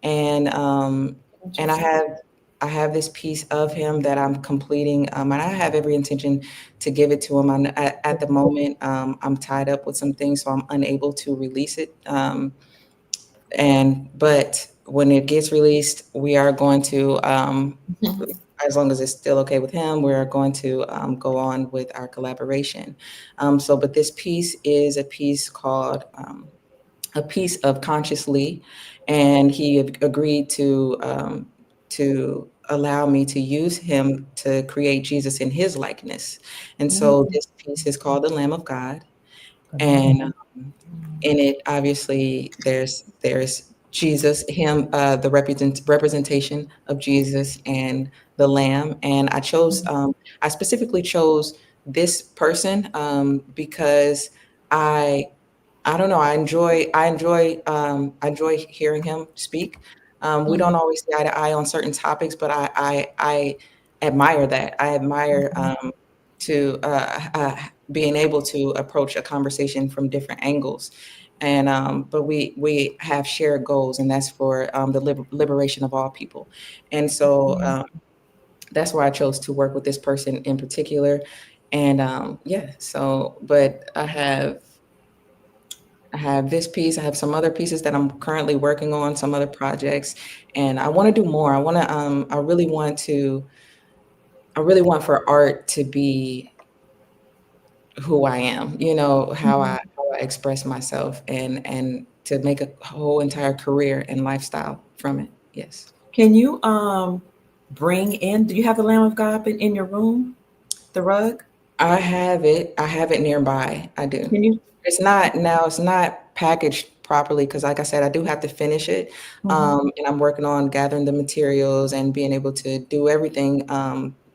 and and Interesting. I have this piece of him that I'm completing, and I have every intention to give it to him. At the moment, I'm tied up with some things, so I'm unable to release it. And but when it gets released, we are going to, as long as it's still okay with him, we are going to go on with our collaboration. But this piece is a piece called a piece of Consciously, and he agreed to allow me to use him to create Jesus in his likeness. And so Mm, this piece is called the Lamb of God, the and Lamb. in it obviously there's Jesus, him, the representation of Jesus and the lamb. And I specifically chose this person because i I don't know. I enjoy hearing him speak. We don't Mm, always see eye to eye on certain topics, but I admire that. I admire mhm, to being able to approach a conversation from different angles. And but we have shared goals, and that's for the liberation of all people. And so mhm. that's why I chose to work with this person in particular. And yeah, so but I have this piece. I have some other pieces that I'm currently working on, some other projects, and I want to do more. I want to. I really want to. I really want for art to be who I am. You know how I express myself, and to make a whole entire career and lifestyle from it. Yes, Can you bring in? Do you have the Lamb of God in your room? The rug? I have it. I have it nearby. I do. Can you? It's not now. It's not packaged properly because, like I said, I do have to finish it, Mhm, and I'm working on gathering the materials and being able to do everything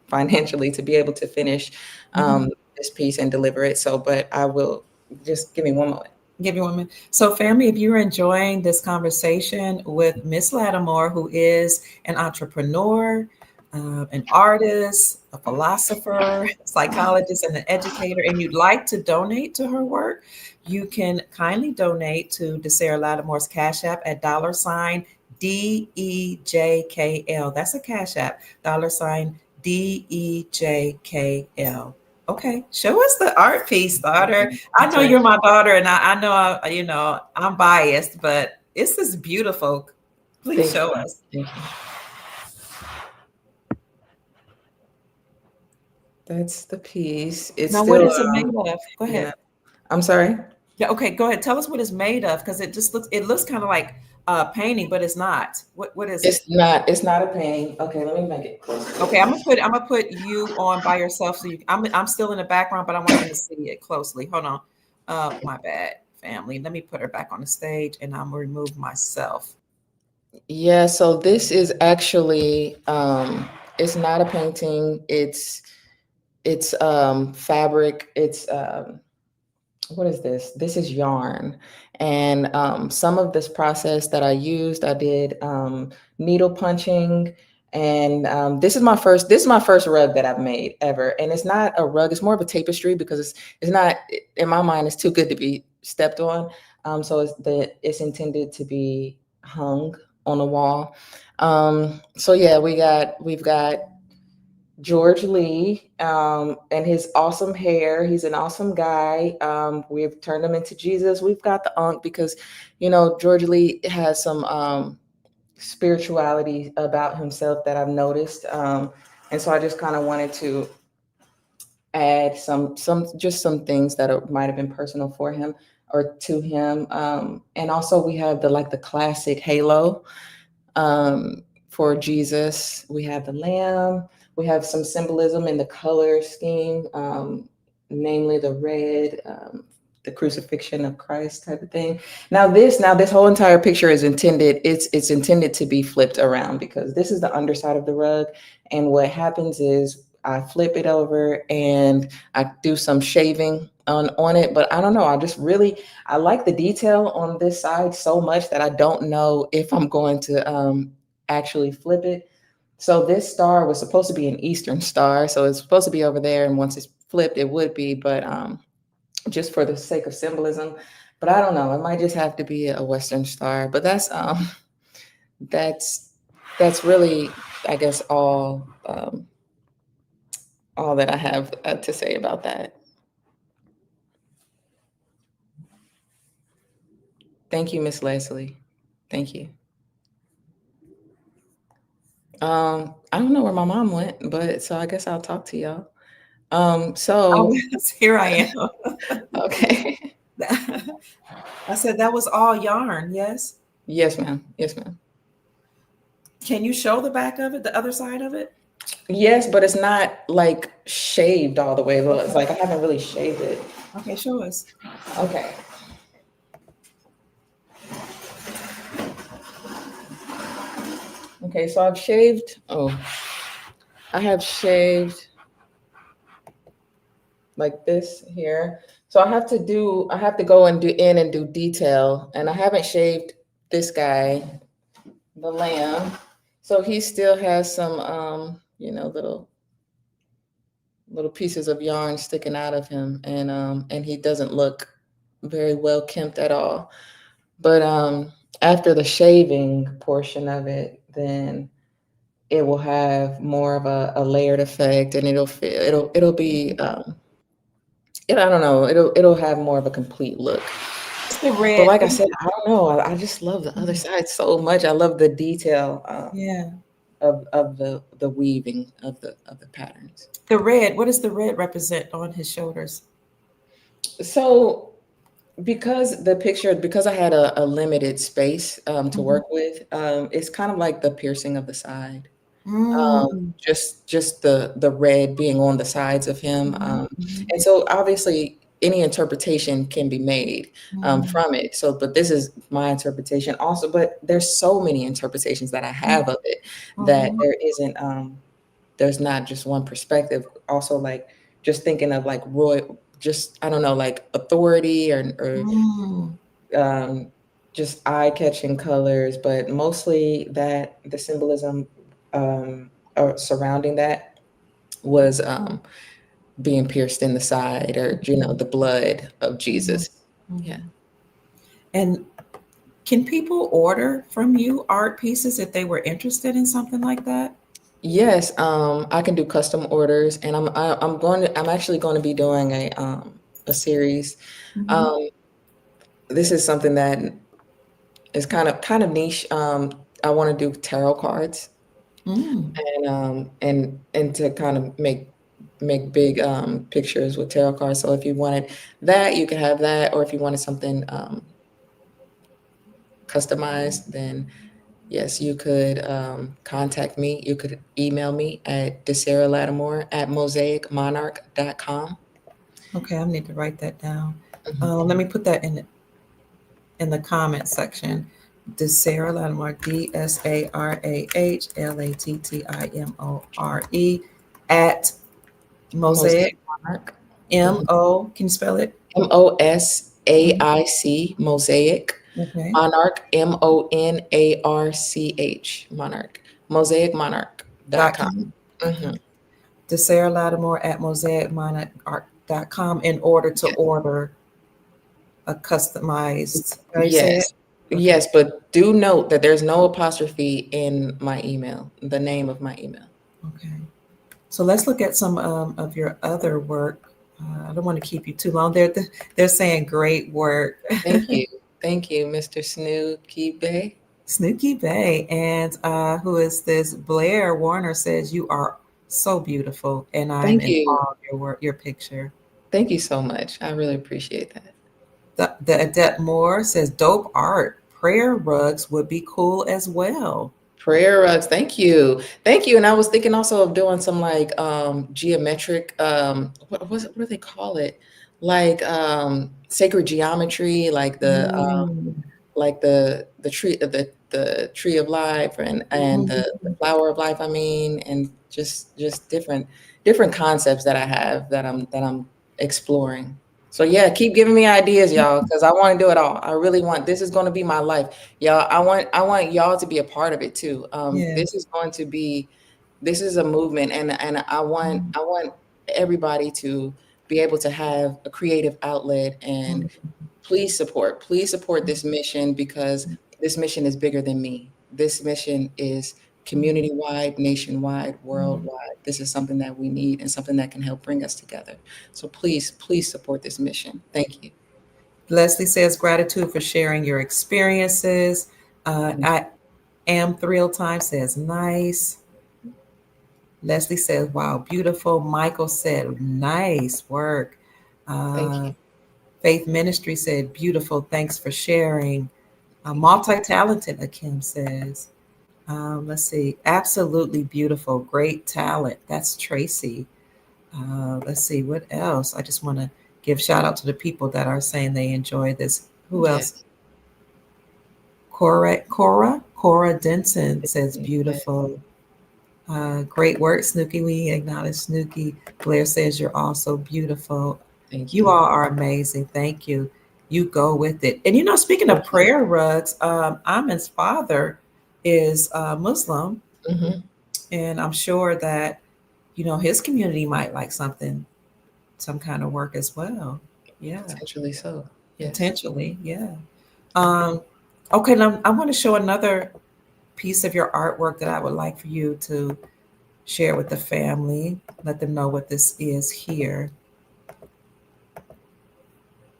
financially to be able to finish mhm. this piece and deliver it. So, but I will just give me one moment. Give you 1 minute. So, family, if you're enjoying this conversation with Miss Lattimore, who is an entrepreneur, an artist, a philosopher, psychologist, and an educator, and you'd like to donate to her work, you can kindly donate to DeSarah Lattimore's Cash App at $ DEJKL. That's a Cash App, $ DEJKL. Okay, show us the art piece, daughter. I That's know right. you're my daughter, and I know I'm biased, but this is beautiful. Please Thank show you. us. Thank you. That's the piece. It's Now, what still, is it made of? Go yeah. ahead. I'm sorry. Yeah, okay, go ahead. Tell us what it's made of, because it looks kind of like a painting, but it's not. What is it? It's not a pain. Okay, let me make it Okay, closer. I'm gonna put you on by yourself, so I'm still in the background, but I want them to see it closely. Hold on. My bad, family. Let me put her back on the stage, and I'm gonna remove myself. Yeah, so this is actually it's not a painting. It's fabric. It's what is this? This is yarn. And some of this process that I used, I did needle punching. And this is my first rug that I've made ever. And it's not a rug, it's more of a tapestry because it's not, in my mind, it's too good to be stepped on. So it's intended to be hung on a wall. So yeah, we've got George Lee, and his awesome hair. He's an awesome guy. We've turned him into Jesus. We've got the Unk because, George Lee has some spirituality about himself that I've noticed. And so I just kind of wanted to add some things that might have been personal for him or to him. And also we have the classic halo. Um, for Jesus. We have the lamb. We have some symbolism in the color scheme, namely the red, the crucifixion of Christ type of thing. Now this whole entire picture is intended. It's intended to be flipped around because this is the underside of the rug, and what happens is I flip it over and I do some shaving on it. But I don't know. I like the detail on this side so much that I don't know if I'm going to actually flip it. So this star was supposed to be an Eastern star, so it's supposed to be over there, and once it's flipped, it would be. But just for the sake of symbolism. But I don't know. It might just have to be a Western star. But that's that's really, I guess, all that I have to say about that. Thank you, Miss Leslie. Thank you. I don't know where my mom went, but so I guess I'll talk to y'all. Oh, So yes, here I am. okay. I said that was all yarn, yes? Yes, ma'am. Yes, ma'am. Can you show the back of it, the other side of it? Yes, but it's not like shaved all the way. It's like I haven't really shaved it. Okay, show us. Okay. Okay, so I've shaved. Oh, I have shaved like this here. So I have to go and do detail. And I haven't shaved this guy, the lamb. So he still has some, little pieces of yarn sticking out of him. And he doesn't look very well kempt at all. But after the shaving portion of it, then it will have more of a layered effect, and it'll be I don't know, it'll have more of a complete look. It's the But red. like I said, I don't know. I just love the other side so much. I love the detail Yeah. of the weaving of the patterns. The red. What does the red represent on his shoulders? So because I had a limited space to work with, it's kind of like the piercing of the side. Mm. Just the red being on the sides of him, Mhm. and so obviously any interpretation can be made from it. So, but this is my interpretation also. But there's so many interpretations that I have of it that Mhm. there isn't. There's not just one perspective. Also, like just thinking of like just I don't know, like authority or Mm. um, just eye-catching colors, but mostly that the symbolism surrounding that was being pierced in the side, or the blood of Mhm. Jesus. Yeah. Mhm. And can people order from you art pieces if they were interested in something like that? Yes, I can do custom orders, and I'm actually going to be doing a series. Mhm. Um, this is something that is kind of niche. I want to do tarot cards, Mm. and to kind of make big pictures with tarot cards. So if you wanted that, you could have that, or if you wanted something customized, then yes, you could contact me. You could email me at DeSarahLattimore@mosaicmonarch.com. Okay, I need to write that down. Mhm. Let me put that in the comment section. DeSarah Lattimore, DSARAHLATTIMORE at Mosaic Mosaic Monarch. Mhm. MO. Can you spell it? Mhm. MOSAIC, Mosaic. Okay. Monarch, MONARCH, Monarch. .com. MosaicMonarch.com. Okay. Mhm. DeSarah Lattimore at mosaicmonarch.com in order to Yes. order a customized. How you say it? Yes. Okay. Yes, but do note that there's no apostrophe in my email, the name of my email. Okay. So let's look at some of your other work. I don't want to keep you too long. They're saying great work. Thank you. Thank you, Mr. Snooky Bay. Snooky Bay. And who is this? Blair Warner says you are so beautiful, and I'm Thank in you. awe of your work, your picture. Thank you so much. I really appreciate that. The Adept Moore says dope art. Prayer rugs would be cool as well. Prayer rugs. Thank you. Thank you. And I was thinking also of doing some like geometric what do they call it? Like sacred geometry, Mm, like the tree of life and the mhm. flower of life, I mean, and just different concepts that I have that I'm exploring. So yeah, keep giving me ideas, y'all, because I want to do it all. I really want this is going to be my life. Y'all, I want y'all to be a part of it too. Yeah. This is going to be this is a movement, and Mm, I want everybody to be able to have a creative outlet, and mm, please support this mission, because this mission is bigger than me. This mission is mm, community wide, nationwide, mm. worldwide. This is something that we need and something that can help bring us together. So please support this mission. Thank you. Leslie says gratitude for sharing your experiences. I am thrilled. Time says nice. Leslie says, wow, beautiful. Michael said, nice work. Thank Uh, you. Faith Ministry said, beautiful. Thanks for sharing. Multi-talented, Akim says. Let's see. Absolutely beautiful. Great talent. That's Tracy. Let's see. What else? I just want to give shout out to the people that are saying they enjoy this. Who else? Yes. Cora Denson says Yes. beautiful. Great work, Snooky. We acknowledge Snooky. Blair says you're also beautiful. Thank You you. all are amazing. Thank you. You go with it. And speaking of Thank you. prayer rugs, Amin's father is Muslim, Hmm. and I'm sure that his community might like some kind of work as well. Yeah, Potentially so. Yes. potentially. Yeah. Um, okay, now I want to show another piece of your artwork that I would like for you to share with the family, let them know what this is here.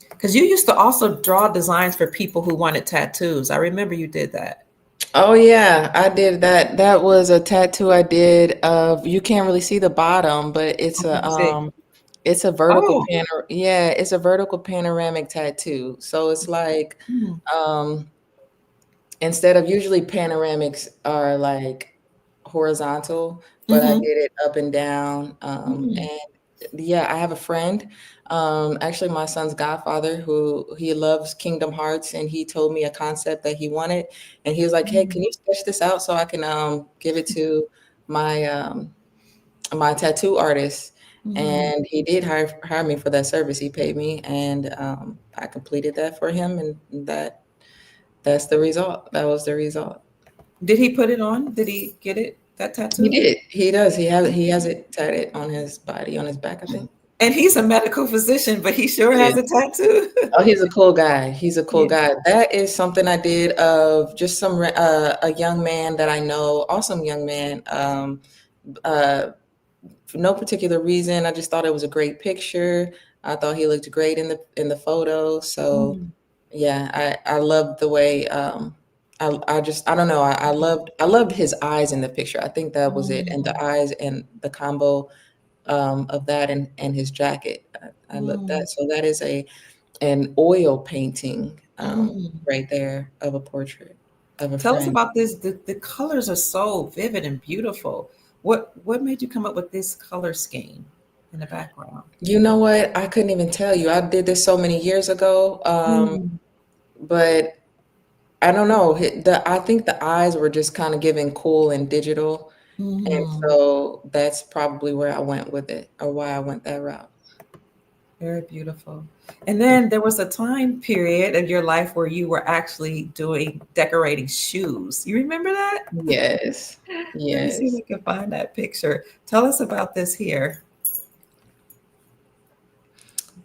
Because you used to also draw designs for people who wanted tattoos. I remember you did that. Oh yeah, I did that. That was a tattoo I did of, you can't really see the bottom, but Let me see. it's a vertical Oh, yeah, it's a vertical panoramic tattoo. So it's like mm, um instead of, usually panoramics are like horizontal, but I mm-hmm, did it up and down. mm, And yeah, I have a friend, actually my son's godfather, who he loves Kingdom Hearts, and he told me a concept that he wanted, and he was like, "Hey, can mm, you sketch this out so I can give it to my my tattoo artist?" mm. And he did hire me for that service. He paid me, and I completed that for him, and that's the result. That was the result. Did he put it on? Did he get it, that He tattoo? did. He does. He has it tatted on his body, on his back, I think. And he's a medical physician, but he sure Yeah. has a tattoo. Oh, he's a cool guy. He's a cool Yeah. guy. That is something I did of just a young man that I know, awesome young man. Uh, for no particular reason. I just thought it was a great picture. I thought he looked great in the photo. So Mm, yeah, I loved the way I just, I don't know, I loved his eyes in the picture. I think that was it. And the mm, eyes and the combo of that and his jacket. I love mm, that. So that is an oil painting mm. right there of a portrait of a Tell us friend. about this. The colors are so vivid and beautiful. What made you come up with this color scheme in the background? You know what? I couldn't even tell you. I did this so many years ago, Mm, but I don't know. I think the eyes were just kind of giving cool and digital, and mm. so that's probably where I went with it, or why I went that route. Very beautiful. And then there was a time period of your life where you were actually doing decorating shoes. You remember that? Yes, Let me see if yes. I can find that picture. Tell us about this here.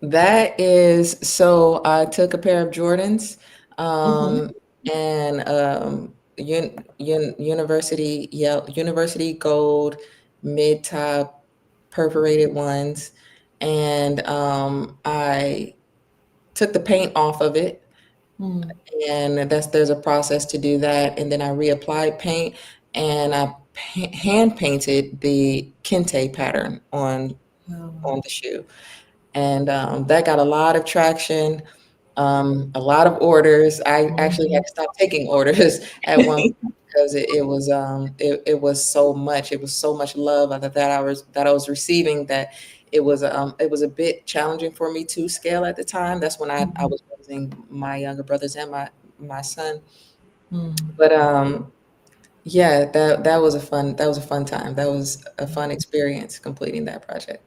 That is, so I took a pair of Jordans, Hmm. and university gold mid top perforated ones, and I took the paint off of it, Mm. and there's a process to do that, and then I reapplied paint, and I hand painted the kente pattern Oh, on the shoe, and that got a lot of traction. A lot of orders. I actually had to stop taking orders at one point because it was so much. It was so much love that I was receiving that it was a bit challenging for me to scale at the time. That's when I was raising my younger brothers and my son. Mhm. But yeah, that was a fun time. That was a fun experience completing that project.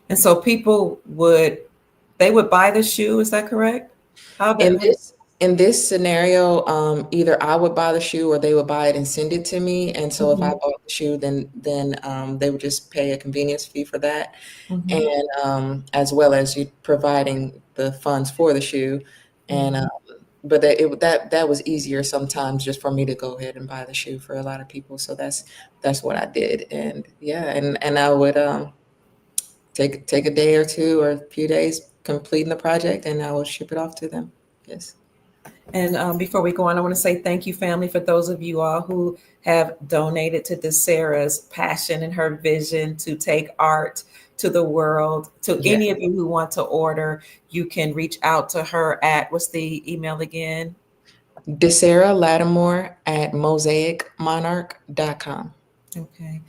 And so people they would buy the shoe. Is that correct? How that? In this scenario, either I would buy the shoe or they would buy it and send it to me. And so if I Mhm, bought the shoe, then they would just pay a convenience fee for that, mhm, and as well as you providing the funds for the shoe. And mhm. but that was easier sometimes just for me to go ahead and buy the shoe for a lot of people. So that's what I did. And yeah, and I would take a day or two or a few days completing the project, and I would ship it off to them. Yes. And before we go on, I want to say thank you, family, for those of you all who have donated to DeSara's passion and her vision to take art to the world. To Yeah. any of you who want to order, you can reach out to her at, what's the email again? DeSara Lattimore at mosaicmonarch.com. Okay.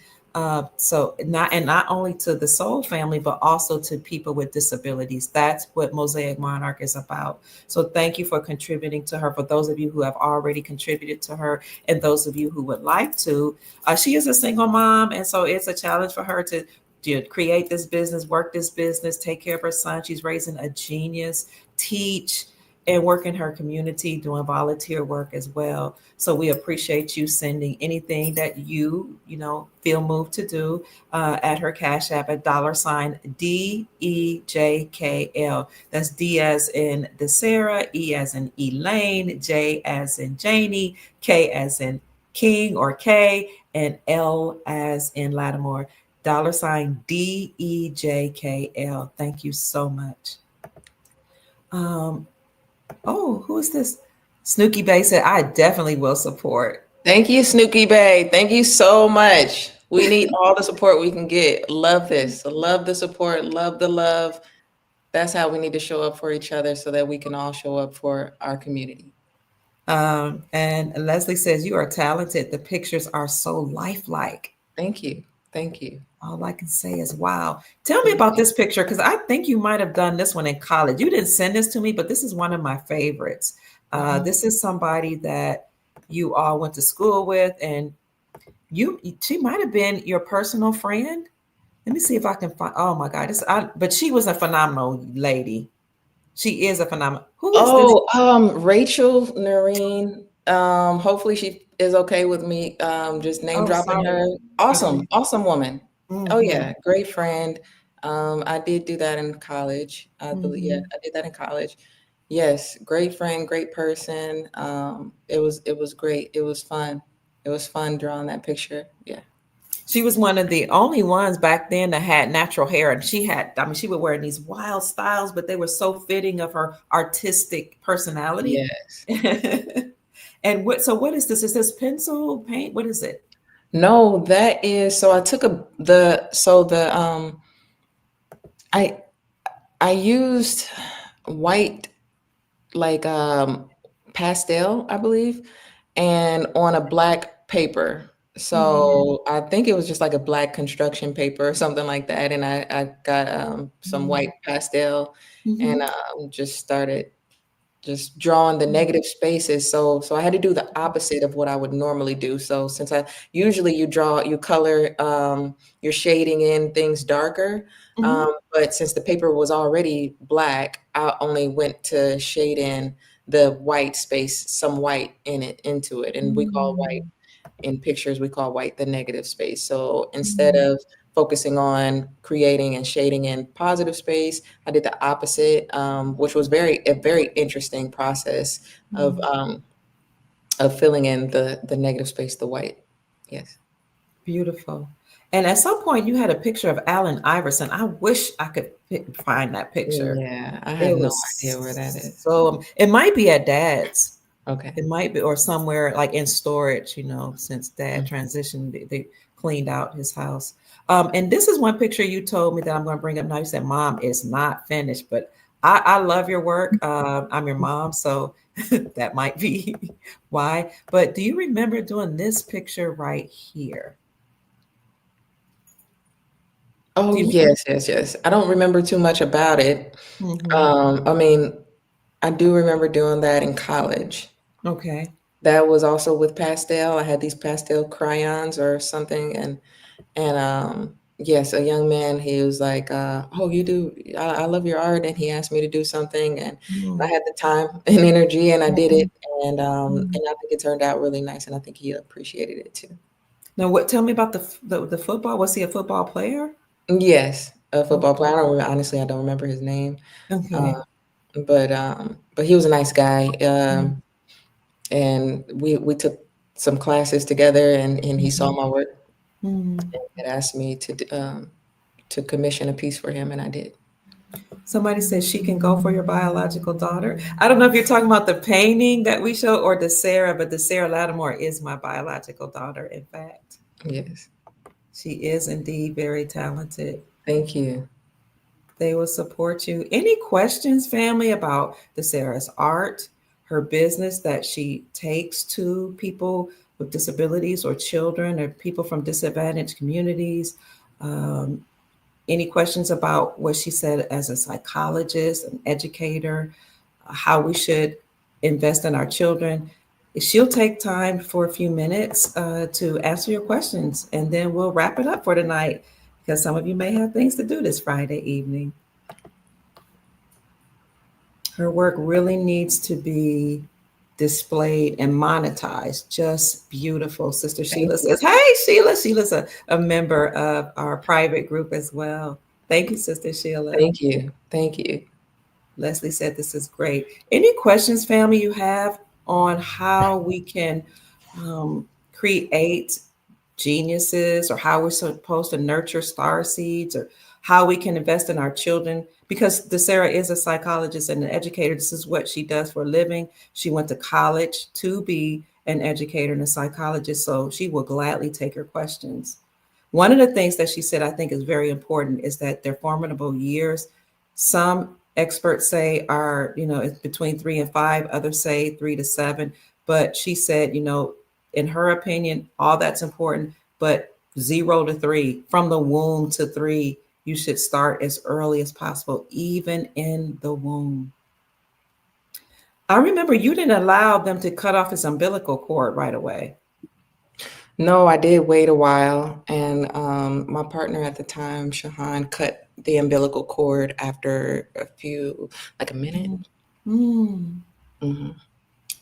So not only to the soul family, but also to people with disabilities. That's what Mosaic Monarch is about. So thank you for contributing to her. For those of you who have already contributed to her, and those of you who would like to, she is a single mom, and so it's a challenge for her to create this business, work this business, take care of her son. She's raising a genius, teach, and work in her community, doing volunteer work as well. So we appreciate you sending anything that you feel moved to do at her Cash App at $DEJKL. That's D as in DeSara, E as in Elaine, J as in Janie, K as in King or K, and L as in Lattimore. $DEJKL. Thank you so much. Um, oh, who is this? Snooky Bay said, I definitely will support. Thank you, Snooky Bay. Thank you so much. We need all the support we can get. Love this. Love the support. Love the love. That's how we need to show up for each other so that we can all show up for our community. And Leslie says, you are talented. The pictures are so lifelike. Thank you. Thank you. All I can say is, wow. Tell me Thank about you. this picture because I think you might have done this one in college. You didn't send this to me, but this is one of my favorites. Mhm. This is somebody that you all went to school with, and she might have been your personal friend. Let me see if I can find. Oh my God, but she was a phenomenal lady. She is a phenomenal. Who is this? Oh, Rachel Noreen. Hopefully she is okay with me just name Oh, dropping sorry. her. Okay. Awesome, awesome woman. Oh Mm-hmm. yeah, great friend. I did do that in college. I believe, yeah, Mm-hmm. I did that in college. Yes, great friend, great person. It was great. It was fun. It was fun drawing that picture. Yeah. She was one of the only ones back then that had natural hair, and she would wear these wild styles, but they were so fitting of her artistic personality. Yes. And what is this? Is this pencil paint? What is it? No, that is so I took I I used white like pastel, I believe, and on a black paper. Mm-hmm. So I think it was just like a black construction paper or something like that. And I got some white pastel and Mm-hmm. just started just drawing the negative spaces. So I had to do the opposite of what I would normally do. So since I usually you color your shading in things darker. Mm-hmm. But since the paper was already black, I only went to shade in the white space, some white in it into it. And we call white in pictures, we call white the negative space. So instead Mm-hmm. of focusing on creating and shading in positive space, I did the opposite, which was a very interesting process of Mm-hmm. um, of filling in the negative space, the white. Yes. Beautiful. And at some point, you had a picture of Allen Iverson. I wish I could find that picture. Yeah, I have It no was idea where that is. so. It might be at Dad's. Okay. It might be, or somewhere like in storage. Since Dad Mm. transitioned, they cleaned out his house. And this is one picture you told me that I'm going to bring up now. You said, "Mom, it's not finished," but I love your work. I'm your mom, so that might be why. But do you remember doing this picture right here? Oh, Do you? yes, yes, yes. I don't remember too much about it. Mhm. I mean, I do remember doing that in college. Okay. That was also with pastel. I had these pastel crayons or something, and yes, a young man. He was like, "Oh, you do? I love your art," and he asked me to do something, and I Mm. had the time and energy, and I did it, Mhm. and Mhm. I think it turned out really nice, and I think he appreciated it too. Now, what? Tell me about the football. Was he a football player? Yes, a Oh, football player. honestly, I don't remember his name, uh, okay. but he was a nice guy. Mm. And we took some classes together, and he saw Mhm. my work Mm. and had asked me to commission a piece for him, and I did. Somebody says she can go for your biological daughter. I don't know if you're talking about the painting that we showed or the Sarah, but the Sarah Lattimore is my biological daughter, in fact. Yes, She is indeed very talented. thank you. They will support you. Any questions, family, about the Sarah's art, her business that she takes to people with disabilities or children or people from disadvantaged communities? Um, any questions about what she said as a psychologist, an educator, how we should invest in our children? She'll take time for a few minutes to answer your questions, and then we'll wrap it up for tonight because some of you may have things to do this Friday evening. Her work really needs to be displayed and monetized. Just beautiful. Sister Thank Sheila you. says, "Hey, Sheila." Sheila's a member of our private group as well. Thank you, Sister Sheila. Thank you. Thank you. Leslie said this is great. Any questions, family, you have on how we can create geniuses or how we're supposed to nurture star seeds or how we can invest in our children? Because DeSarah is a psychologist and an educator. This is what she does for a living. She went to college to be an educator and a psychologist, so she will gladly take your questions. One of the things that she said I think is very important is that their formidable years, some experts say are, it's between 3 and 5, others say 3 to 7. But she said, in her opinion, all that's important, but 0 to 3, from the womb to 3, you should start as early as possible, even in the womb. I remember you didn't allow them to cut off his umbilical cord right away. No, I did wait a while, and my partner at the time, Shahan, cut the umbilical cord after like a minute. Mm. Hmm.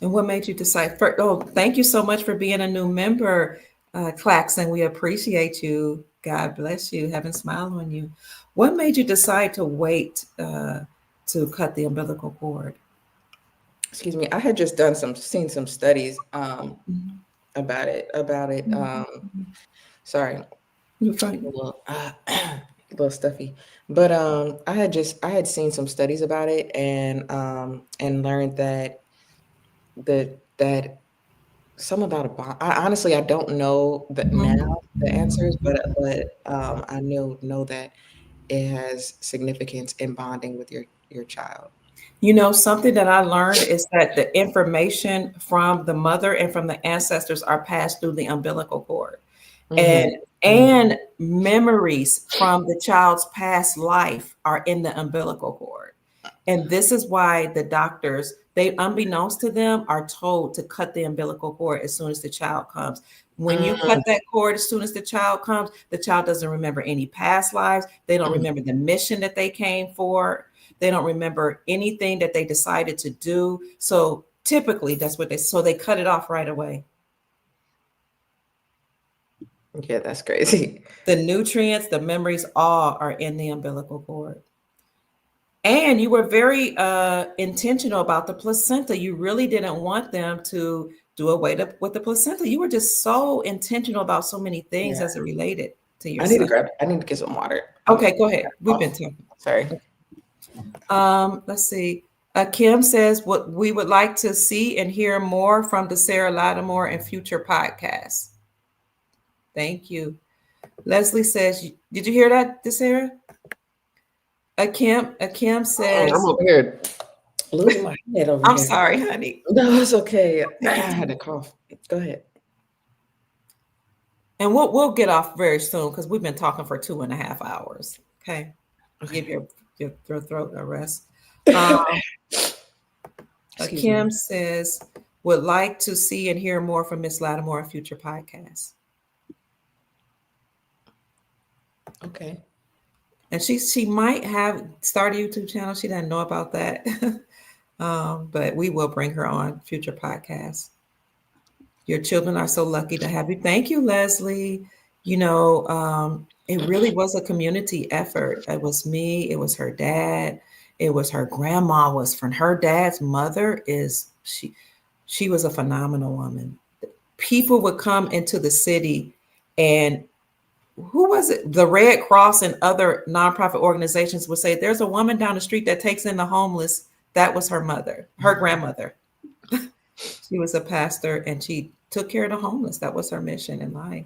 And what made you decide? Oh, thank you so much for being a new member, Claxon. We appreciate you. God bless you. Heaven smile on you. What made you decide to wait to cut the umbilical cord? Excuse me. I had just seen some studies Mhm. about it. Sorry, You're fine. little a little stuffy. But I had seen some studies about it, and learned that some about a bond. Honestly, I don't know the answers, but I know that it has significance in bonding with your child. Something that I learned is that the information from the mother and from the ancestors are passed through the umbilical cord. Hmm. And memories from the child's past life are in the umbilical cord. And this is why the doctors, they unbeknownst to them, are told to cut the umbilical cord as soon as the child comes. When you cut that cord as soon as the child comes, the child doesn't remember any past lives. They don't remember the mission that they came for. They don't remember anything that they decided to do. So typically that's what they cut it off right away. Yeah, that's crazy. The nutrients, the memories, all are in the umbilical cord. And you were very intentional about the placenta. You really didn't want them to do away with the placenta. You were just so intentional about so many things Yeah, as it related to your son. I need to get some water. Okay, go ahead. We've been talking. Sorry. Let's see. Kim says what we would like to see and hear more from the Sarah Lattimore in future podcasts. Thank you. Leslie says, did you hear that, Sarah? Kim I'm says, over here losing my head over I'm here. sorry, honey. No, it's okay. I had to cough. Go ahead. And we'll get off very soon because we've been talking for 2.5 hours. Okay. Give Okay. your throat a rest. Um, Excuse Kim me. says, would like to see and hear more from Miss Lattimore in future podcasts. Okay. And she might have started a YouTube channel. She doesn't know about that. But we will bring her on future podcasts. Your children are so lucky to have you. Thank you, Leslie. It really was a community effort. It was me, it was her dad, it was her grandma, was from her dad's mother is she was a phenomenal woman. People would come into the city and who was it? The Red Cross and other nonprofit organizations would say, there's a woman down the street that takes in the homeless. That was her mother, her grandmother. She was a pastor and she took care of the homeless. That was her mission in life.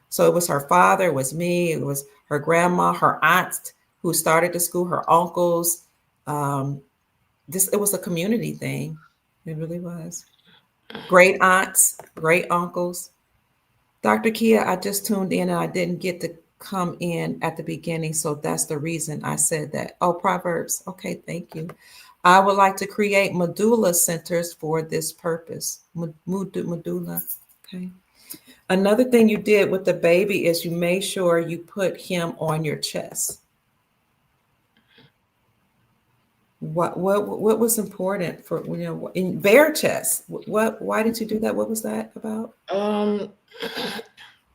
So it was her father, it was me, it was her grandma, her aunts who started the school, her uncles. It was a community thing. It really was. Great aunts, great uncles. Dr. Kia, I just tuned in and I didn't get to come in at the beginning, so that's the reason I said that. Oh, Proverbs. Okay, thank you. I would like to create medulla centers for this purpose. Medulla. Okay. Another thing you did with the baby is you made sure you put him on your chest. What was important for in bare chest? Why did you do that? What was that about? Um,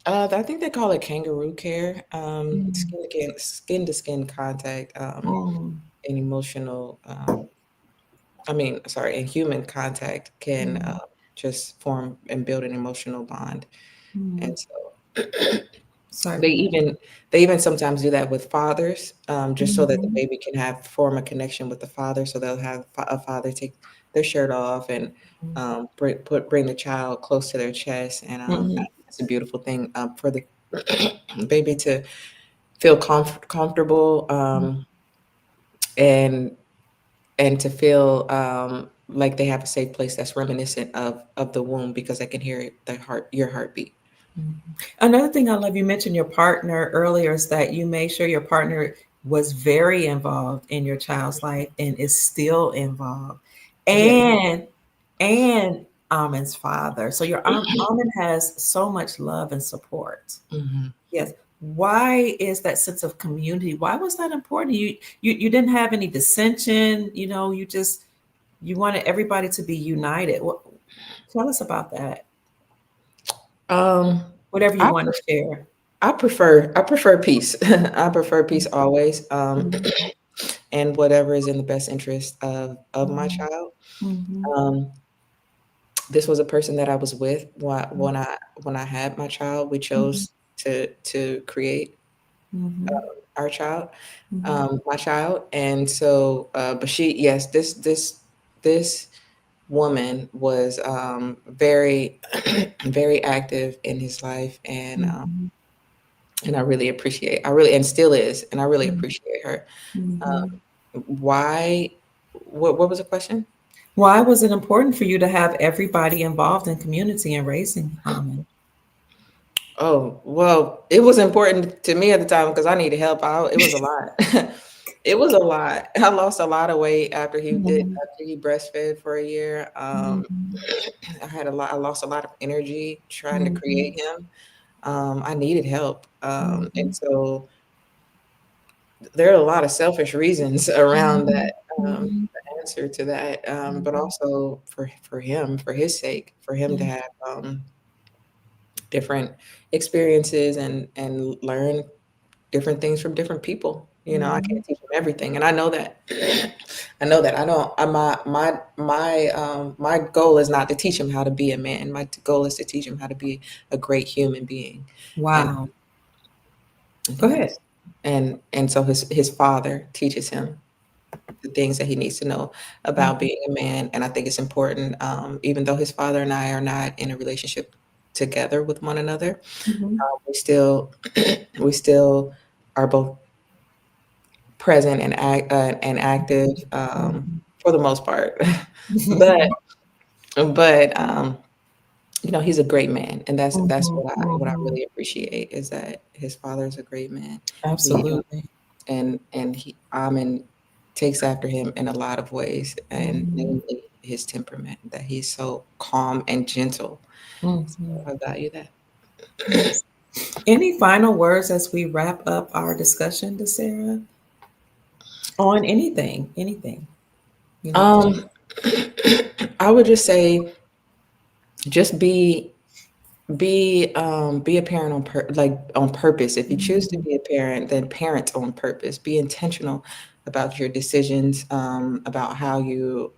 I think they call it kangaroo care. Skin to skin contact, Mm, and emotional. And human contact can mm, just form and build an emotional bond. mm. And so Sorry. they even they even sometimes do that with fathers, just so that the Mhm, baby can form a connection with the father. So they'll have a father take their shirt off and bring the child close to their chest, and mhm, it's a beautiful thing for the baby to feel comfortable, and to feel like they have a safe place that's reminiscent of the womb because they can hear your heartbeat. mhm. Another thing I love, you mentioned your partner earlier, is that you made sure your partner was very involved in your child's life and is still involved. Yeah. And Amin's father. So your Amin has so much love and support. Mhm. Yes. Why is that sense of community? Why was that important? You didn't have any dissension, you wanted everybody to be united. Tell us about that. Um, Whatever you I want pref- to share. I prefer peace. I prefer peace always, Mhm, and whatever is in the best interest of my mhm, child. mhm, Um, this was a person that I was with when I had my child. We mhm, chose to create mhm, our child, mhm, my child, and so, but yes, this woman was very very active in his life, mhm, and I really and still is, and I really mhm, appreciate her. mhm. Why? What was the question? Why was it important for you to have everybody involved in community and raising Amin? Oh, well, it was important to me at the time because I needed help out. It was a lot. It was a lot. I lost a lot of weight Mhm, after he breastfed for a year. mhm, I lost a lot of energy trying to mhm, create him. I needed help. And mhm, so there are a lot of selfish reasons around mhm, that, mhm, the answer to that, but mhm, also for him, for his sake, for him to mhm, have different experiences and learn different things from different people. I mhm. can't teach him everything, and I know that. I know that. I don't. My goal is not to teach him how to be a man. My goal is to teach him how to be a great human being, and Wow. Go ahead. yes, and so his father teaches him the things that he needs to know about Mhm, being a man, and I think it's important. Even though his father and I are not in a relationship together with one another, mhm, we still we still are both present and active, Mhm. for the most part. But he's a great man, and that's Mhm, what I mhm. really appreciate is that his father is a great man, Absolutely. and he takes after him in a lot of ways, and Mhm, namely his temperament, that he's so calm and gentle. So mhm. I value that. Yes. Any final words as we wrap up our discussion, Sarah, on anything, anything, that Um, I would just say, just be a parent on purpose. If you choose to you. be a parent, then parent on purpose. Be intentional about your decisions, about how you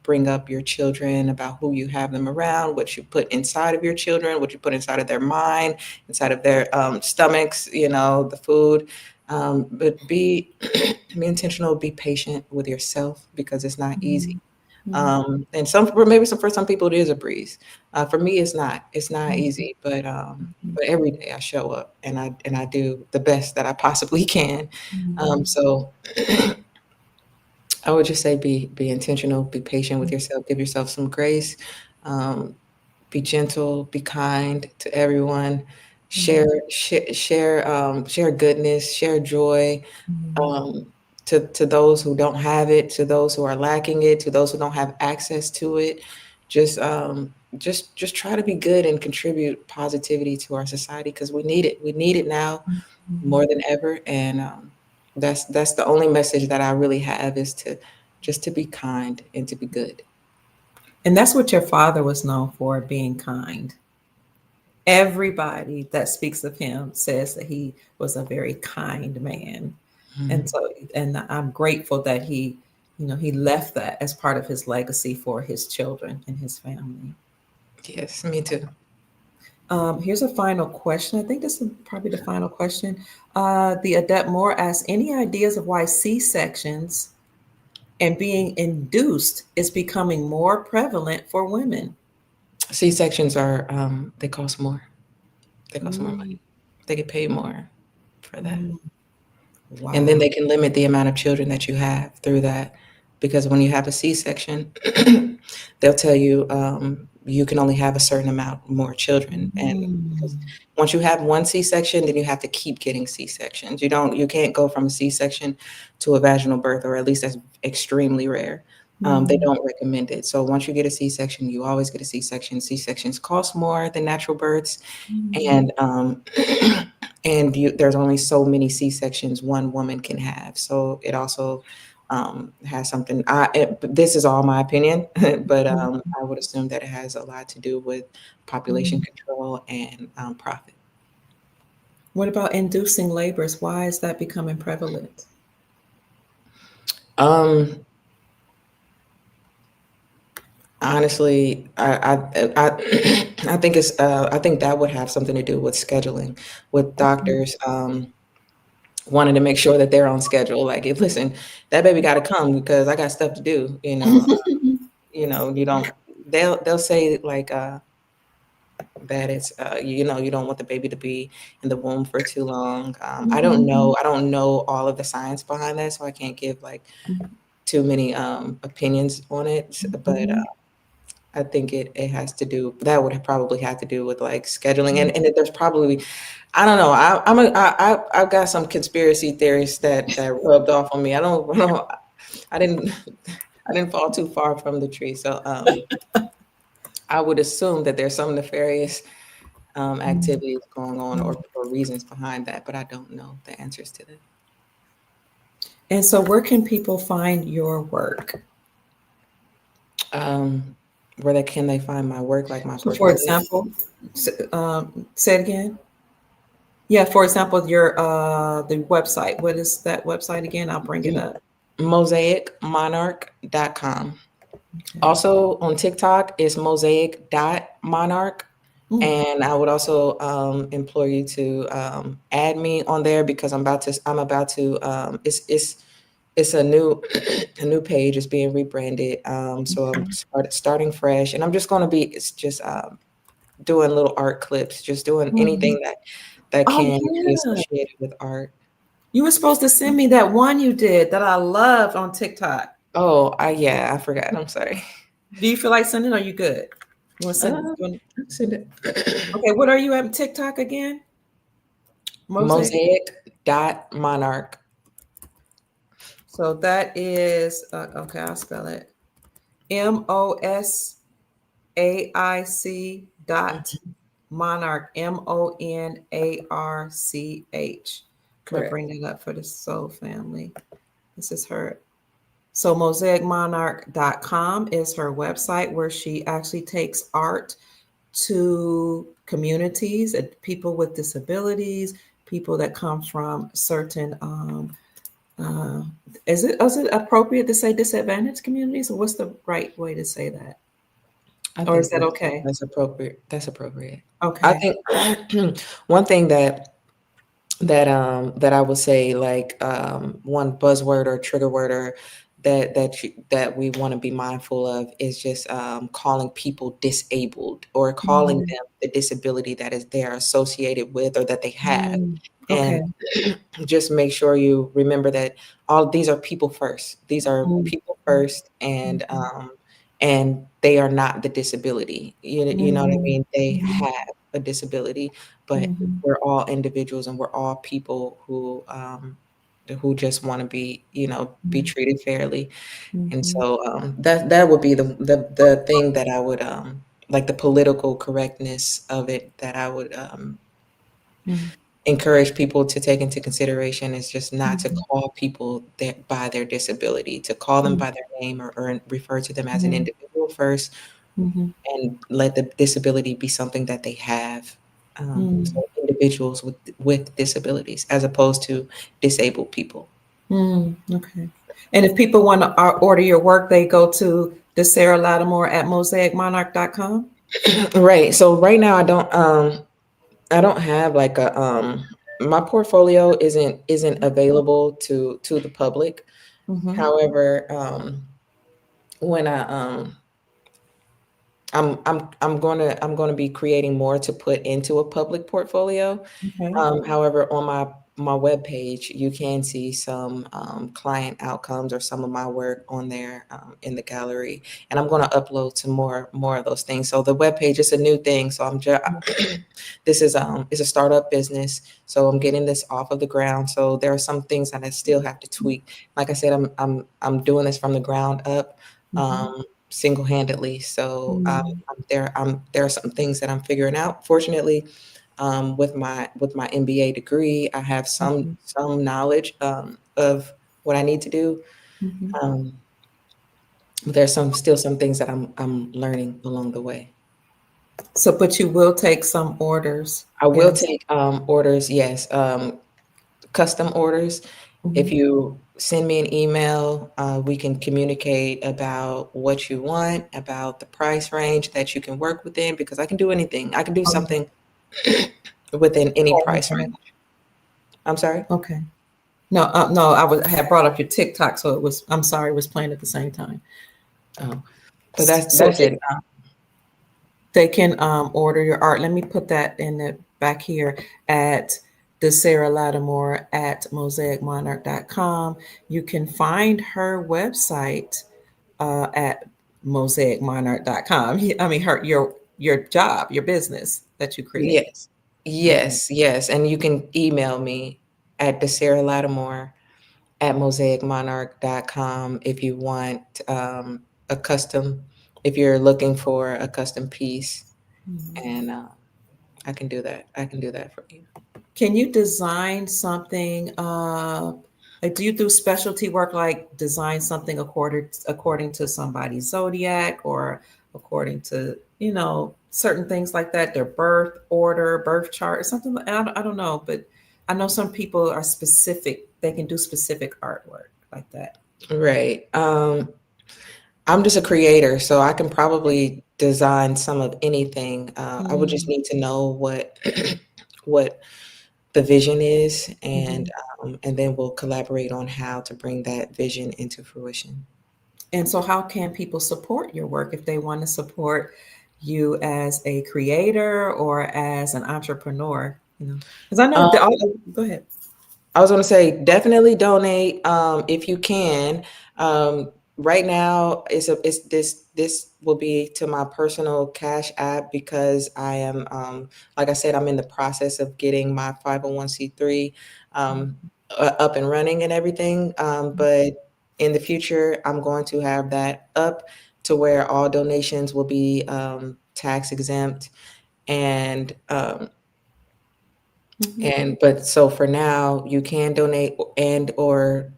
bring up your children, about who you have them around, what you put inside of your children, what you put inside of their mind, inside of their stomachs, the food. But be intentional, be patient with yourself, because it's not easy. Mhm, mhm, And for some people it is a breeze. For me, it's not. It's not mhm, easy, but every day I show up and I do the best that I possibly can. mhm, So I would just say be intentional, be patient with yourself, give yourself some grace, um, be gentle, be kind to everyone, mhm, share goodness, share joy, mhm. um, to those who don't have it, to those who are lacking it, to those who don't have access to it. Just try to be good and contribute positivity to our society, because we need it. We need it now more than ever. And that's the only message that I really have, is to be kind and to be good. And that's what your father was known for, being kind. Everybody that speaks of him says that he was a very kind man. And Mhm. so, and I'm grateful that he left that as part of his legacy for his children and his family. Yes, me too. Here's a final question. I think this is probably the final question. The Adept Moore asks, any ideas of why C-sections and being induced is becoming more prevalent for women? C-sections they cost more. They cost more Mm, money. They get paid more for that. mm, And then wow. they can limit the amount of children that you have through that, because when you have a C-section, they'll tell you, you can only have a certain amount more children. And because Mm, once you have one C-section, then you have to keep getting C-sections. You can't go from a C-section to a vaginal birth, or at least that's extremely rare. They mm, don't recommend it. So once you get a C-section, you always get a C-section. C-sections cost more than natural births, mm, and there's only so many C-sections one woman can have. So it also has something. This is all my opinion, but mm, I would assume that it has a lot to do with population mm. control and profit. What about inducing labors? Why is that becoming prevalent? Um, Honestly, I think that would have something to do with scheduling, with doctors. Wanting to make sure that they're on schedule. Like, if listen, that baby got to come because I got stuff to do. You don't. They'll say like that it's you don't want the baby to be in the womb for too long. I don't know. I don't know all of the science behind that, so I can't give like too many opinions on it. But I think it has to do. That would probably have to do with like scheduling, and there's probably I don't know. I've got some conspiracy theories that rubbed off on me. I don't know. I didn't I didn't fall too far from the tree. So I would assume that there's some nefarious activities going on, or reasons behind that, but I don't know the answers to that. And so, where can people find your work? Um, can they find my work, like my So, for portfolio? example, say it again. Yeah, for example, your the website. What is that website again? I'll bring it M- up. MosaicMonarch.com. Okay. Also on TikTok is mosaic.monarch. Mm, And I would also implore you to add me on there, because I'm about to it's a new a new page is being rebranded. So I'm starting fresh, and I'm just going to be it's just doing little art clips, just doing mhm. anything that Oh can be yeah. associated with art. You were supposed to send me that one you did that I loved on TikTok. Oh, I forgot. I'm sorry. Do you feel like sending? Or are you good? You want to send? Uh, send it. Okay, what are you at TikTok again? Mosaic. Mosaic.monarch. So that is okay. I'll spell it. MOSAIC dot monarch. MONARCH. I'm gonna Correct. bring it up for the Soul family. This is her. So mosaicmonarch.com is her website where she actually takes art to communities and people with disabilities, people that come from certain uh, is it appropriate to say disadvantaged communities, or what's the right way to say that? I Or is think that okay? that's appropriate. That's appropriate. I Okay. think one thing that I would say, like, one buzzword or trigger word or that we want to be mindful of is just calling people disabled or calling Mm, them the disability that is they're associated with or that they have. mm, okay. And just make sure you remember that all these are people first. These are Mm, people first, mhm, and they are not the disability. You know what I mhm, mean? They mhm, have a disability, but mhm, we're all individuals and we're all people who just want to be, be mhm, treated fairly. And mhm, so that would be the thing that I would like the political correctness of it that I would mhm, encourage people to take into consideration is just not to mhm, call people by their disability, to call them mhm, by their name or refer to them as an mhm, individual first, mhm, and let the disability be something that they have. mhm, So individuals with disabilities as opposed to disabled people. Okay. And if people want to order your work, they go to the Sarah Lattimore at mosaicmonarch.com. Right. So right now I don't have like a my portfolio isn't available to the public. Mm-hmm. However, when I'm gonna be creating more to put into a public portfolio. Okay. However, on my webpage, you can see some client outcomes or some of my work on there in the gallery, and I'm going to upload some more of those things. So the webpage is a new thing. So I'm just this is a startup business, so I'm getting this off of the ground. So there are some things that I still have to tweak. Like I said, I'm doing this from the ground up. Mm-hmm. Single-handedly. So Mm-hmm. there are some things that I'm figuring out. Fortunately, with my MBA degree, I have some knowledge of what I need to do. Mm-hmm. Um, but there's still some things that I'm learning along the way. So, but you will take some orders. I will Yes. take orders, yes, custom orders. If Mm-hmm. you send me an email, we can communicate about what you want, about the price range that you can work within, because I can do anything. I can do Okay. something within any price Okay. range. I'm sorry? Okay. No, no, I had brought up your TikTok, so it was. I'm sorry, it was playing at the same time. Oh, but that's So that's it. they can order your art. Let me put that in the back here at the Sarah Lattimore at mosaicmonarch.com. You can find her website at mosaicmonarch.com. I mean, your job, your business that you create. Yes. Okay. Yes. And you can email me at the Sarah Lattimore at mosaicmonarch.com if you want a custom, if you're looking for a custom piece, Mhm. and I can do that. I can do that for you. Can you design something? Like, do you do specialty work, like design something according to somebody's zodiac or according to certain things like that, their birth order, birth chart, or something? I don't know, but I know some people are specific. They can do specific artwork like that. Right. I'm just a creator, so I can probably design some of anything. I would just Mm, need to know what the vision is, mhm. and then we'll collaborate on how to bring that vision into fruition. And so, how can people support your work if they want to support you as a creator or as an entrepreneur? Because I know Um, go ahead. I was going to say definitely donate if you can. Right now, it's this will be to my personal Cash App because I am like I said, I'm in the process of getting my 501c3 up and running and everything. But in the future, I'm going to have that up to where all donations will be tax exempt and but so for now, you can donate and or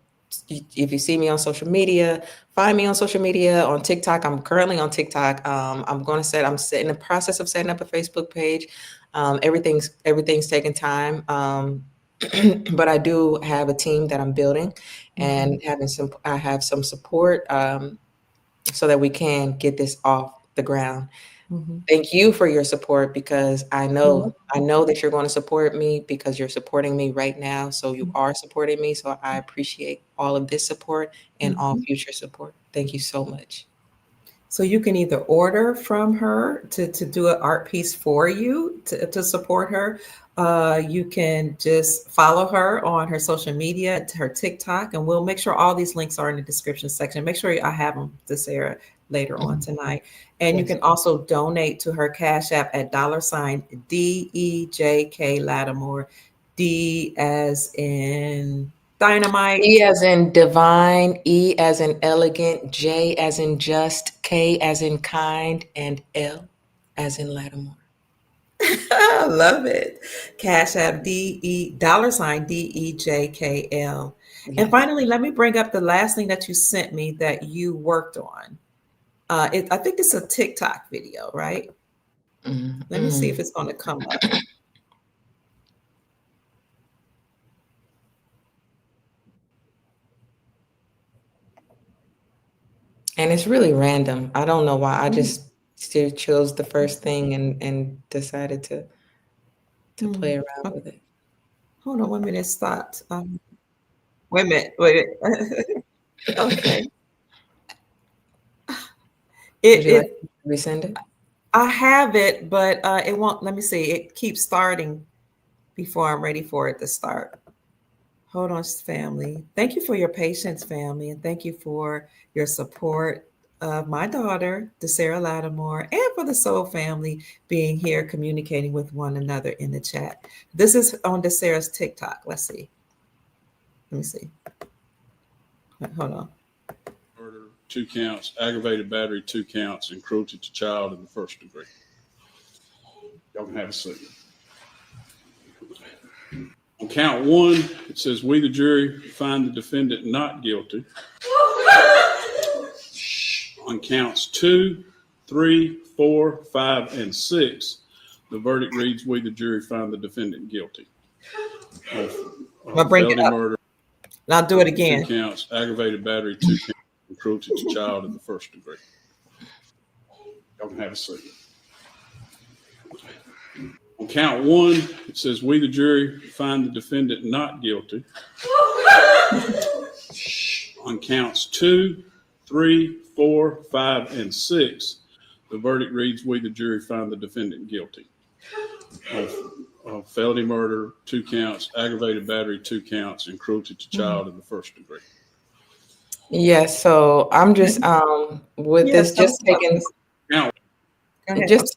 if you see me on social media, find me on social media on TikTok. I'm currently on TikTok. I'm in the process of setting up a Facebook page. Everything's taking time. But I do have a team that I'm building and I have some support so that we can get this off the ground. Thank you for your support because I know that you're going to support me because you're supporting me right now. So you are supporting me. So I appreciate all of this support and all future support. Thank you so much. So you can either order from her to do an art piece for you to support her. You can just follow her on her social media, her TikTok, and we'll make sure all these links are in the description section. Make sure I have them to Sarah later on tonight. And you Yes. can also donate to her Cash App at $DEJK Lattimore. D as in dynamite. E as in divine, E as in elegant, J as in just, K as in kind, and L as in Lattimore. I love it. Cash App $DEJKL. And Yes. finally, let me bring up the last thing that you sent me that you worked on. I think it's a TikTok video, right? Let me see if it's going to come up. And it's really random. I don't know why. I just still chose the first thing and decided to play around with it. Hold on 1 minute. It stopped. Wait a minute. Wait. Okay. Would you like It to resend it? I have it, but it won't. Let me see. It keeps starting before I'm ready for it to start. Hold on, family. Thank you for your patience, family, and thank you for your support of my daughter, Sarah Lattimore, and for the Soul family being here communicating with one another in the chat. This is on Sarah's TikTok. Let's see. Let me see. Hold on. Murder, 2 counts, aggravated battery, 2 counts, and cruelty to child in the 1st degree. Y'all can have a seat. On count 1, it says, we, the jury, find the defendant not guilty. On counts 2, 3, 4, 5, and 6, the verdict reads, we, the jury, find the defendant guilty. I'll bring it up. Murder, and I'll do it again. 2 counts, aggravated battery, 2 counts, and cruelty to child in the 1st degree. Y'all can have a seat. On count 1, it says, we, the jury, find the defendant not guilty. On counts 2, 3, 4, 5, and 6, the verdict reads, we, the jury, find the defendant guilty of felony murder, 2 counts, aggravated battery, 2 counts, and cruelty to child in the 1st degree. Yes. So I'm just with this just taking Now, just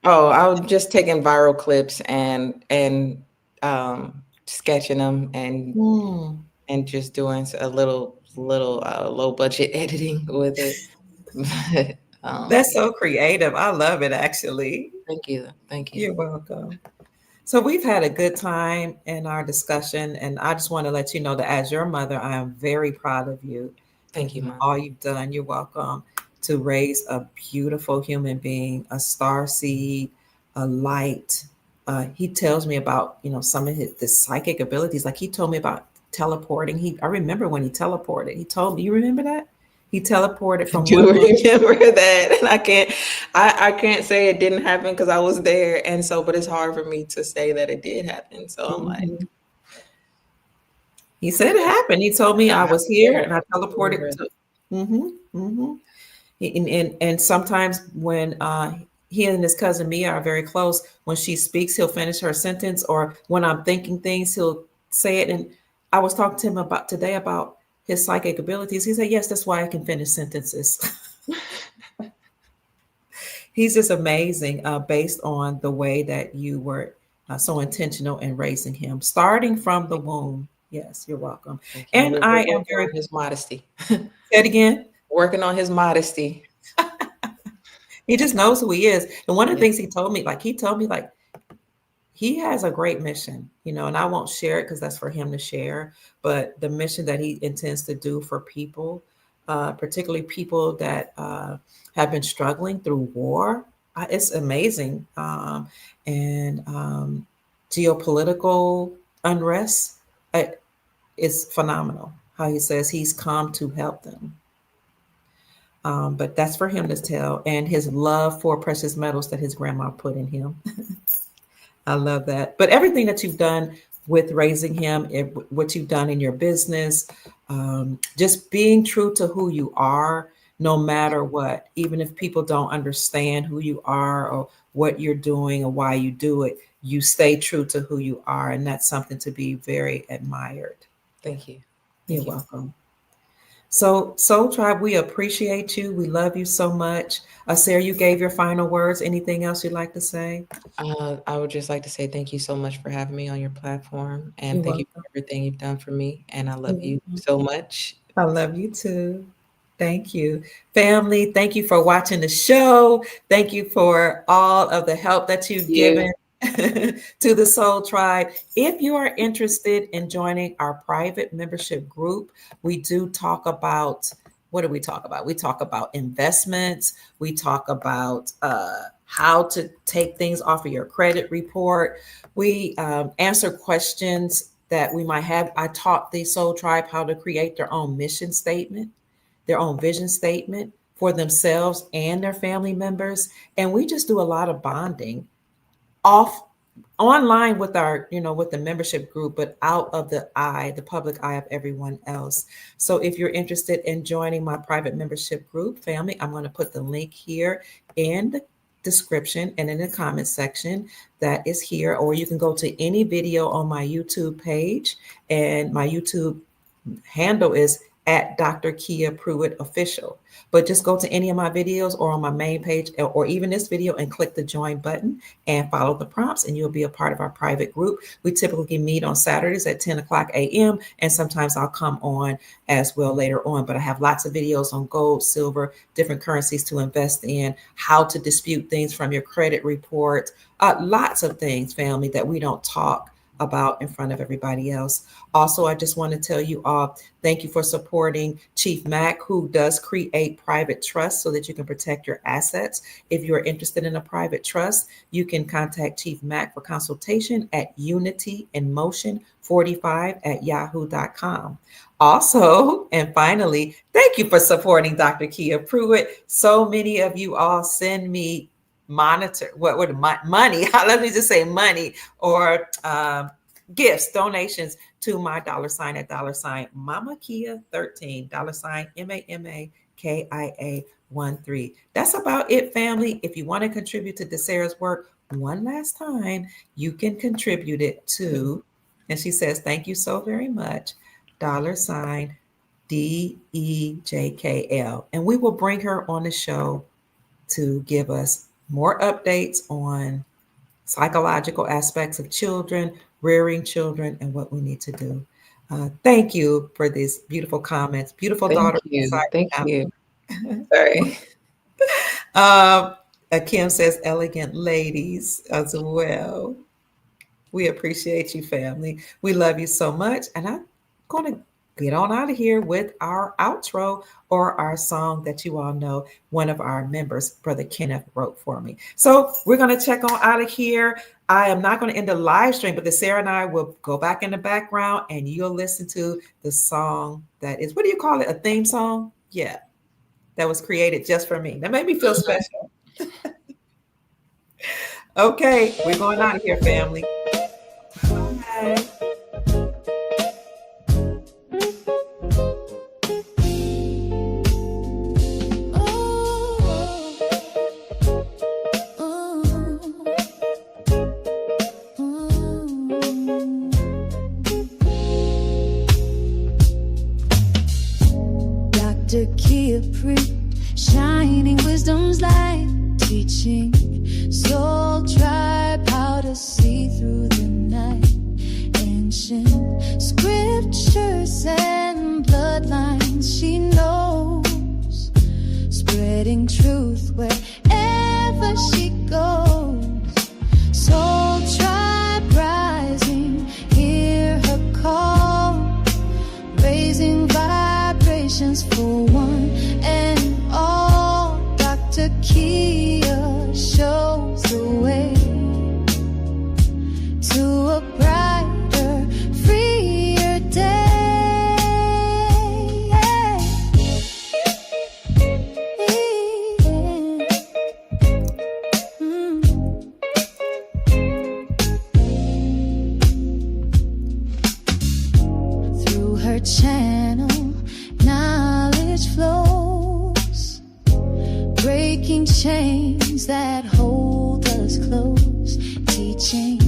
I was just taking viral clips and sketching them and just doing a little low budget editing with it. That's so creative. I love it, actually. Thank you. You're welcome. So we've had a good time in our discussion, and I just want to let you know that as your mother, I am very proud of you. Thank you, Mom. All you've done. You're welcome. To raise a beautiful human being, a star seed, a light. He tells me about, some of the psychic abilities. Like he told me about teleporting. I remember when he teleported. He told me, you remember that? He teleported from. I do remember that, and I can't say it didn't happen because I was there, and so, but it's hard for me to say that it did happen. So I'm like, he said it happened. He told me I was here and I teleported to. And sometimes when he and his cousin Mia are very close, when she speaks, he'll finish her sentence, or when I'm thinking things, he'll say it. And I was talking to him about today about his psychic abilities. He said, yes, that's why I can finish sentences. He's just amazing based on the way that you were so intentional in raising him, starting from the womb. Yes, you're welcome. Thank you. And We're I am working very, on his modesty. say it again. Working on his modesty. He just knows who he is. And one of the Yeah. things he told me, like, he has a great mission, and I won't share it because that's for him to share. But the mission that he intends to do for people, particularly people that have been struggling through war, it's amazing. And geopolitical unrest, it's phenomenal how he says he's come to help them. But that's for him to tell, and his love for precious metals that his grandma put in him. I love that. But everything that you've done with raising him, what you've done in your business, just being true to who you are, no matter what, even if people don't understand who you are or what you're doing or why you do it, you stay true to who you are. And that's something to be very admired. Thank you. You're welcome. So, Soul Tribe, we appreciate you. We love you so much. Sarah, you gave your final words. Anything else you'd like to say? I would just like to say thank you so much for having me on your platform, and You're thank you welcome. for everything you've done for me. And I love You're you welcome. so much. I love you too. Thank you. Family, thank you for watching the show. Thank you for all of the help that you've given to the Soul Tribe. If you are interested in joining our private membership group, we do talk about, what do we talk about? We talk about investments. We talk about how to take things off of your credit report. We answer questions that we might have. I taught the Soul Tribe how to create their own mission statement, their own vision statement for themselves and their family members. And we just do a lot of bonding off online with our, with the membership group, but out of the public eye of everyone else. So if you're interested in joining my private membership group, family, I'm going to put the link here in the description and in the comment section that is here, or you can go to any video on my YouTube page, and my YouTube handle is at Dr. Kia Pruitt Official. But just go to any of my videos or on my main page or even this video and click the join button and follow the prompts, and you'll be a part of our private group. We typically meet on Saturdays at 10 o'clock a.m. and sometimes I'll come on as well later on. But I have lots of videos on gold, silver, different currencies to invest in, how to dispute things from your credit report, lots of things, family, that we don't talk about in front of everybody else. Also, I just want to tell you all, thank you for supporting Chief Mack, who does create private trusts so that you can protect your assets. If you're interested in a private trust, you can contact Chief Mack for consultation at unityinmotion45@yahoo.com. Also, and finally, thank you for supporting Dr. Kia Pruitt. So many of you all send me money. Let me just say money, or gifts, donations to my $ at $ Mama Kia 13, $MAMAKIA 13. That's about it, family. If you want to contribute to DeSara's work one last time, you can contribute it to, and she says, thank you so very much, $ DEJKL. And we will bring her on the show to give us more updates on psychological aspects of children, rearing children, and what we need to do. Thank you for these beautiful comments. Beautiful daughter. Thank you. Sorry. Kim says elegant ladies as well. We appreciate you, family. We love you so much. And I'm going to get on out of here with our outro, or our song that you all know one of our members, Brother Kenneth, wrote for me. So we're going to check on out of here. I am not going to end the live stream, but Sarah and I will go back in the background and you'll listen to the song that is, what do you call it? A theme song? Yeah. That was created just for me. That made me feel special. Okay. We're going out of here, family. Bye. Dr. Kia preached, shining wisdom's light, teaching soul tribe how to see through the night. Ancient scriptures and bloodlines she knows, spreading truth wherever she goes. Soul tribe rising, hear her call, raising vibrations for one and all. Dr. Kia shows the way to a brighter, freer day. Through her channel, knowledge flows, breaking chains that hold us close, teaching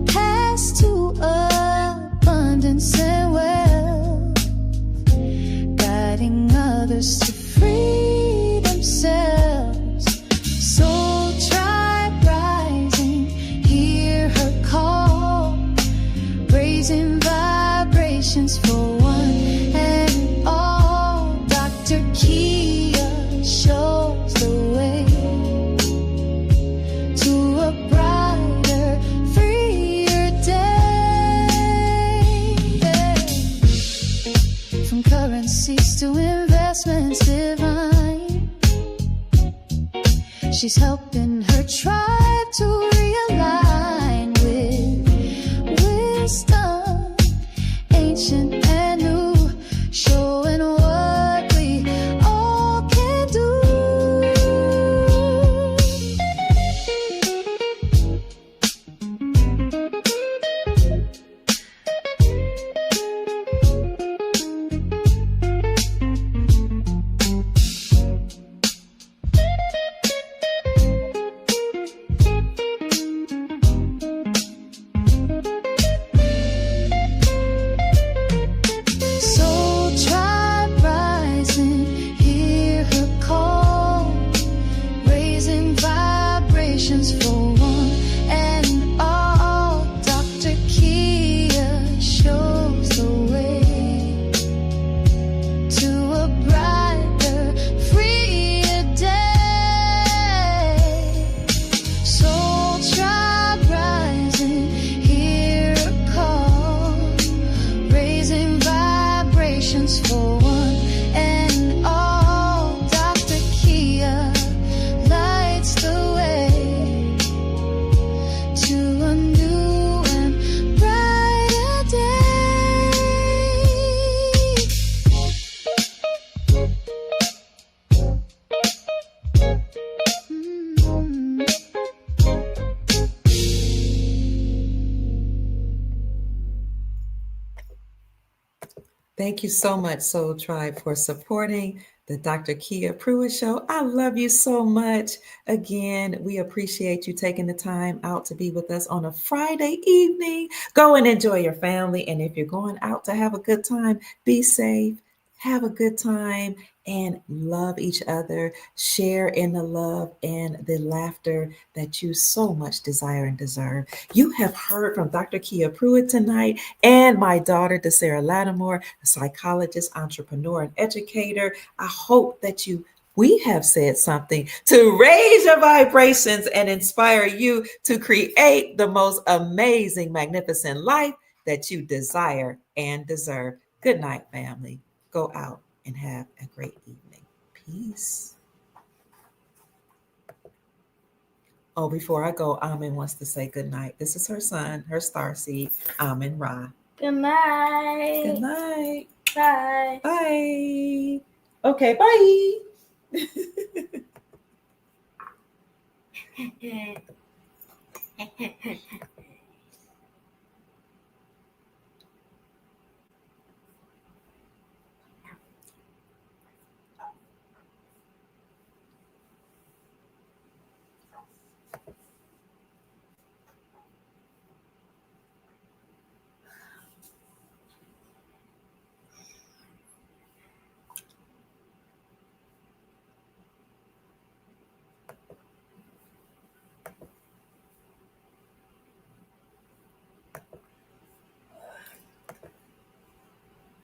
paths to abundance and wealth, guiding others to free themselves. Soul tribe rising, hear her call, raising vibrations for one and all. Dr. Kia shows the way to a brighter, freer day. From currencies to investments divine, she's helping her tribe to realign with wisdom, ancient and new, showing what we all can do. Soul tribe rising, hear her call, raising vibrations for one and all. Dr. Kia shows the way to a brighter, freer day. Soul tribe rising, hear her call, raising vibrations for one and all. Dr. Kia lights the way to a new and brighter day. Thank you so much, Soul Tribe, for supporting the Dr. Kia Pruitt Show. I love you so much. Again, we appreciate you taking the time out to be with us on a Friday evening. Go and enjoy your family. And if you're going out to have a good time, be safe, have a good time, and love each other. Share in the love and the laughter that you so much desire and deserve. You have heard from Dr. Kia Pruitt tonight and my daughter, DeSarah Lattimore, a psychologist, entrepreneur, and educator. I hope that we have said something to raise your vibrations and inspire you to create the most amazing, magnificent life that you desire and deserve. Good night, family. Go out and have a great evening. Peace. Oh, before I go, Amin wants to say good night. This is her son, her starseed, Amin Ra. Good night. Good night. Bye. Bye. Okay, bye.